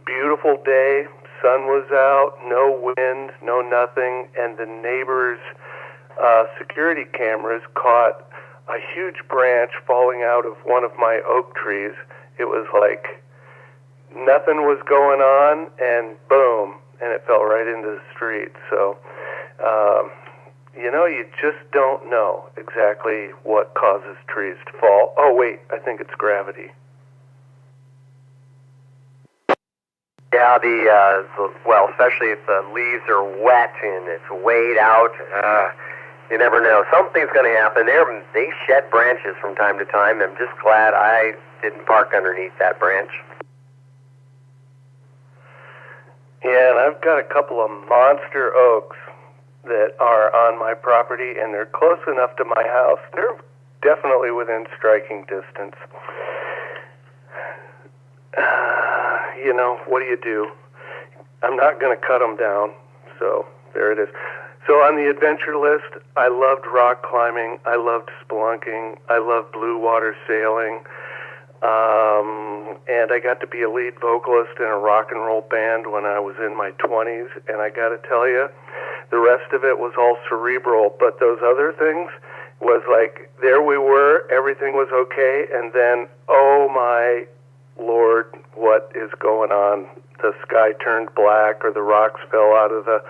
beautiful day, sun was out, no wind, no nothing, and the neighbors' security cameras caught a huge branch falling out of one of my oak trees. It was like nothing was going on, and boom, and it fell right into the street. So, you know, you just don't know exactly what causes trees to fall. Oh, wait, I think it's gravity. Yeah, well, especially if the leaves are wet and it's weighed out, you never know. Something's going to happen. They shed branches from time to time. I'm just glad I didn't park underneath that branch. Yeah, and I've got a couple of monster oaks that are on my property, and they're close enough to my house. They're definitely within striking distance. You know, what do? I'm not going to cut them down, so there it is. So on the adventure list, I loved rock climbing, I loved spelunking, I loved blue water sailing, and I got to be a lead vocalist in a rock and roll band when I was in my 20s, and I got to tell you, the rest of it was all cerebral, but those other things was like, there we were, everything was okay, and then, oh my Lord, what is going on? The sky turned black, or the rocks fell out of the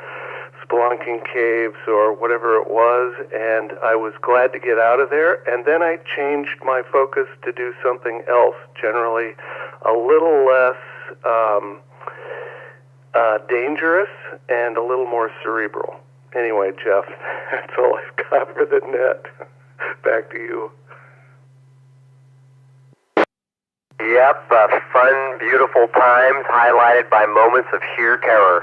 spelunking caves or whatever it was, and I was glad to get out of there. And then I changed my focus to do something else, generally a little less dangerous and a little more cerebral. Anyway, Jeff, that's all I've got for the net. Back to you. Yep, fun, beautiful times highlighted by moments of sheer terror.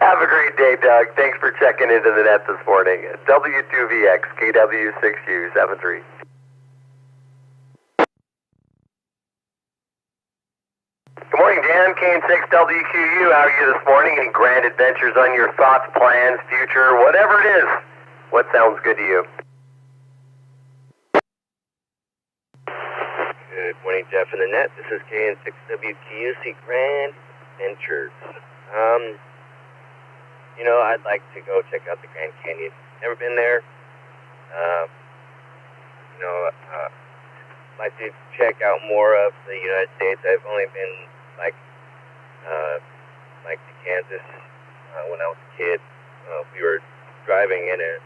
Have a great day, Doug. Thanks for checking into the net this morning. W2VX, KW6U73. Good morning, Dan. K6WQU. How are you this morning? Any grand adventures on your thoughts, plans, future, whatever it is? What sounds good to you? Good morning, Jeff in the net. This is KN6WQC Grand Adventures. I'd like to go check out the Grand Canyon. Never been there. Like to check out more of the United States. I've only been to Kansas when I was a kid. We were driving in a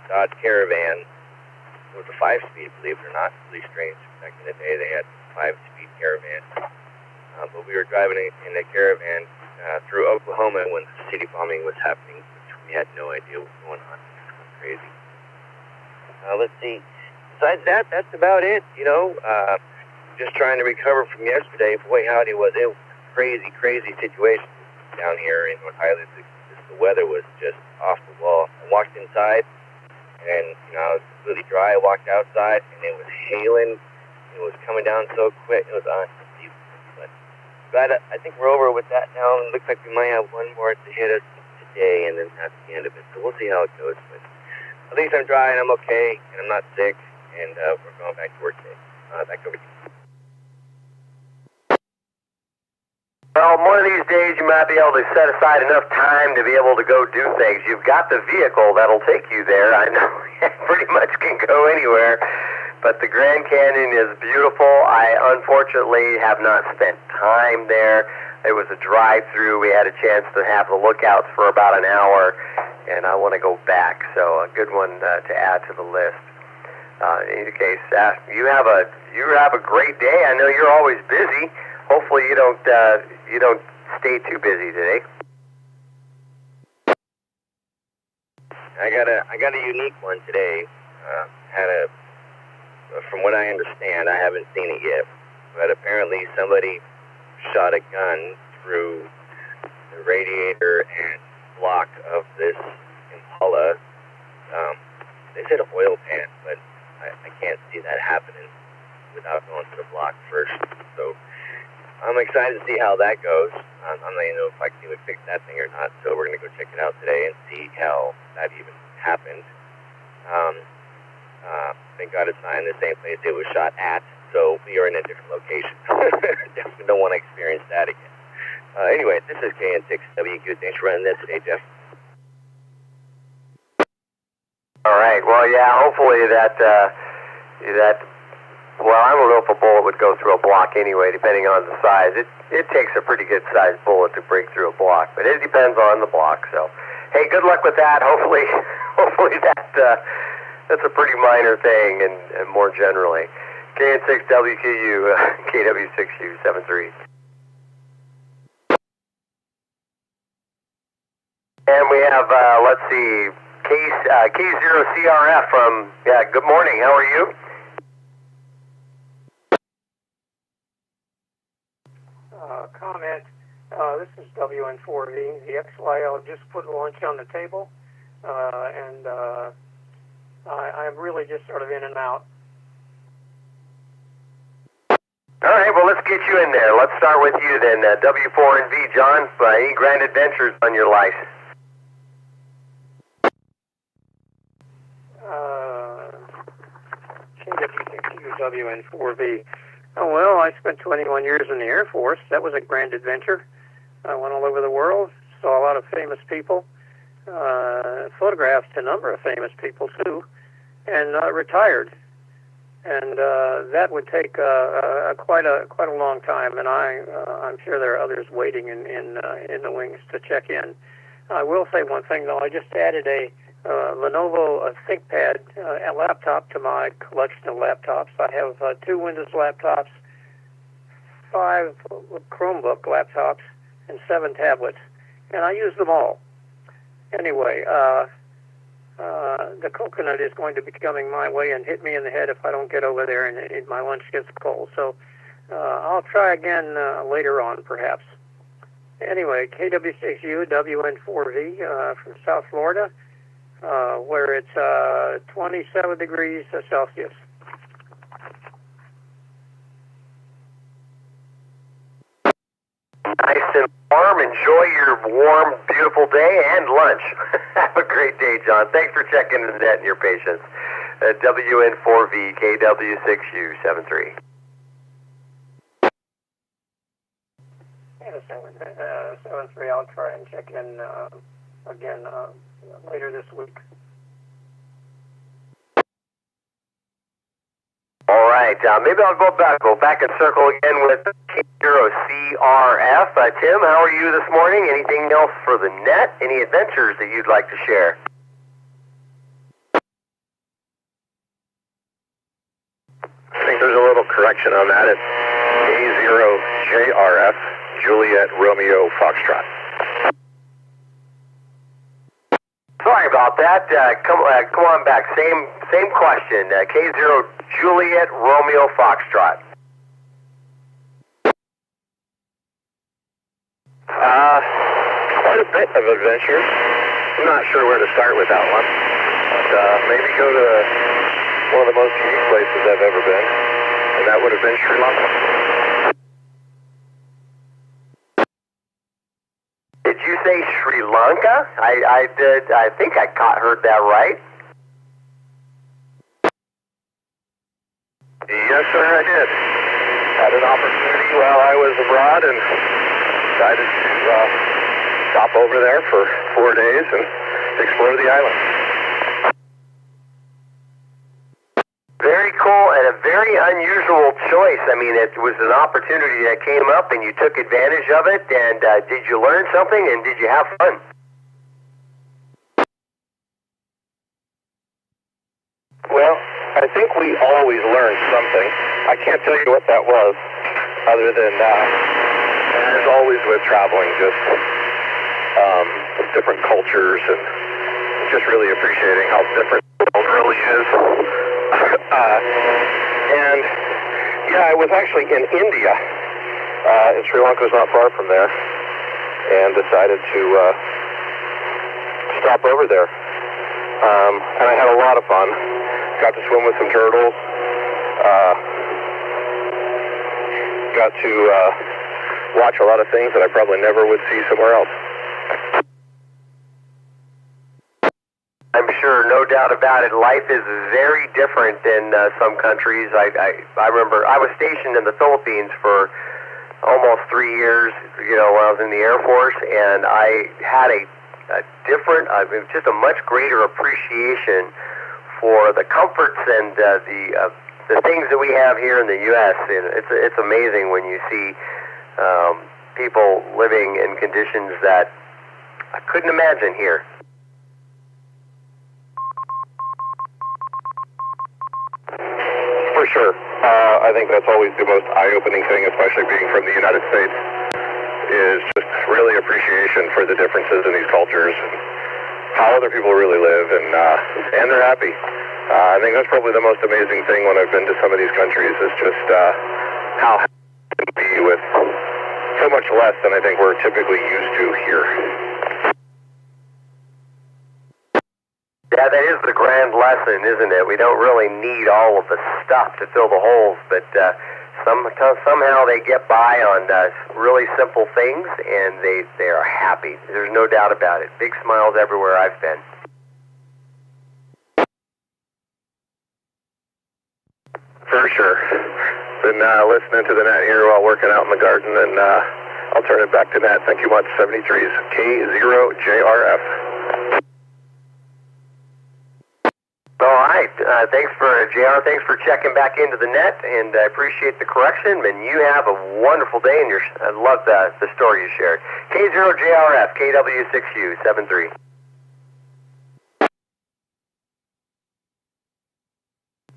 Dodge Caravan. It was a 5-speed, believe it or not. Really strange. Back in the day, they had 5-speed Caravan. But we were driving in a Caravan through Oklahoma when the city bombing was happening, which we had no idea what was going on. It was crazy. Let's see. Besides that, that's about it. Just trying to recover from yesterday. Boy, howdy, was it a crazy, crazy situation down here in North Highlands. The weather was just off the wall. I walked inside, and it was really dry. I walked outside, and it was hailing. It was coming down so quick. It was unbelievable. But I think we're over with that now. It looks like we might have one more to hit us today, and then that's the end of it. So we'll see how it goes. But at least I'm dry, and I'm okay, and I'm not sick, and we're going back to work today. Back over to you. Well, one of these days you might be able to set aside enough time to be able to go do things. You've got the vehicle that'll take you there. I know you pretty much can go anywhere, but the Grand Canyon is beautiful. I unfortunately have not spent time there. It was a drive-through. We had a chance to have the lookouts for about an hour, and I want to go back, so a good one to add to the list. In any case, you have a great day. I know you're always busy. Hopefully you don't stay too busy today. I got a unique one today. From what I understand, I haven't seen it yet, but apparently somebody shot a gun through the radiator and block of this Impala. They said an oil pan, but I can't see that happening without going to the block first. So I'm excited to see how that goes. I'm not even know if I can even fix that thing or not, so we're going to go check it out today and see how that even happened. Thank God it's not in the same place it was shot at, so we are in a different location. Definitely don't want to experience that again. Anyway, this is KN6WQ. Thanks for running that today, Jeff. All right. Well, yeah, hopefully that well, I don't know if a bullet would go through a block anyway, depending on the size. It takes a pretty good sized bullet to break through a block, but it depends on the block. So, hey, good luck with that. Hopefully that's a pretty minor thing, and more generally. KN6WQU, KW6U73. And we have, let's see, K0CRF from, good morning. How are you? Comment. This is WN4V. The XYL just put launch on the table, and I'm really just sort of in and out. All right, well, let's get you in there. Let's start with you then, W4NV, John. Any grand adventures on your life? WN4V. Oh, well, I spent 21 years in the Air Force. That was a grand adventure. I went all over the world, saw a lot of famous people, photographed a number of famous people, too, and retired. and that would take quite a long time. And I'm sure there are others waiting in the wings to check in. I will say one thing though. I just added a Lenovo ThinkPad a laptop to my collection of laptops. I have 2 Windows laptops, 5 Chromebook laptops, and 7 tablets, and I use them all. Anyway, the coconut is going to be coming my way and hit me in the head if I don't get over there and my lunch gets cold. So I'll try again later on, perhaps. Anyway, KW6U WN4V from South Florida, where it's 27 degrees Celsius. Nice and warm. Enjoy your warm, beautiful day and lunch. Have a great day, John. Thanks for checking in the net and your patience. WN4V KW6U 73. I'll try and check in again later this week. All right, maybe I'll go back and circle again with K0CRF. Tim, how are you this morning? Anything else for the net? Any adventures that you'd like to share? I think there's a little correction on that. It's K0JRF, Juliet Romeo Foxtrot. Sorry about that. Come on back. Same question. K0 Juliet Romeo Foxtrot. Quite a bit of adventure. I'm not sure where to start with that one. But maybe go to one of the most unique places I've ever been, and that would have been Sri Lanka. Did you say Sri Lanka? I did. I think I heard that right. Yes, sir, I did. Had an opportunity while I was abroad and decided to stop over there for 4 days and explore the island. Very cool and a very unusual choice. I mean, it was an opportunity that came up and you took advantage of it. And did you learn something and did you have fun? Well, I think we always learn something. I can't tell you what that was, other than, as always with traveling, just different cultures and just really appreciating how different the world really is. And, yeah, I was actually in India, and Sri Lanka was not far from there, and decided to stop over there. And I had a lot of fun. Got to swim with some turtles. Got to watch a lot of things that I probably never would see somewhere else. I'm sure, no doubt about it. Life is very different in some countries. I remember I was stationed in the Philippines for almost 3 years, when I was in the Air Force, and I had a different, just a much greater appreciation for the comforts and the things that we have here in the U.S. And it's amazing when you see people living in conditions that I couldn't imagine here. For sure. I think that's always the most eye-opening thing, especially being from the United States, is just really appreciation for the differences in these cultures and how other people really live, and they're happy. I think that's probably the most amazing thing when I've been to some of these countries is just how happy they can be with so much less than I think we're typically used to here. Yeah, that is the grand lesson, isn't it? We don't really need all of the stuff to fill the holes, but somehow they get by on really simple things, and they are happy. There's no doubt about it. Big smiles everywhere I've been. For sure. Been listening to the net here while working out in the garden, and I'll turn it back to Nat. Thank you much. 73's K0JRF. All right. Thanks for JR. Thanks for checking back into the net, and I appreciate the correction. And you have a wonderful day, and I love the story you shared. K0JRF, KW6U73.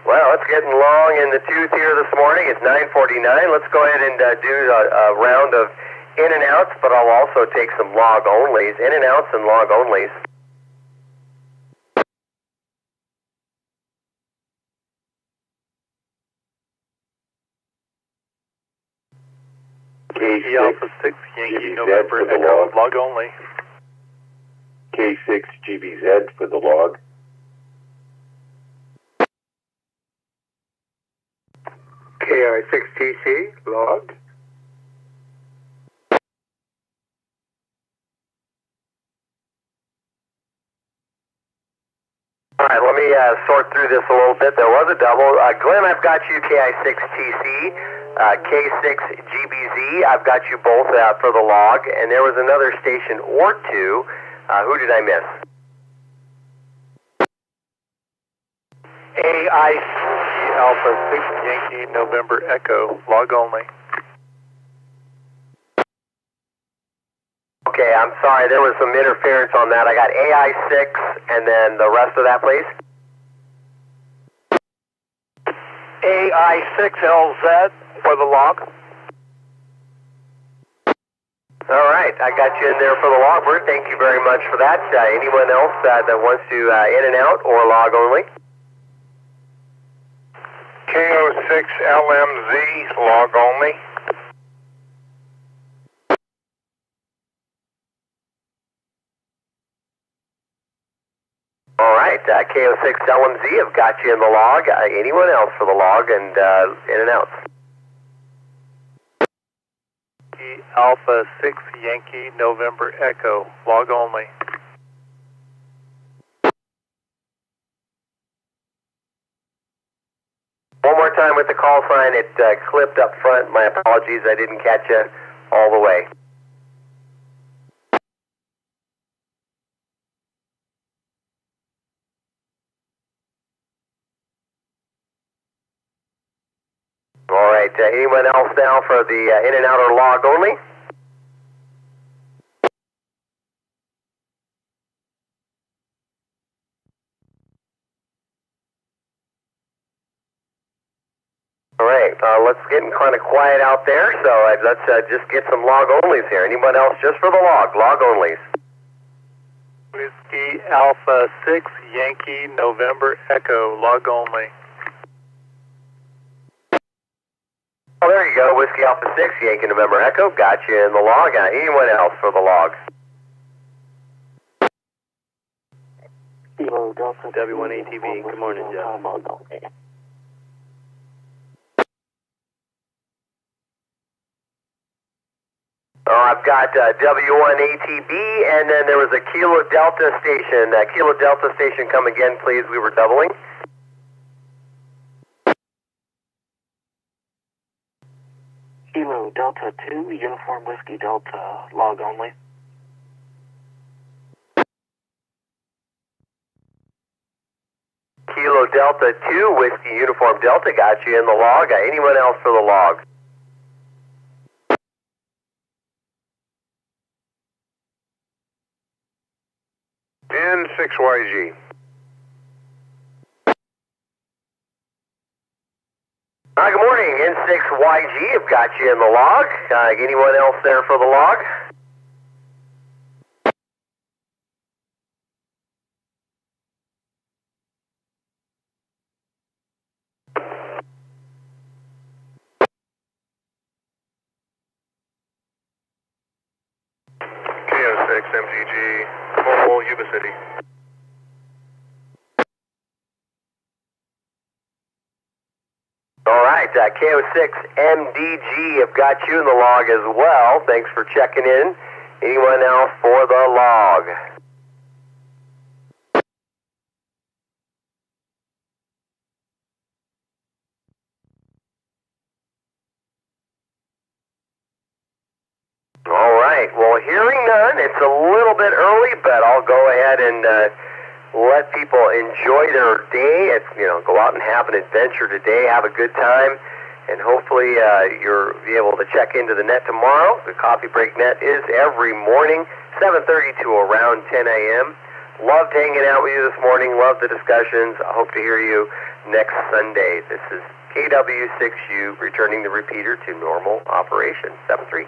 Well, it's getting long in the tooth here this morning. It's 9:49. Let's go ahead and do a round of in and outs, but I'll also take some log onlys, in and outs and log onlys. K6 Alpha 6 Yankee November Echo log only. K6 GBZ for the log. KI6TC log. All right, let me sort through this a little bit. There was a double. Glenn, I've got you KI6TC, K6GBZ. I've got you both out for the log, and there was another station or two. Who did I miss? AIC Alpha 6 Yankee November Echo log only. Okay, I'm sorry. There was some interference on that. I got AI6, and then the rest of that, please. AI6LZ for the log. All right, I got you in there for the log, Bert. Thank you very much for that. Anyone else that wants to in and out or log only? K06LMZ log only. All right, K06LMZ, I've got you in the log. Anyone else for the log and in and out? Alpha 6 Yankee November Echo log only. One more time with the call sign. It clipped up front. My apologies. I didn't catch you all the way. All right. Anyone else now for the in and out or log only? All right. Let's get kind of quiet out there. So let's just get some log onlys here. Anyone else just for the log onlys? Whiskey Alpha 6 Yankee November Echo log only. Oh, there you go. Whiskey Alpha 6 Yankee November Echo. Got you in the log. Anyone else for the log? W1ATB. Good morning, Jeff. I've got W1ATB, and then there was a Kilo Delta station. Kilo Delta station, come again, please. We were doubling. Kilo Delta 2, Uniform Whiskey Delta, log only. Kilo Delta 2, Whiskey Uniform Delta, got you in the log. Anyone else for the log? N6YG. Good morning, N6YG. I've got you in the log. Anyone else there for the log? K06 MGG, Mobile, Yuba City. All right, K06 MDG, I've got you in the log as well. Thanks for checking in. Anyone else for the log? All right, well, hearing none, it's a little bit early, but I'll go ahead and let people enjoy their day. It's, go out and have an adventure today, have a good time, and hopefully you'll be able to check into the net tomorrow. The Coffee Break Net is every morning, 7:30 to around 10 a.m. Loved hanging out with you this morning. Loved the discussions. I hope to hear you next Sunday. This is KW6U returning the repeater to normal operation. 7-3.